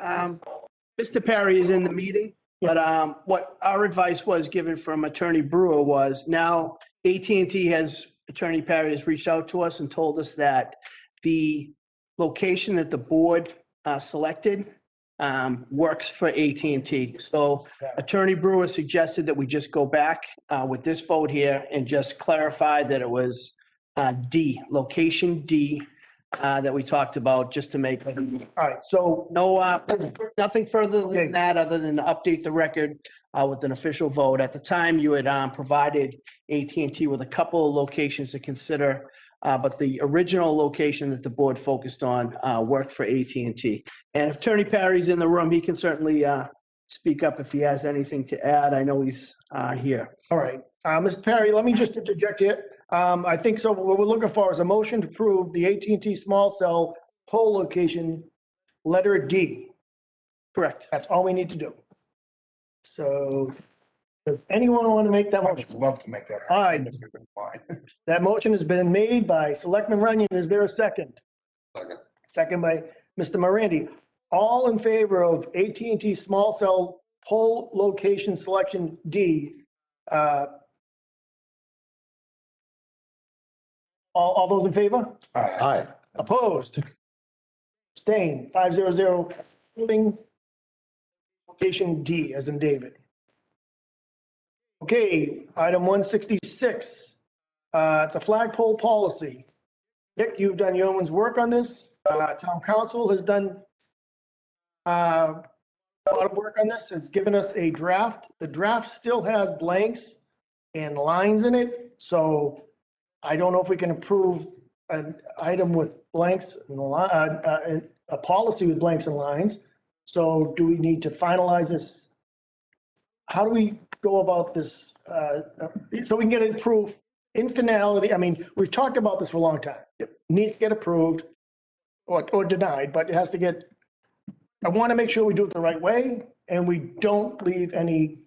Mr. Parry is in the meeting, but what our advice was given from Attorney Brewer was now AT&T Attorney Parry has reached out to us and told us that the location that the board selected works for AT&T. So Attorney Brewer suggested that we just go back with this vote here and just clarify that it was D, location D, that we talked about, just to make. All right, so No, nothing further than that, other than to update the record with an official vote. At the time, you had provided AT&T with a couple of locations to consider, but the original location that the board focused on worked for AT&T. And if Attorney Parry's in the room, he can certainly speak up if he has anything to add. I know he's here. all right, Mr. Parry, let me just interject here. I think so. What we're looking for is a motion to approve the AT&T small cell pole location, letter D. Correct. That's all we need to do. So does anyone want to make that motion? Love to make that. All right. That motion has been made by Selectman Runyon. Is there a second? Second. Second by Mr. Morandi. All in favor of AT&T small cell pole location selection D? All those in favor? Aye. Opposed? Abstained, 500, moving. Location D as in David. Okay, item 166. It's a flagpole policy. Nick, you've done yeoman's work on this. Town council has done a lot of work on this. It's given us a draft. The draft still has blanks and lines in it, so I don't know if we can approve an item with blanks and a policy with blanks and lines. So do we need to finalize this? How do we go about this? So we can get it approved in finality. I mean, we've talked about this for a long time. It needs to get approved or denied, but it has to get, I want to make sure we do it the right way and we don't leave any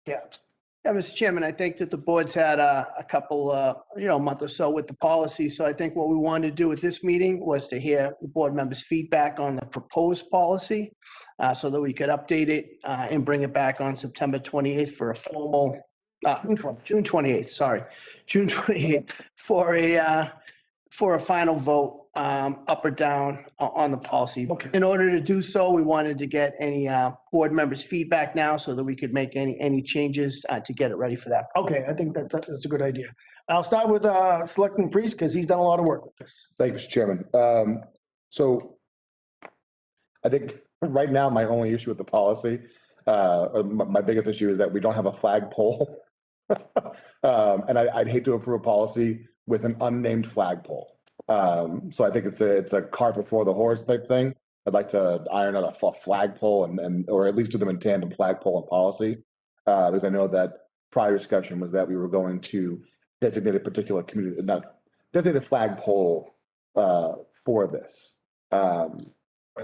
gaps. Yeah, Mr. Chairman, I think that the board's had a couple, month or so with the policy. So I think what we wanted to do at this meeting was to hear the board members' feedback on the proposed policy so that we could update it and bring it back on September 28th for a formal, June 28th, sorry, June 28th for a final vote, up or down on the policy. Okay. In order to do so, we wanted to get any board members' feedback now so that we could make any changes to get it ready for that. Okay, I think that's a good idea. I'll start with Selectman Priest because he's done a lot of work with this. Thank you, Mr. Chairman. So I think right now, my only issue with the policy My biggest issue is that we don't have a flagpole. And I'd hate to approve a policy with an unnamed flagpole. So I think it's a cart before the horse type thing. I'd like to iron out a flagpole or at least do them in tandem, flagpole and policy. Because I know that prior discussion was that we were going to designate a particular community, not designate a flagpole for this. I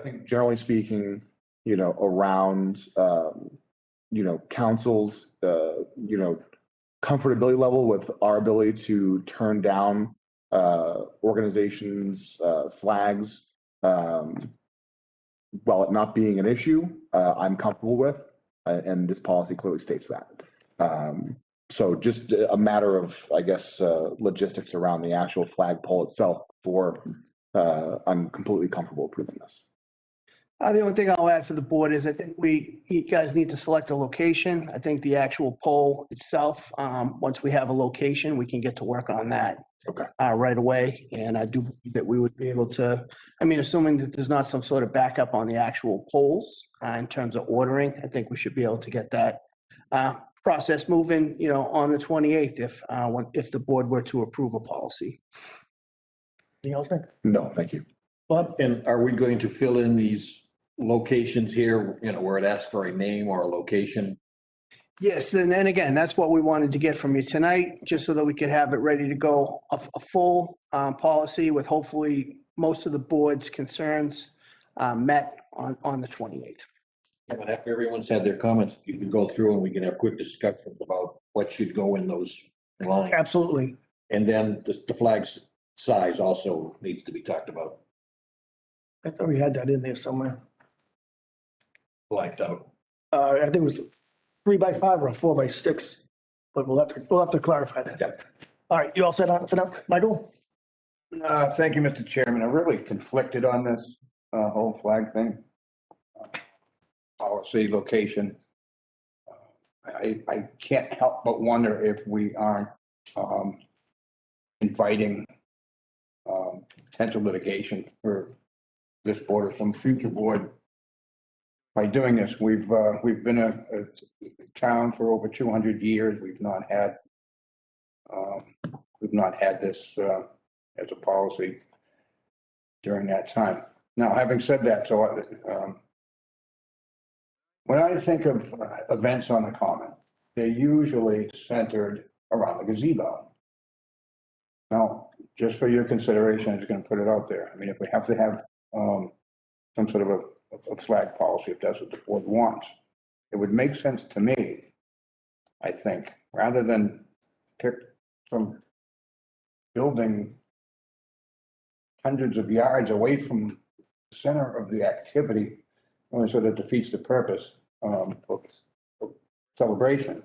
think generally speaking, around, council's, comfortability level with our ability to turn down organizations' flags, while it not being an issue, I'm comfortable with, and this policy clearly states that. So just a matter of, I guess, logistics around the actual flagpole itself I'm completely comfortable approving this. The only thing I'll add for the board is I think you guys need to select a location. I think the actual pole itself, once we have a location, we can get to work on that. Okay. Right away. And I do believe that we would be able to, assuming that there's not some sort of backup on the actual poles, in terms of ordering, I think we should be able to get that, process moving, on the 28th if the board were to approve a policy. Anything else, Nick? No, thank you. Bob? And are we going to fill in these locations here, where it asks for a name or a location? Yes, and then again, that's what we wanted to get from you tonight, just so that we could have it ready to go, a full policy with hopefully most of the board's concerns met on the 28th. And after everyone's had their comments, you can go through and we can have quick discussions about what should go in those lines. Absolutely. And then the flag's size also needs to be talked about, I thought we had that in there somewhere. blacked out. I think it was 3x5 or a 4x6, but we'll have to clarify that. Yeah. All right, you all set on for now, Michael? Thank you, Mr. Chairman. I'm really conflicted on this whole flag thing. Policy, location. I can't help but wonder if we aren't inviting potential litigation for this board or some future board. By doing this, we've been a town for over 200 years. We've not had this as a policy during that time. Now, having said that, when I think of events on the common, they're usually centered around the gazebo. Now, just for your consideration, I'm just going to put it out there. If we have to have some sort of a flag policy, if that's what the board wants, it would make sense to me, I think, rather than pick some building hundreds of yards away from the center of the activity, so that defeats the purpose of celebration.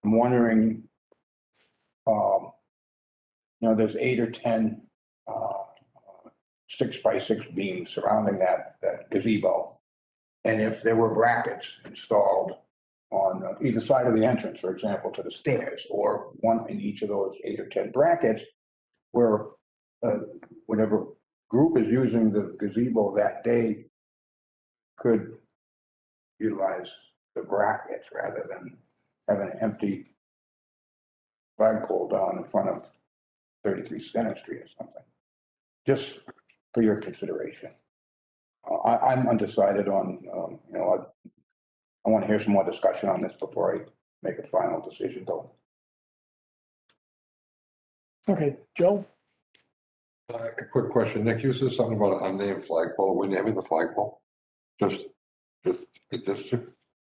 I'm wondering, there's 8 or 10 6x6 beams surrounding that gazebo. And if there were brackets installed on either side of the entrance, for example, to the stairs, or one in each of those 8 or 10 brackets, where whatever group is using the gazebo that day could utilize the brackets rather than have an empty flagpole down in front of 33 Center Street or something. Just for your consideration. I'm undecided on, I want to hear some more discussion on this before I make a final decision, though. Okay, Joe? A quick question. Nick, you said something about an unnamed flagpole. We're naming the flagpole? Just a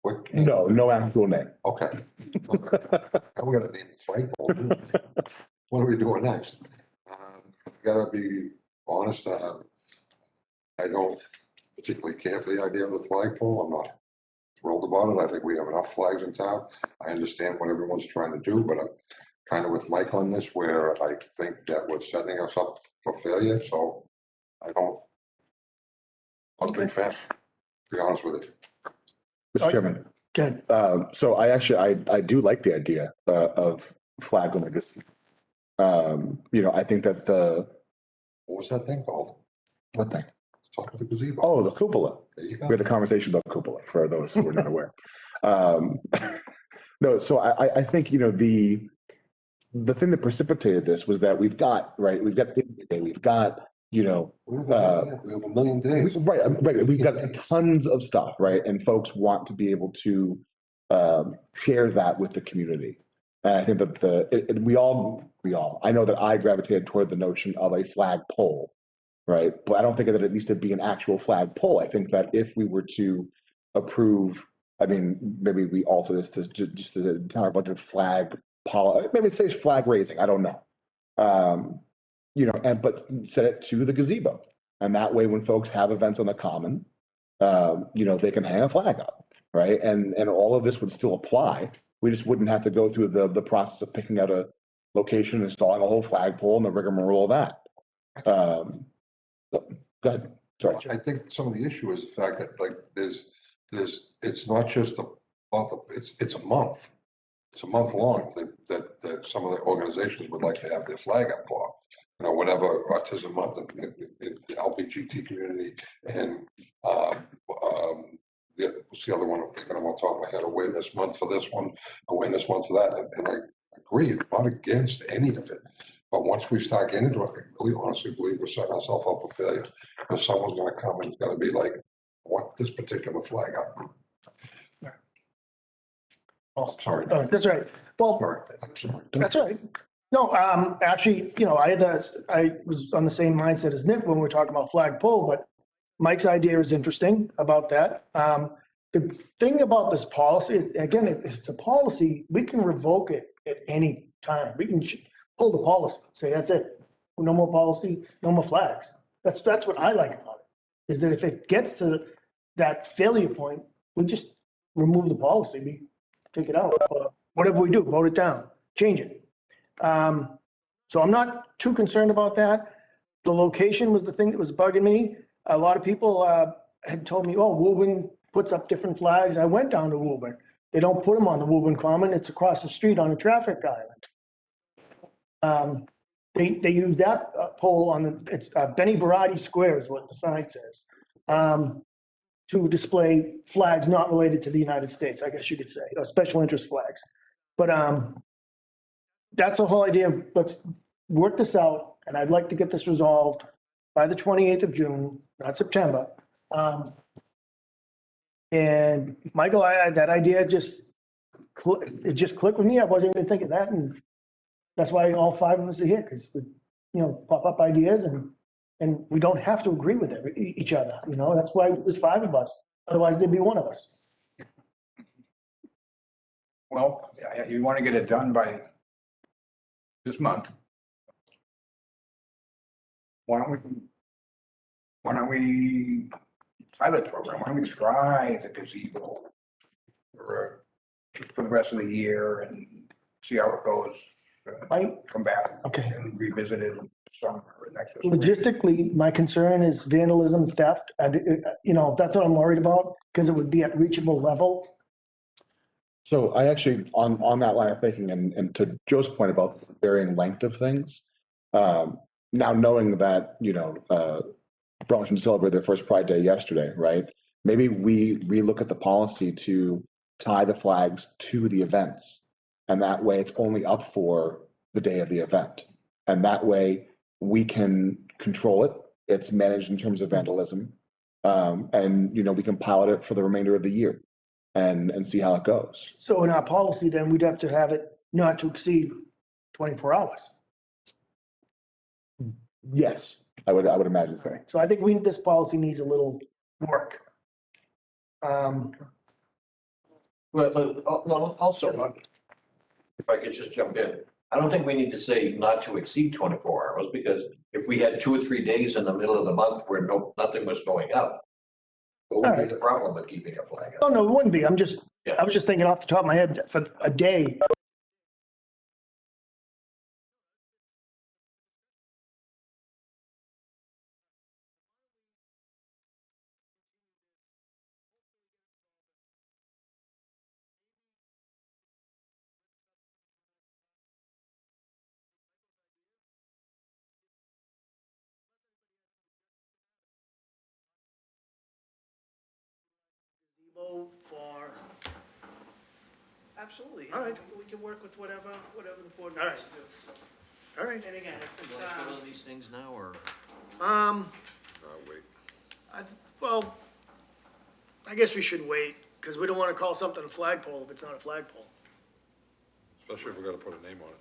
quick. No actual name. Okay. We gotta name the flagpole. What are we doing next? Gotta be honest, I don't particularly care for the idea of the flagpole. I'm not thrilled about it. I think we have enough flags in town. I understand what everyone's trying to do, but I'm kind of with Mike on this, where I think that we're setting us up for failure, so I'm a big fan, to be honest with you. Mr. Chairman. Good. So I do like the idea of flag on the gazebo. I think that what was that thing called? What thing? Talk about the gazebo. Oh, the cupola. There you go. We had a conversation about cupola for those who are not aware. Um, no, so I think, the thing that precipitated this was that we've got Day, we've got, We have a million days. right, we've got tons of stuff, right? And folks want to be able to share that with the community. And I think that we all, I know that I gravitated toward the notion of a flag pole, right? But I don't think that it needs to be an actual flag pole. I think that if we were to approve, I mean, maybe we alter this to just a town budget flag maybe it says flag raising, I don't know. But set it to the gazebo. And that way, when folks have events on the common, they can hang a flag up, right? And all of this would still apply. We just wouldn't have to go through the process of picking out a location, installing a whole flagpole and the rigmarole of that. Go ahead. Sorry. I think some of the issue is the fact that like it's not just a month, it's a month. It's a month long that some of the organizations would like to have their flag up for. Whatever autism month in the LGBTQ community and what's the other one I'm thinking of on top of my head, awareness month for this one, awareness month for that. And I agree, I'm not against any of it. But once we start getting into it, I really honestly believe we're setting ourselves up for failure. Because someone's gonna come and it's gonna be like, I want this particular flag up. Oh, Sorry. that's right. Well, Sorry. I'm sorry. that's all right. No, actually, I was on the same mindset as Nick when we were talking about flagpole, but Mike's idea is interesting about that. The thing about this policy, again, if it's a policy, we can revoke it at any time. We can pull the policy, say, that's it. No more policy, no more flags. That's what I like about it, is that if it gets to that failure point, we just remove the policy, we take it out. Whatever we do, vote it down, change it. So I'm not too concerned about that. The location was the thing that was bugging me. A lot of people had told me, oh, Woburn puts up different flags. I went down to Woburn. They don't put them on the Woburn Common. It's across the street on a traffic island. They use that pole it's Benny Barati Square is what the sign says, to display flags not related to the United States, I guess you could say, or special interest flags. But that's the whole idea. Let's work this out, and I'd like to get this resolved by the 28th of June, not September. And Michael, that idea just clicked with me. I wasn't even thinking that, and that's why all five of us are here, because we, pop up ideas, and we don't have to agree with each other. That's why there's five of us. Otherwise, there'd be one of us. Well, you want to get it done by this month. Why don't we pilot program? Why don't we try the gazebo for the rest of the year and see how it goes? Come back and revisit it in summer or next. Logistically, my concern is vandalism, theft. That's what I'm worried about, because it would be at reachable level. So I actually, on that line of thinking, and to Joe's point about the varying length of things, now knowing that, Burlington celebrated their first Pride Day yesterday, right? Maybe we relook at the policy to tie the flags to the events. And that way it's only up for the day of the event. And that way we can control it. It's managed in terms of vandalism. And, we can pilot it for the remainder of the year and see how it goes. So in our policy, then we'd have to have it not to exceed 24 hours. Yes, I would imagine so. So I think this policy needs a little work. Well, also, if I could just jump in, I don't think we need to say not to exceed 24 hours, because if we had 2 or 3 days in the middle of the month where nothing was going up, what would be the problem with keeping a flag up? Oh, no, it wouldn't be. I was just thinking off the top of my head for a day. For Absolutely. All right. We can work with whatever the board All wants right. to do. So, All right. and again, if You it's, want to fill in these things now, or? Wait. Well, I guess we should wait, because we don't want to call something a flagpole if it's not a flagpole. Especially if we're gonna put a name on it.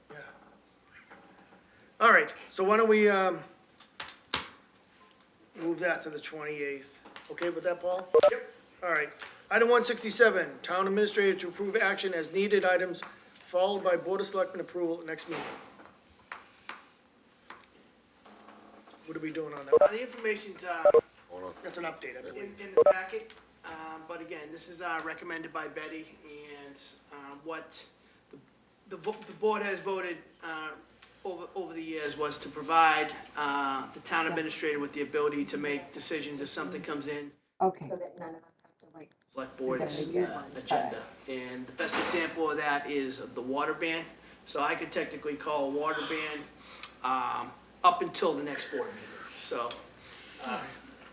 Yeah. All right, so why don't we, move that to the 28th? Okay with that, Paul? Yep. All right. Item 167, town administrator to approve action as needed items, followed by board of selectmen approval at next meeting. What are we doing on that? the information's, Hold on. That's an update, I believe. in the packet, but again, this is, recommended by Betty, and, what the board has voted, over the years was to provide, the town administrator with the ability to make decisions if something comes in. Okay. So that none of us have to wait. Select board's agenda. And the best example of that is the water ban. So I could technically call a water ban up until the next board meeting. So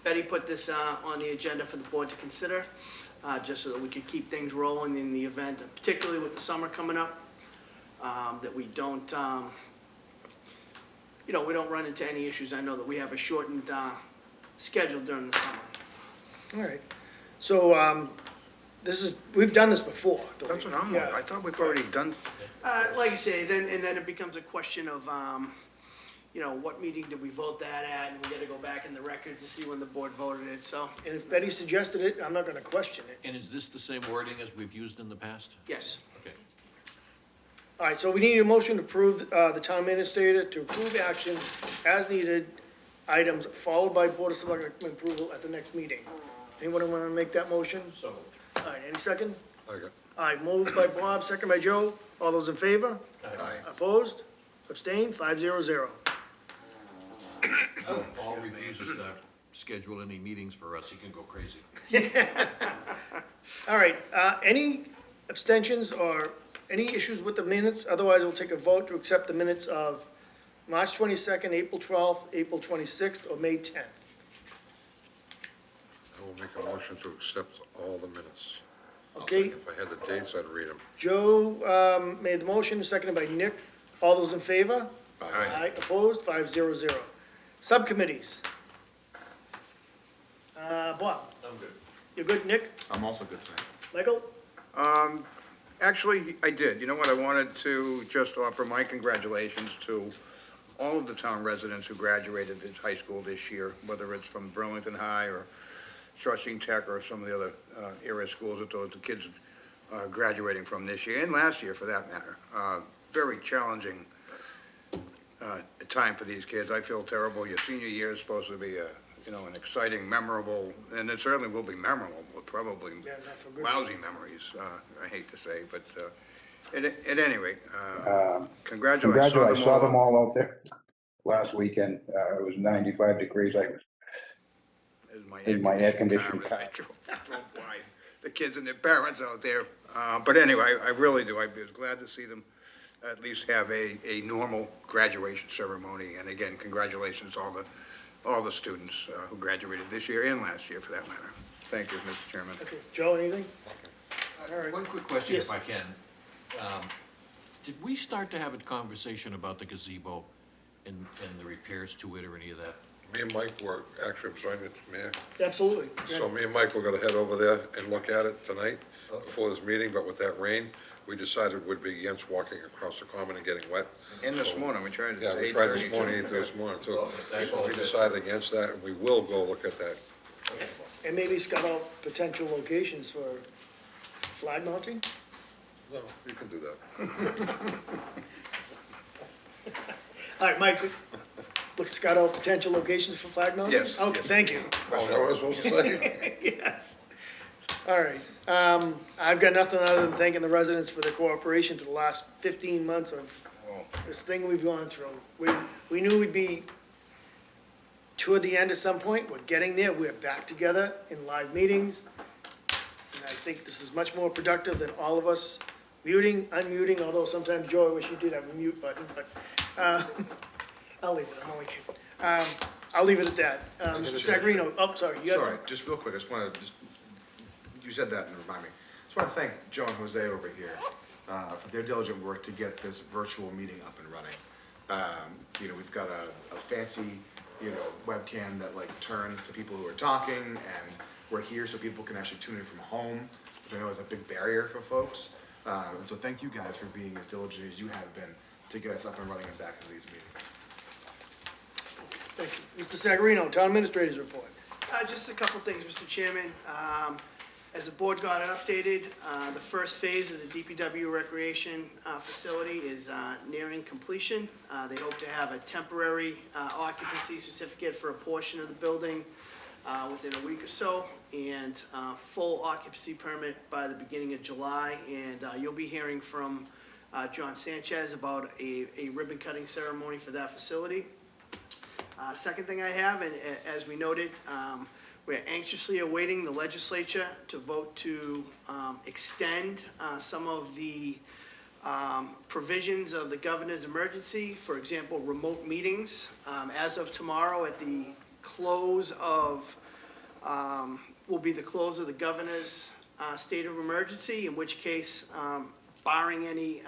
Betty put this on the agenda for the board to consider, just so that we could keep things rolling in the event, particularly with the summer coming up, that we don't, we don't run into any issues. I know that we have a shortened schedule during the summer. All right. So, we've done this before. That's what I'm, I thought we've already done, Like I say, then it becomes a question of, what meeting did we vote that at? And we gotta go back in the records to see when the board voted it, so, And if Betty suggested it, I'm not gonna question it. And is this the same wording as we've used in the past? yes. Okay. All right, so we need a motion to approve, the town administrator to approve action as needed items followed by board of selectmen approval at the next meeting. Anyone want to make that motion? So. All right, any second? Okay. All right, moved by Bob, second by Joe. All those in favor? Aye. Opposed? Abstained? 500. Paul refuses to schedule any meetings for us, he can go crazy. All right, any abstentions or any issues with the minutes? Otherwise, we'll take a vote to accept the minutes of March 22nd, April 12th, April 26th, or May 10th. I will make a motion to accept all the minutes. Okay, If I had the dates, I'd read them. Joe made the motion, seconded by Nick. All those in favor? Aye. Opposed? 500. Subcommittees. Bob, I'm good. you're good, Nick? I'm also good tonight. Michael? Actually, I did. You know what? I wanted to just offer my congratulations to all of the town residents who graduated this high school this year, whether it's from Burlington High or Shawshene Tech or some of the other area schools that the kids are graduating from this year, and last year for that matter. Very challenging time for these kids. I feel terrible. Your senior year is supposed to be an exciting, memorable, and it certainly will be memorable, but probably Yeah, not for good. lousy memories, I hate to say, but at any rate, congratulations. Congratulations, I saw them all out there last weekend. It was 95 degrees. I was in my air-conditioned car. I drove by the kids and their parents out there. But anyway, I really do. I was glad to see them at least have a normal graduation ceremony. And again, congratulations to all the students who graduated this year and last year for that matter. Thank you, Mr. Chairman. Okay, Joe, anything? All right. One quick question, Yes. if I can. Did we start to have a conversation about the gazebo and the repairs to it or any of that? Me and Mike were, actually, I'm sorry, Mr. Mayor. Absolutely. So me and Mike were gonna head over there and look at it tonight before this meeting, but with that rain, we decided it would be against walking across the common and getting wet. And this morning, we tried. Yeah, we tried this morning, this morning too. So we decided against that, and we will go look at that. And maybe scout out potential locations for flag mounting? No, you can do that. All right, Mike, look, scout out potential locations for flag mounting? Yes. Okay, thank you. Oh, that was supposed to say? Yes. All right, I've got nothing other than thanking the residents for their cooperation to the last 15 months of this thing we've gone through. We knew we'd be toward the end at some point. We're getting there. We're back together in live meetings. And I think this is much more productive than all of us muting, unmuting, although sometimes, Joe, I wish you did have a mute button, but, I'll leave it. I'm only kidding. I'll leave it at that. Mr. Sagarino, oh, sorry. You had Sorry, just real quick, I just wanted to you said that and remind me. Just want to thank Joe and Jose over here. for their diligent work to get this virtual meeting up and running. We've got a fancy, webcam that like turns to people who are talking, and we're here so people can actually tune in from home, which I know is a big barrier for folks. And so thank you guys for being as diligent as you have been to get us up and running and back to these meetings. Thank you. Mr. Sagarino, Town Administrator's Report. Just a couple things, Mr. Chairman. As the board got it updated, the first phase of the DPW recreation facility is nearing completion. They hope to have a temporary occupancy certificate for a portion of the building within a week or so, and full occupancy permit by the beginning of July. And you'll be hearing from John Sanchez about a ribbon cutting ceremony for that facility. Second thing I have, and as we noted, we're anxiously awaiting the legislature to vote to extend some of the provisions of the governor's emergency. For example, remote meetings. As of tomorrow, at the close of, will be the close of the governor's state of emergency, in which case, barring any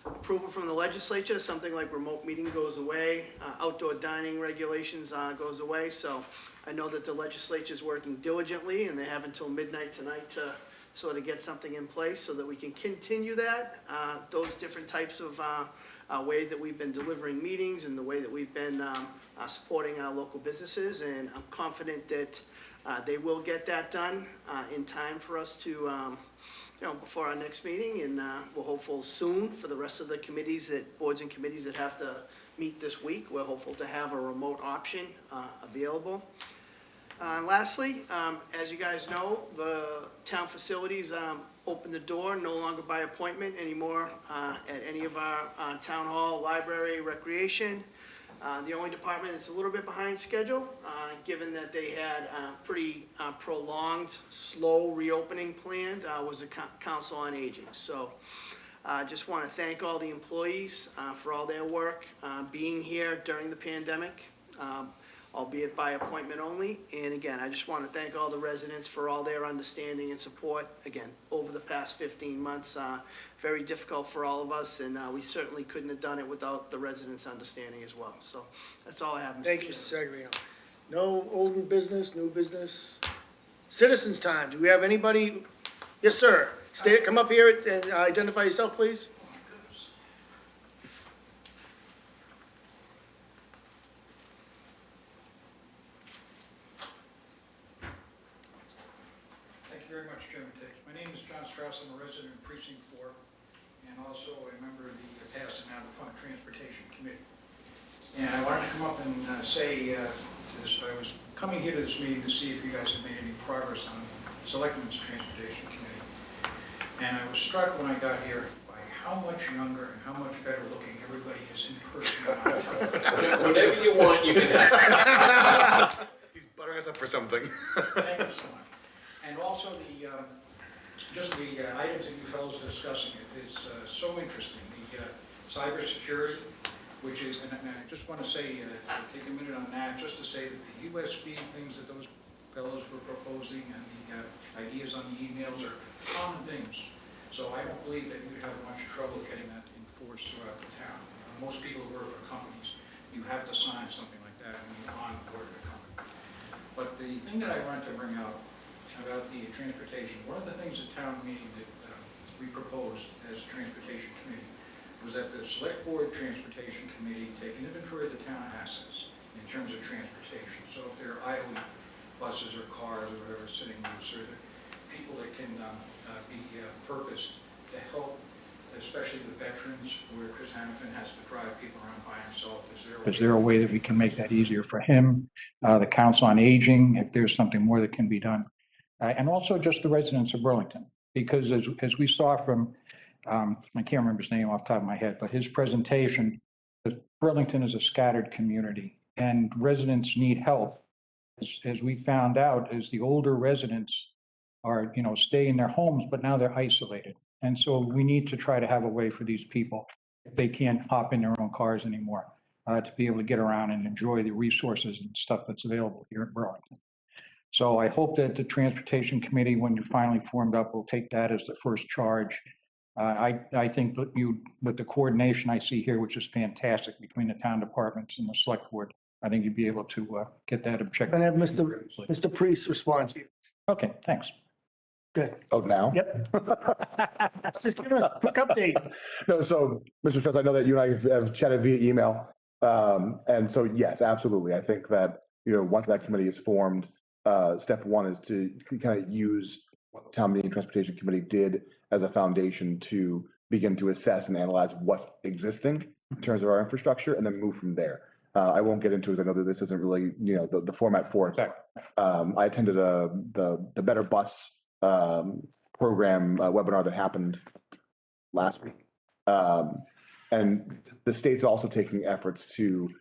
approval from the legislature, something like remote meeting goes away, outdoor dining regulations goes away. So I know that the legislature is working diligently, and they have until midnight tonight to sort of get something in place so that we can continue that, those different types of way that we've been delivering meetings and the way that we've been supporting our local businesses. And I'm confident that they will get that done in time for us to before our next meeting, and we're hopeful soon for the rest of the boards and committees that have to meet this week. We're hopeful to have a remote option available. And lastly, as you guys know, the town facilities open the door, no longer by appointment anymore at any of our town hall, library, recreation. The only department that's a little bit behind schedule, given that they had pretty prolonged, slow reopening planned, was the Council on Aging. So just want to thank all the employees for all their work being here during the pandemic, albeit by appointment only. And again, I just want to thank all the residents for all their understanding and support, again, over the past 15 months. Very difficult for all of us, and we certainly couldn't have done it without the residents' understanding as well. So that's all I have, Mr. Thank you, Chairman. Mr. Sagarino. No old business, new business. Citizens' time. Do we have anybody? Yes, sir. Come up here and identify yourself, please. Thank you very much, Chairman Tiggs. My name is John Strauss. I'm a resident of Precinct 4 and also a member of the Past and Now Defunct Transportation Committee. And I wanted to come up and say to this, I was coming here to this meeting to see if you guys have made any progress on the Selectmen's Transportation Committee. And I was struck when I got here by how much younger and how much better looking everybody is in person. Whatever you want, you can have. He's buttering us up for something. Thank you so much. And also just the items that you fellows are discussing is so interesting. The cybersecurity, which is, and I just want to say, take a minute on that, just to say that the USB things that those fellows were proposing and the ideas on the emails are common things. So I don't believe that you'd have much trouble getting that enforced throughout the town. Most people who work for companies, you have to sign something like that when you're on board of the company. But the thing that I wanted to bring out about the transportation, one of the things at town meeting that we proposed as a transportation committee was that the select board transportation committee take an inventory of the town assets in terms of transportation. So if there are idle buses or cars or whatever sitting loose, or the people that can be purposed to help, especially the veterans, where Chris Hannafin has to drive people around by himself. Is there a way that we can make that easier for him? The Council on Aging, if there's something more that can be done? And also just the residents of Burlington, because as we saw from, I can't remember his name off the top of my head, but his presentation, that Burlington is a scattered community and residents need help. As we found out, as the older residents are, stay in their homes, but now they're isolated. And so we need to try to have a way for these people, if they can't hop in their own cars anymore, to be able to get around and enjoy the resources and stuff that's available here in Burlington. So I hope that the Transportation Committee, when you're finally formed up, will take that as the first charge I think that with the coordination I see here, which is fantastic between the town departments and the select board, I think you'd be able to get that objective. And have Mr. Priest respond to you. Okay, thanks. Good. Oh, now? Yep. Just give a quick update. No, so, Mr. Strauss, I know that you and I have chatted via email. And so, yes, absolutely. I think that, once that committee is formed, step one is to kind of use what the Town Meeting and Transportation Committee did as a foundation to begin to assess and analyze what's existing in terms of our infrastructure and then move from there. I won't get into it. I know that this isn't really, the format for it. I attended the Better Bus program webinar that happened last week. And the state's also taking efforts to,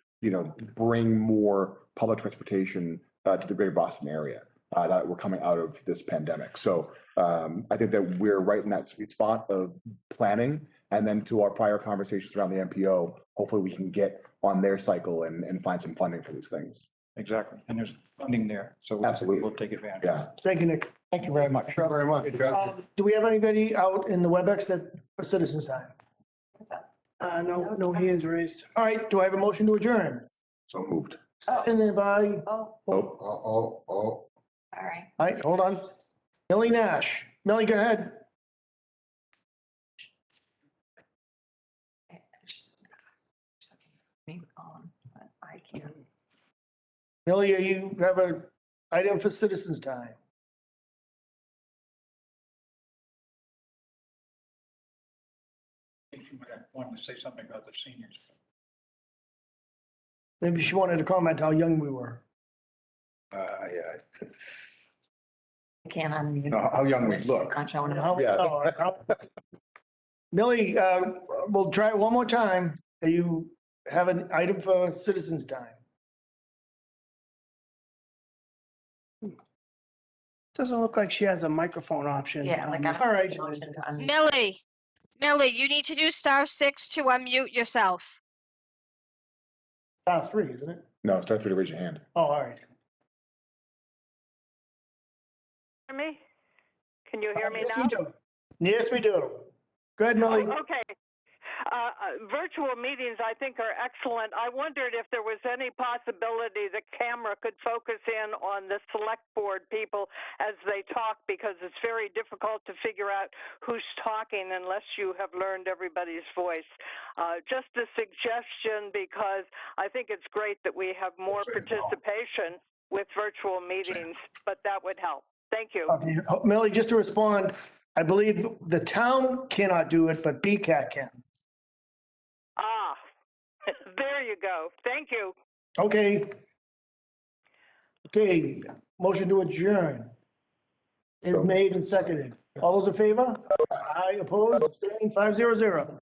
bring more public transportation to the greater Boston area. That we're coming out of this pandemic. So I think that we're right in that sweet spot of planning. And then to our prior conversations around the MPO, hopefully we can get on their cycle and find some funding for these things. Exactly. And there's funding there. So Absolutely. we'll take advantage. Yeah. Thank you, Nick. Thank you very much. Thank you very much. Do we have anybody out in the WebEx for citizens time? No hands raised. All right, do I have a motion to adjourn? So moved. Seconded by, Oh. All right. all right, hold on. Millie Nash. Millie, go ahead. I can't. Millie, you have a item for citizens time. I think you might have wanted to say something about the seniors. Maybe she wanted to comment how young we were. Yeah. I can't unmute. How young we look. Not showing up. How- Yeah. Millie, we'll try it one more time. You have an item for citizens time. Doesn't look like she has a microphone option. Yeah, like All right. Millie, you need to do *6 to unmute yourself. Star 3, isn't it? No, start for you to raise your hand. Oh, all right. Me? Can you hear me Yes, now? we do. Yes, we do. Go ahead, Millie. Okay. Virtual meetings, I think, are excellent. I wondered if there was any possibility the camera could focus in on the select board people as they talk, because it's very difficult to figure out who's talking unless you have learned everybody's voice. Just a suggestion, because I think it's great that we have more participation with virtual meetings, but that would help. Thank you. Okay, Millie, just to respond, I believe the town cannot do it, but BCAT can. Ah, there you go. Thank you. Okay. Okay, motion to adjourn. Is made and seconded. All those in favor? Aye, opposed, abstaining, 500.